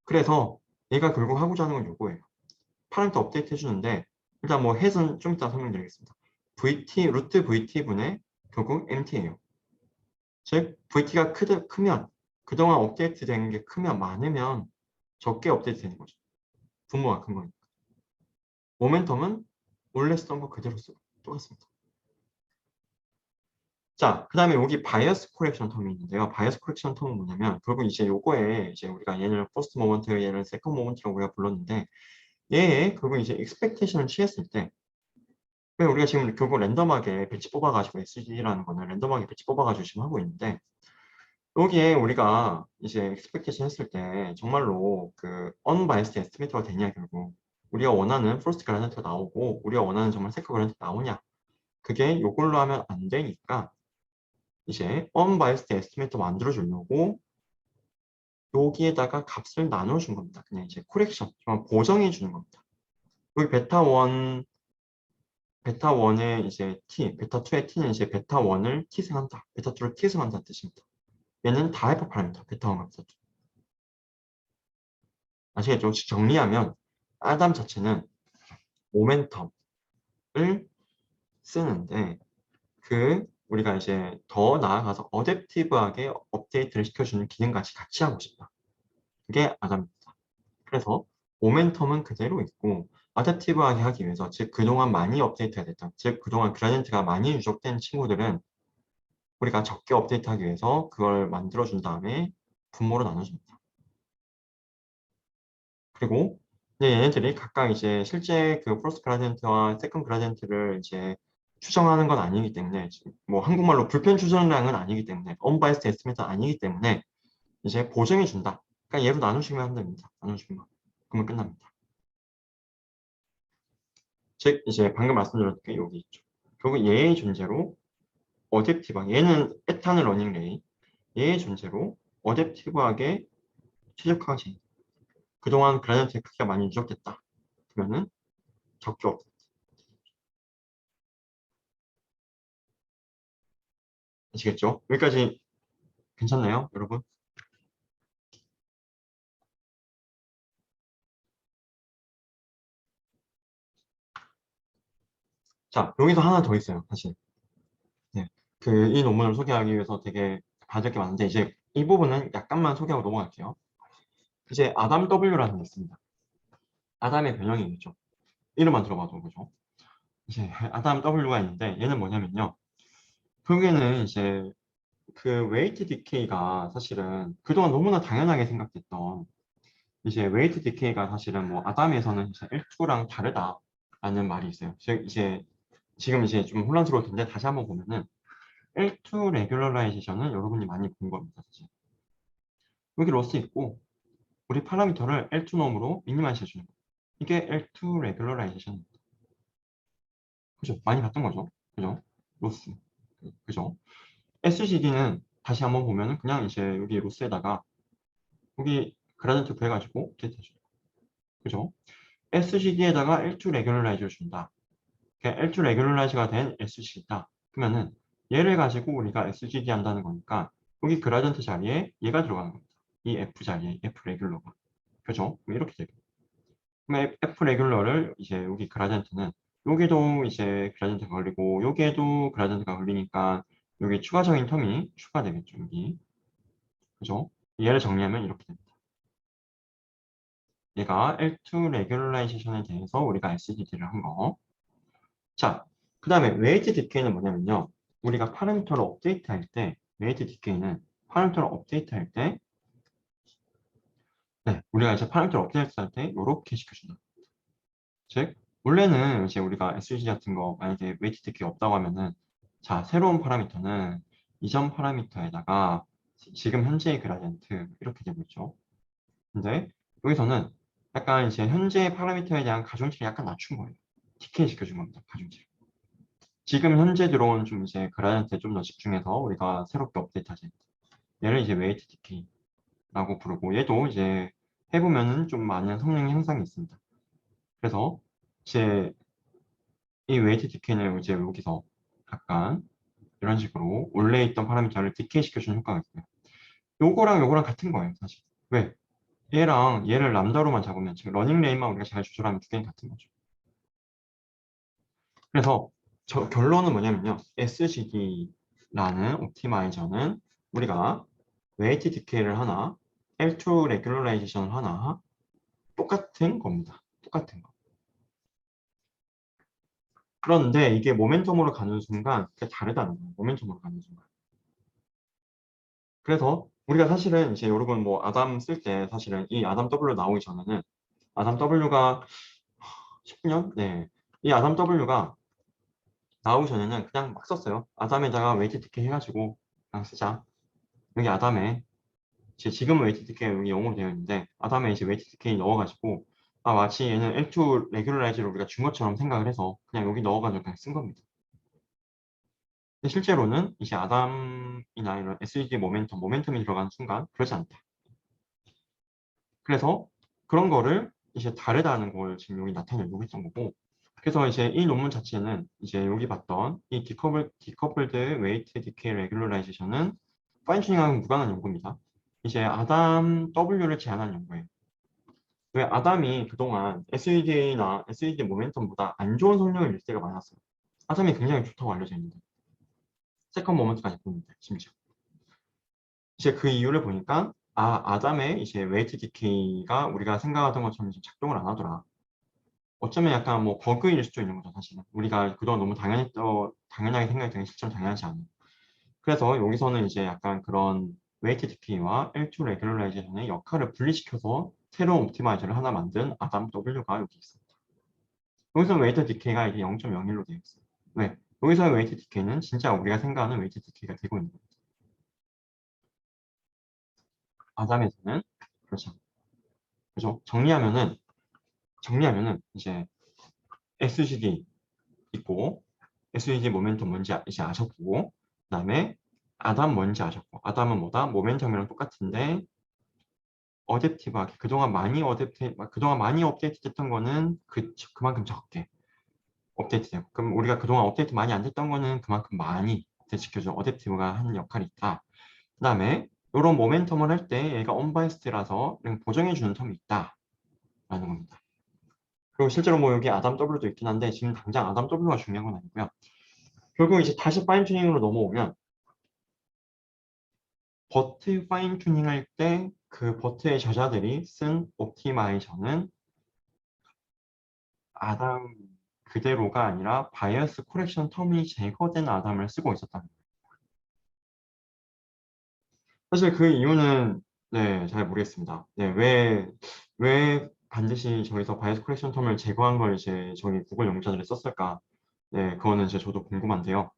그래서 얘가 결국 하고자 하는 건 요거예요. 파라미터 업데이트 해주는데 일단 뭐 햇은 좀 이따 설명드리겠습니다. VT, 루트 VT분의 결국 MT예요. 즉 VT가 크면 그동안 업데이트 된 게 크면 많으면 적게 업데이트 되는 거죠. 분모가 큰 거니까. 모멘텀은 원래 쓰던 거 그대로 쓰고 똑같습니다. 자, 그 다음에 여기 바이어스 코렉션 텀이 있는데요. 바이어스 코렉션 텀은 뭐냐면 결국 이제 요거에 이제 우리가 얘를 퍼스트 모먼트, 얘를 세컨 모먼트라고 우리가 불렀는데 얘에 결국 이제 익스펙테이션을 취했을 때 왜 우리가 지금 결국 랜덤하게 배치 뽑아가지고 SG라는 거는 랜덤하게 배치 뽑아가지고 지금 하고 있는데 여기에 우리가 이제 expectation 했을 때 정말로 그 unbiased estimate가 되냐 결국 우리가 원하는 first gradient 나오고 우리가 원하는 정말 second gradient 나오냐 그게 요걸로 하면 안 되니까 이제 unbiased estimate 만들어 주려고 여기에다가 값을 나눠준 겁니다. 그냥 이제 코렉션 정말 보정해 주는 겁니다. 여기 베타1의 이제 t, 베타2의 t는 이제 베타1을 t 승한다, 베타2를 t 승한다는 뜻입니다. 얘는 다 하이퍼 파라미터 베타1과 베타2. 아시겠죠? 정리하면 아담 자체는 모멘텀을 쓰는데 우리가 이제 더 나아가서 어댑티브하게 업데이트를 시켜주는 기능까지 같이 하고 싶다. 그게 아담입니다. 그래서 모멘텀은 그대로 있고 어댑티브하게 하기 위해서 즉 그동안 많이 업데이트가 됐던 즉 그동안 그라디언트가 많이 누적된 친구들은 우리가 적게 업데이트하기 위해서 그걸 만들어준 다음에 분모로 나눠줍니다. 그리고 이제 얘네들이 각각 이제 실제 그 퍼스트 그라디언트와 세컨드 그라디언트를 이제 추정하는 건 아니기 때문에 뭐 한국말로 불편 추정량은 아니기 때문에 unbiased estimate는 아니기 때문에 이제 보정해 준다. 그러니까 얘로 나누시면 하면 됩니다. 나누시면 그러면 끝납니다. 즉 이제 방금 말씀드렸던 게 여기 있죠. 결국 얘의 존재로 어댑티브하게 얘는 에탄을 러닝 레이 얘의 존재로 어댑티브하게 최적화하시 그동안 그라디언트의 크기가 많이 누적됐다. 그러면은 적게 없다. 아시겠죠? 여기까지 괜찮나요, 여러분? 자, 여기서 하나 더 있어요, 사실. 그 이 논문을 소개하기 위해서 되게 봐야 될 게 많은데 이제 이 부분은 약간만 소개하고 넘어갈게요. 이제 아담 W라는 게 있습니다. 아담의 변형이겠죠. 이름만 들어봐도 그죠? 이제 아담 W가 있는데 얘는 뭐냐면요. 결국에는 이제 그 웨이트 디케이가 사실은 그동안 너무나 당연하게 생각했던 이제 웨이트 디케이가 사실은 뭐 아담에서는 이제 L2랑 다르다라는 말이 있어요. 즉 이제 지금 이제 좀 혼란스러울 텐데 다시 한번 보면은 L2 레귤러라이제이션은 여러분이 많이 본 겁니다. 사실. 여기 로스 있고 우리 파라미터를 L2 놈으로 미니마이즈 해주는 거예요. 이게 L2 레귤러라이제이션입니다. 그죠? 많이 봤던 거죠? 그죠? 로스. 그죠? SGD는 다시 한번 보면은 그냥 이제 여기 로스에다가 여기 그라디언트 구해가지고 업데이트 해줘요. 그죠? SGD에다가 L2 레귤러라이즈를 준다. L2 레귤러라이즈가 된 SGD다. 그러면은 얘를 가지고 우리가 SGD 한다는 거니까 여기 그라디언트 자리에 얘가 들어가는 겁니다. 이 F 자리에 F 레귤러가. 그죠? 그럼 이렇게 되고. 그럼 F 레귤러를 이제 여기 그라디언트는 여기도 이제 그라디언트가 걸리고 여기에도 그라디언트가 걸리니까 여기 추가적인 텀이 추가되겠죠. 여기. 그죠? 얘를 정리하면 이렇게 됩니다. 얘가 L2 레귤라이제이션에 대해서 우리가 SGD를 한 거. 자, 그 다음에 웨이트 디케이는 뭐냐면요. 우리가 파라미터를 업데이트 할 때, 웨이트 디케이는 파라미터를 업데이트 할 때, 네, 우리가 이제 파라미터를 업데이트 할 때 이렇게 시켜준다. 즉, 원래는 이제 우리가 SG 같은 거 만약에 웨이트 디케이 없다고 하면은 자, 새로운 파라미터는 이전 파라미터에다가 지금 현재의 그라디언트 이렇게 되고 있죠. 근데 여기서는 약간 이제 현재 파라미터에 대한 가중치를 약간 낮춘 거예요. 디케이 시켜준 겁니다. 가중치. 지금 현재 들어온 좀 이제 그라디언트에 좀 더 집중해서 우리가 새롭게 업데이트하지. 얘를 이제 웨이트 디케이라고 부르고 얘도 이제 해보면은 좀 많은 성능 향상이 있습니다. 그래서 이제 이 웨이트 디케이는 이제 여기서 약간 이런 식으로 원래 있던 파라미터를 디케이 시켜주는 효과가 있고요. 요거랑 같은 거예요, 사실. 왜? 얘랑 얘를 람다로만 잡으면 지금 러닝 레인만 우리가 잘 조절하면 두 개는 같은 거죠. 그래서 결론은 뭐냐면요. SGD라는 옵티마이저는 우리가 웨이트 디케이를 하나, L2 레귤러라이제이션을 하나 똑같은 겁니다. 똑같은 거. 그런데 이게 모멘텀으로 가는 순간 그게 다르다는 거예요. 모멘텀으로 가는 순간. 그래서 우리가 사실은 이제 여러분 뭐 아담 쓸 때 사실은 이 아담 W 나오기 전에는 아담 W가 10년? 네. 이 아담 W가 나오기 전에는 그냥 막 썼어요. 아담에다가 웨이트 디케이 해가지고 그냥 쓰자. 여기 아담에 지금은 웨이트 디케이 여기 영어로 되어 있는데 아담에 이제 웨이트 디케이 넣어가지고 아 마치 얘는 L2 레귤라이즈를 우리가 준 것처럼 생각을 해서 그냥 여기 넣어가지고 그냥 쓴 겁니다. 근데 실제로는 이제 아담이나 이런 SED 모멘텀이 들어가는 순간 그렇지 않다. 그래서 그런 거를 이제 다르다는 걸 지금 여기 나타내려고 했던 거고 그래서 이제 이 논문 자체는 이제 여기 봤던 이 디커플드 웨이트 디케이 레귤러라이제이션은 파인튜닝하고 무관한 연구입니다. 이제 아담 W를 제안한 연구예요. 왜 아담이 그동안 SED나 SED 모멘텀보다 안 좋은 성능을 낼 때가 많았어요. 아담이 굉장히 좋다고 알려져 있는데 세컨 모멘트까지 보는데 심지어 이제 그 이유를 보니까 아담의 이제 웨이트 디케이가 우리가 생각하던 것처럼 좀 작동을 안 하더라. 어쩌면 약간 뭐 버그일 수도 있는 거죠 사실은. 우리가 그동안 너무 당연하게 생각했던 게 실제로 당연하지 않은. 그래서 여기서는 이제 약간 그런 웨이트 디케이와 L2 레귤러라이제이션의 역할을 분리시켜서 새로운 옵티마이저를 하나 만든 아담 W가 여기 있습니다. 여기서 웨이트 디케이가 이게 0.01로 되어 있어요. 왜? 여기서의 웨이트 디케이는 진짜 우리가 생각하는 웨이트 디케이가 되고 있는 겁니다. 아담에서는 그렇죠. 그죠? 정리하면은 이제 SGD 있고 SGD 모멘텀 뭔지 이제 아셨고 그다음에 아담 뭔지 아셨고 아담은 뭐다? 모멘텀이랑 똑같은데 어댑티브하게 그동안 많이 업데이트 됐던 거는 그만큼 적게 업데이트되고 그럼 우리가 그동안 업데이트 많이 안 됐던 거는 그만큼 많이 업데이트 시켜줘 어댑티브가 하는 역할이 있다. 그 다음에 이런 모멘텀을 할 때 얘가 언바이스드라서 보정해주는 텀이 있다 라는 겁니다. 그리고 실제로 뭐 여기 아담 W도 있긴 한데 지금 당장 아담 W가 중요한 건 아니고요. 결국 이제 다시 파인 튜닝으로 넘어오면 버트 파인 튜닝 할 때 그 버트의 저자들이 쓴 옵티마이저는 아담 그대로가 아니라 바이어스 코렉션 텀이 제거된 아담을 쓰고 있었다는 거예요. 사실 그 이유는 네, 잘 모르겠습니다. 네, 왜 반드시 저기서 바이어스 코렉션 텀을 제거한 걸 이제 저기 구글 연구자들이 썼을까? 네, 그거는 이제 저도 궁금한데요.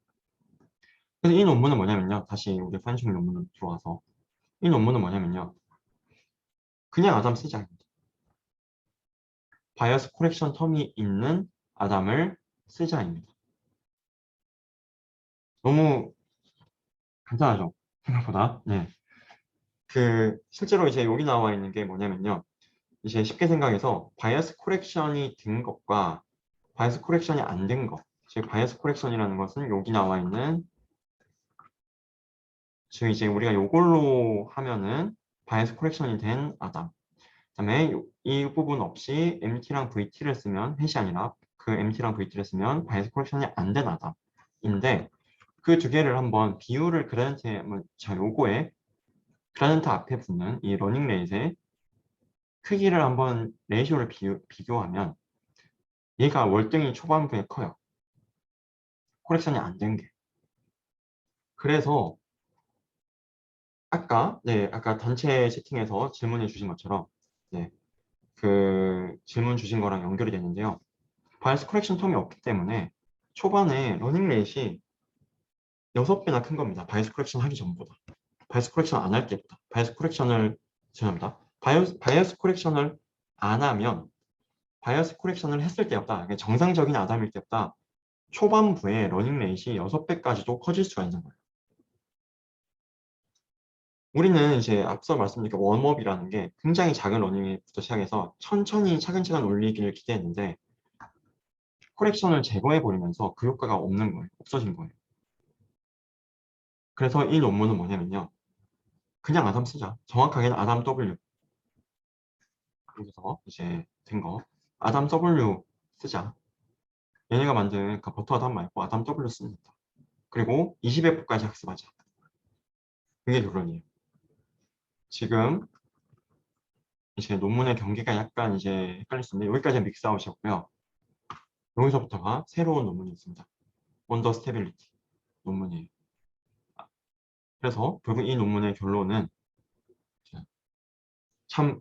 그래서 이 논문은 뭐냐면요. 다시 우리 파인튜닝 논문으로 들어와서 이 논문은 뭐냐면요. 그냥 아담 쓰지 않습니다. 바이어스 코렉션 텀이 있는 아담을 쓰자입니다. 너무 간단하죠? 생각보다. 네. 실제로 이제 여기 나와 있는 게 뭐냐면요. 이제 쉽게 생각해서 바이어스 코렉션이 된 것과 바이어스 코렉션이 안 된 것. 즉, 바이어스 코렉션이라는 것은 여기 나와 있는, 즉, 이제 우리가 이걸로 하면은 바이어스 코렉션이 된 아담. 그다음에 이 부분 없이 MT랑 VT를 쓰면, 햇이 아니라 그 MT랑 VT를 쓰면 바이어스 코렉션이 안 된 아담인데, 그 두 개를 한번 비율을 그라디언트에, 자, 요거에 그라디언트 앞에 붙는 이 러닝 레이트의 크기를 한번 레이쇼를 비교하면 얘가 월등히 초반부에 커요. 코렉션이 안 된 게. 그래서 아까 단체 채팅에서 질문해 주신 것처럼 네, 그 질문 주신 거랑 연결이 되는데요. 바이어스 코렉션 텀이 없기 때문에 초반에 러닝 레이트이 6배나 큰 겁니다. 바이어스 코렉션 하기 전보다. 바이어스 코렉션 안 할 때보다. 죄송합니다. 바이어스 코렉션을 안 하면 바이어스 코렉션을 했을 때보다 그러니까 정상적인 아담일 때보다 초반부에 러닝 레이트이 6배까지도 커질 수가 있는 거예요. 우리는 이제 앞서 말씀드린 그 웜업이라는 게 굉장히 작은 러닝부터 시작해서 천천히 차근차근 올리기를 기대했는데 코렉션을 제거해버리면서 그 효과가 없는 거예요. 없어진 거예요. 그래서 이 논문은 뭐냐면요. 그냥 아담 쓰자. 정확하게는 아담 W. 여기서 이제 된 거. 아담 W 쓰자. 얘네가 만든 그 버터 아담 말고 아담 W 씁니다. 그리고 20F까지 학습하자. 그게 결론이에요. 지금 이제 논문의 경계가 약간 이제 헷갈렸는데 여기까지는 믹스아웃이었고요. 여기서부터가 새로운 논문이 있습니다. 원더 스테빌리티 논문이에요. 그래서 결국 이 논문의 결론은 참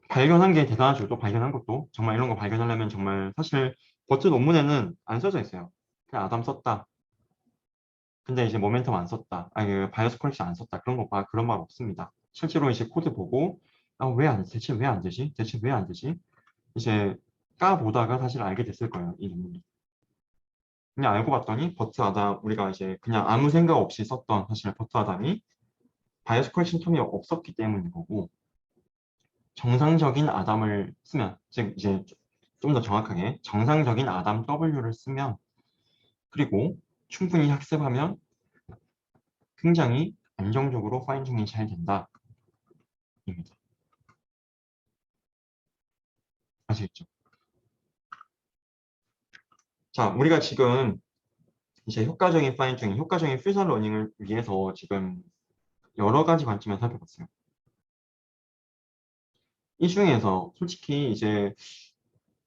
발견한 게 대단하죠. 또 발견한 것도 정말 이런 거 발견하려면 정말 사실 버트 논문에는 안 써져 있어요. 그냥 아담 썼다. 근데 이제 모멘텀 안 썼다. 아니 그 바이어스 커렉션 안 썼다. 그런 말 없습니다. 실제로 이제 코드 보고 대체 왜 안 되지? 대체 왜 안 되지? 이제 까보다가 사실 알게 됐을 거예요. 이 논문이. 그냥 알고 봤더니 버트 아담 우리가 이제 그냥 아무 생각 없이 썼던 사실 버트 아담이 바이어스 커렉션 텀이 없었기 때문인 거고 정상적인 아담을 쓰면 즉 이제 좀 더 정확하게 정상적인 아담 W를 쓰면 그리고 충분히 학습하면 굉장히 안정적으로 파인튜닝이 잘 된다 입니다. 아시겠죠? 자, 우리가 지금 이제 효과적인 파인튜닝, 효과적인 퓨전 러닝을 위해서 지금 여러 가지 관점에서 살펴봤어요. 이 중에서 솔직히 이제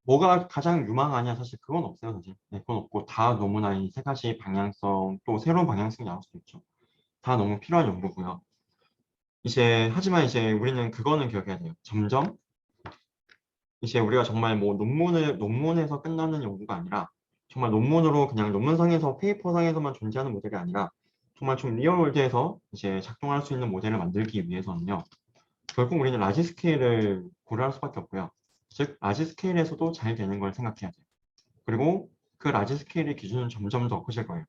뭐가 가장 유망하냐 사실 그건 없어요 사실. 네, 그건 없고 다 너무나 이 세 가지 방향성 또 새로운 방향성이 나올 수도 있죠. 다 너무 필요한 연구고요. 하지만 이제 우리는 그거는 기억해야 돼요. 점점 이제 우리가 정말 뭐 논문에서 끝나는 연구가 아니라 정말 논문으로 그냥 논문상에서 페이퍼상에서만 존재하는 모델이 아니라 정말 좀 리얼월드에서 이제 작동할 수 있는 모델을 만들기 위해서는요. 결국 우리는 라지 스케일을 고려할 수밖에 없고요. 즉 라지 스케일에서도 잘 되는 걸 생각해야 돼요. 그리고 그 라지 스케일의 기준은 점점 더 커질 거예요.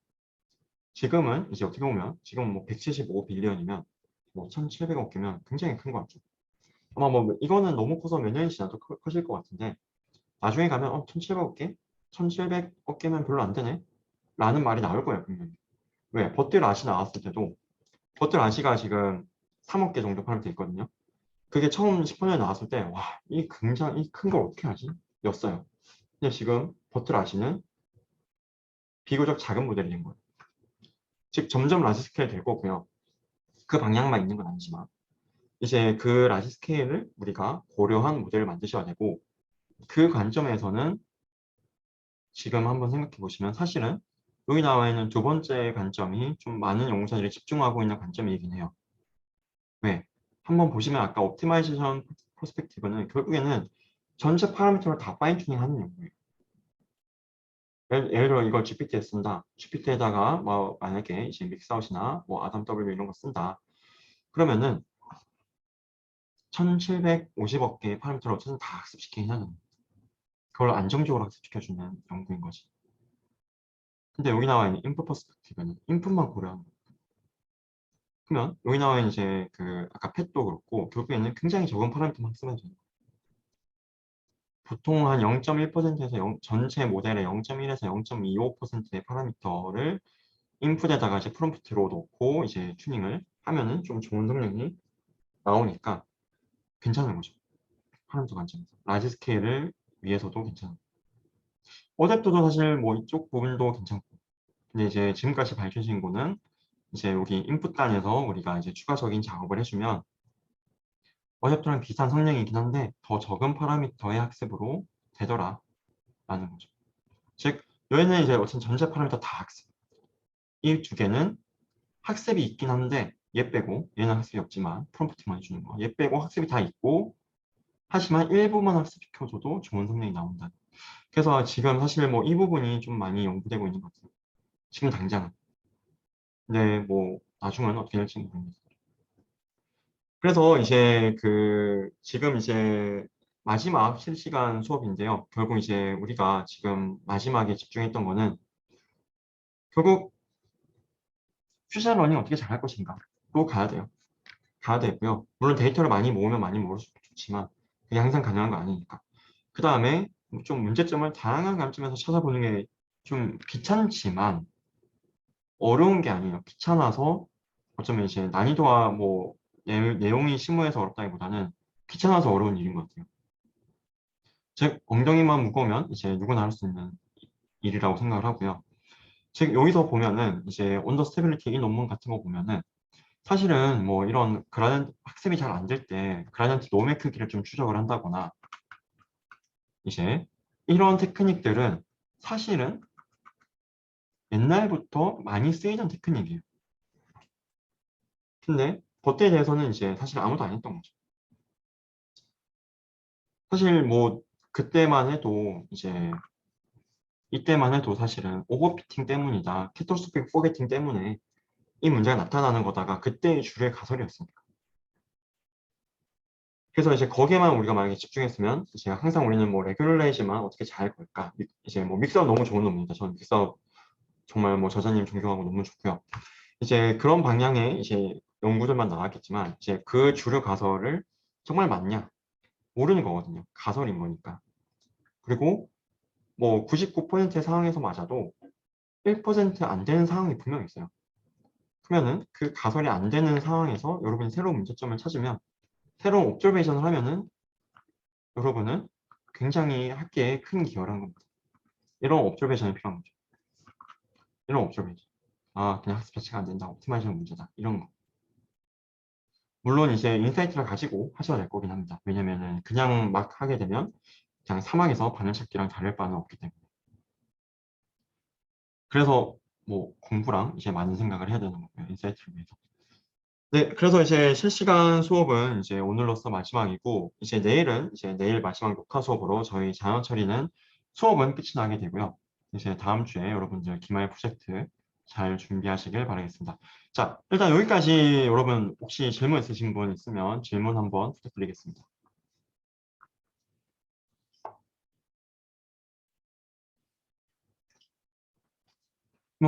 지금은 이제 어떻게 보면 지금 뭐 175 빌리언이면 뭐 1,700억 개면 굉장히 큰 것 같죠. 아마 뭐 이거는 너무 커서 몇 년이 지나도 커질 것 같은데 나중에 가면 1,700억 개? 1,700억 개면 별로 안 되네? 라는 말이 나올 거예요, 분명히. 왜? 버틀 아시 나왔을 때도 버틀 아시가 지금 3억 개 정도 팔면 돼 있거든요. 그게 처음 10년에 나왔을 때 와, 이 큰 걸 어떻게 하지? 였어요. 근데 지금 버틀 아시는 비교적 작은 모델인 거예요. 즉 점점 라지 스케일 될 거고요. 그 방향만 있는 건 아니지만 이제 그 라지 스케일을 우리가 고려한 모델을 만드셔야 되고 그 관점에서는 지금 한번 생각해 보시면 사실은 여기 나와 있는 두 번째 관점이 좀 많은 연구자들이 집중하고 있는 관점이긴 해요. 왜? 한번 보시면 아까 옵티마이제이션 퍼스펙티브는 결국에는 전체 파라미터를 다 파인 튜닝 하는 연구예요. 예를 들어 이걸 GPT에 쓴다. GPT에다가 뭐 만약에 이제 믹스아웃이나 뭐 아담 W 이런 거 쓴다. 그러면은 1750억 개의 파라미터를 어쨌든 다 학습시키긴 하는 거예요. 그걸 안정적으로 학습시켜주는 연구인 거지. 근데 여기 나와 있는 인풋 퍼스펙티브는 인풋만 고려하는 거예요. 그러면 여기 나와 있는 이제 그 아까 펫도 그렇고 결국에는 굉장히 적은 파라미터만 학습하면 돼요. 보통 한 0.1%에서 전체 모델의 0.1에서 0.25%의 파라미터를 인풋에다가 이제 프롬프트로 놓고 이제 튜닝을 하면은 좀 좋은 성능이 나오니까 괜찮은 거죠. 파라미터 관점에서. 라지 스케일을 위해서도 괜찮은. 어댑터도 사실 뭐 이쪽 부분도 괜찮고. 근데 이제 지금까지 밝혀진 거는 이제 여기 인풋 단에서 우리가 이제 추가적인 작업을 해주면 어댑터랑 비슷한 성능이긴 한데 더 적은 파라미터의 학습으로 되더라 라는 거죠. 즉 여기는 이제 어쨌든 전체 파라미터 다 학습. 이 두 개는 학습이 있긴 한데 얘 빼고 얘는 학습이 없지만 프롬프트만 해주는 거. 얘 빼고 학습이 다 있고 하지만 일부만 학습시켜줘도 좋은 성능이 나온다. 그래서 지금 사실 뭐 이 부분이 좀 많이 연구되고 있는 것 같아요. 지금 당장은. 근데 뭐 나중은 어떻게 될지 모르겠어요. 그래서 이제 그 지금 이제 마지막 실시간 수업인데요. 결국 이제 우리가 지금 마지막에 집중했던 거는 결국 퓨전 러닝 어떻게 잘할 것인가 또 가야 돼요. 가야 되고요. 물론 데이터를 많이 모으면 많이 모을수록 좋지만 그게 항상 가능한 거 아니니까. 그 다음에 좀 문제점을 다양한 관점에서 찾아보는 게 좀 귀찮지만 어려운 게 아니에요. 귀찮아서 어쩌면 이제 난이도와 뭐 내용이 심오해서 어렵다기보다는 귀찮아서 어려운 일인 것 같아요. 즉 엉덩이만 무거우면 이제 누구나 할 수 있는 일이라고 생각을 하고요. 즉 여기서 보면은 이제 온더 스테빌리티 이 논문 같은 거 보면은 사실은 뭐 이런 그라디언트 학습이 잘 안 될 때 그라디언트 놈의 크기를 좀 추적을 한다거나 이제 이런 테크닉들은 사실은 옛날부터 많이 쓰이던 테크닉이에요. 근데 그때에 대해서는 이제 사실 아무도 안 했던 거죠. 사실 뭐 그때만 해도 이제 이때만 해도 사실은 오버피팅 때문이다. 캐터스토픽 포게팅 때문에 이 문제가 나타나는 거다가 그때의 주류의 가설이었습니다. 그래서 이제 거기에만 우리가 만약에 집중했으면 이제 항상 우리는 뭐 레귤레이즈만 어떻게 잘 걸까? 이제 뭐 믹서업 너무 좋은 놈입니다. 저는 믹서업 정말 뭐 저자님 존경하고 너무 좋고요. 이제 그런 방향의 이제 연구들만 나왔겠지만 이제 그 주류 가설을 정말 맞냐? 모르는 거거든요. 가설인 거니까. 그리고 뭐 99%의 상황에서 맞아도 1%안 되는 상황이 분명 있어요. 그러면은 그 가설이 안 되는 상황에서 여러분이 새로운 문제점을 찾으면 새로운 옵저베이션을 하면은 여러분은 굉장히 학계에 큰 기여를 한 겁니다. 이런 옵저베이션이 필요한 거죠. 이런 옵저베이션. 아, 그냥 학습 자체가 안 된다. 옵티마이제이션 문제다. 이런 거. 물론 이제 인사이트를 가지고 하셔야 될 거긴 합니다. 왜냐면은 그냥 막 하게 되면 그냥 사막에서 바늘 찾기랑 다를 바는 없기 때문에. 그래서 뭐 공부랑 이제 많은 생각을 해야 되는 거고요. 인사이트를 위해서. 네, 그래서 이제 실시간 수업은 이제 오늘로서 마지막이고, 이제 내일은 이제 내일 마지막 녹화 수업으로 저희 자연 처리는 수업은 끝이 나게 되고요. 이제 다음 주에 여러분들 기말 프로젝트 잘 준비하시길 바라겠습니다. 자, 일단 여기까지 여러분 혹시 질문 있으신 분 있으면 질문 한번 부탁드리겠습니다.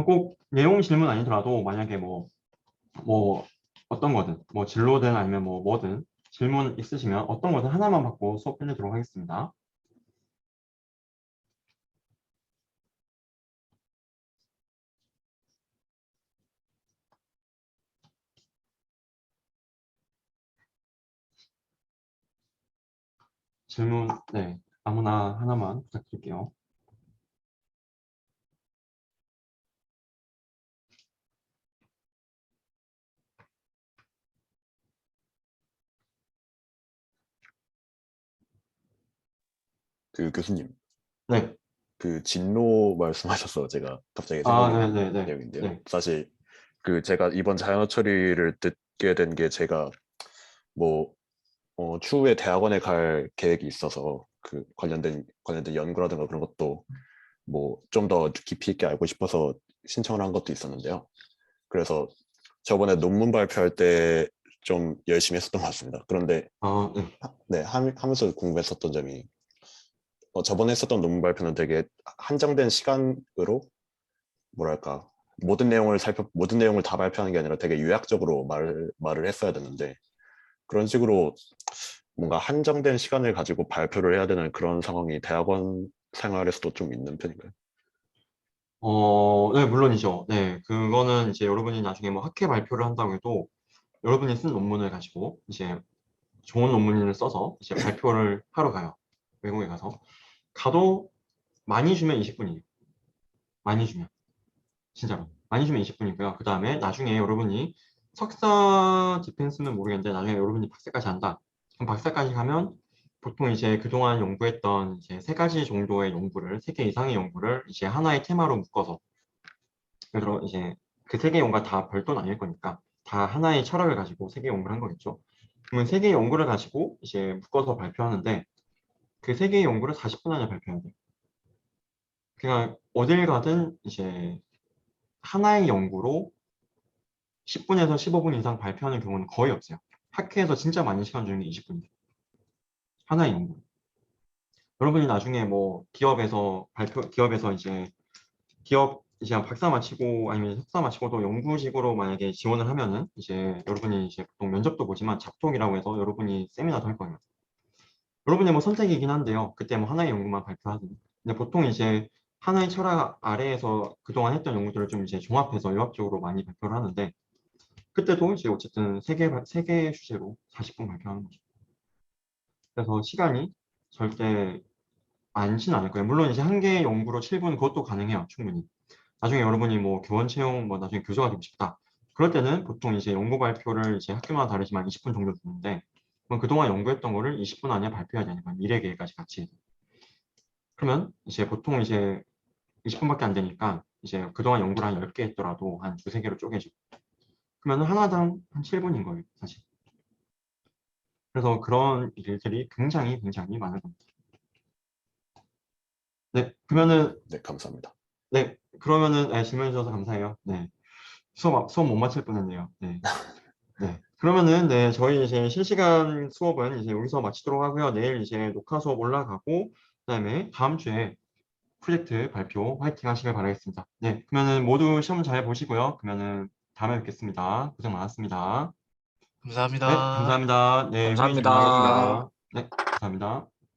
꼭 내용 질문 아니더라도 만약에 뭐 어떤 거든 뭐 진로든 아니면 뭐든 질문 있으시면 어떤 거든 하나만 받고 수업 끝내도록 하겠습니다. 질문 네 아무나 하나만 부탁드릴게요. 그 교수님, 네. 그 진로 말씀하셔서 제가 갑자기 아, 생각이 난 네네네. 내용인데요. 네. 사실 그 제가 이번 자연어 처리를 듣게 된 게 제가 뭐 추후에 대학원에 갈 계획이 있어서 그 관련된 연구라든가 그런 것도 뭐 좀 더 깊이 있게 알고 싶어서 신청을 한 것도 있었는데요. 그래서 저번에 논문 발표할 때 좀 열심히 했었던 것 같습니다. 그런데 아, 네. 네, 하면서 궁금했었던 점이 저번에 했었던 논문 발표는 되게 한정된 시간으로 뭐랄까 모든 내용을 다 발표하는 게 아니라 되게 요약적으로 말을 했어야 되는데 그런 식으로 뭔가 한정된 시간을 가지고 발표를 해야 되는 그런 상황이 대학원 생활에서도 좀 있는 편인가요? 네, 물론이죠. 네, 그거는 이제 여러분이 나중에 뭐 학회 발표를 한다고 해도 여러분이 쓴 논문을 가지고 이제 좋은 논문을 써서 이제 발표를 하러 가요. 외국에 가서. 가도 많이 주면 20분이에요. 많이 주면. 진짜로. 많이 주면 20분이고요. 그 다음에 나중에 여러분이 석사 디펜스는 모르겠는데 나중에 여러분이 박사까지 한다. 그럼 박사까지 가면 보통 이제 그동안 연구했던 이제 세 가지 정도의 연구를, 세 개 이상의 연구를 이제 하나의 테마로 묶어서 그래서 이제 그 세 개 연구가 다 별도는 아닐 거니까 다 하나의 철학을 가지고 세 개 연구를 한 거겠죠. 그러면 세 개의 연구를 가지고 이제 묶어서 발표하는데 그 세 개의 연구를 40분 안에 발표해야 돼요. 그러니까 어딜 가든 이제 하나의 연구로 10분에서 15분 이상 발표하는 경우는 거의 없어요. 학회에서 진짜 많은 시간 주는 게 20분이에요. 하나의 연구. 여러분이 나중에 뭐 기업에서 이제 기업 이제 박사 마치고 아니면 석사 마치고도 연구직으로 만약에 지원을 하면은 이제 여러분이 이제 보통 면접도 보지만 잡통이라고 해서 여러분이 세미나도 할 거예요. 여러분의 뭐 선택이긴 한데요. 그때 뭐 하나의 연구만 발표하든. 근데 보통 이제 하나의 철학 아래에서 그동안 했던 연구들을 좀 이제 종합해서 요합적으로 많이 발표를 하는데 그때도 이제 어쨌든 세 개의 주제로 40분 발표하는 거죠. 그래서 시간이 절대 많진 않을 거예요. 물론 이제 한 개의 연구로 7분 그것도 가능해요. 충분히. 나중에 여러분이 뭐 교원 채용, 뭐 나중에 교수가 되고 싶다. 그럴 때는 보통 이제 연구 발표를 이제 학교마다 다르지만 20분 정도 주는데, 그럼 그동안 연구했던 거를 20분 안에 발표해야 되니까 미래 계획까지 같이. 그러면 이제 보통 이제 20분밖에 안 되니까 이제 그동안 연구를 한 10개 했더라도 한 두세 개로 쪼개지고. 그러면 하나당 한 7분인 거예요, 사실. 그래서 그런 일들이 굉장히 굉장히 많은 겁니다. 네, 그러면은, 네, 감사합니다. 네, 그러면은, 네, 질문해 주셔서 감사해요. 네. 수업 못 마칠 뻔했네요. 네. 네. 그러면은, 네, 저희 이제 실시간 수업은 이제 여기서 마치도록 하고요. 내일 이제 녹화 수업 올라가고, 그다음에 다음 주에 프로젝트 발표 화이팅 하시길 바라겠습니다. 네. 그러면은 모두 시험 잘 보시고요. 그러면은 다음에 뵙겠습니다. 고생 많았습니다. 네, 감사합니다. 감사합니다. 네, 후임 감사합니다. 준비하겠습니다. 네, 감사합니다.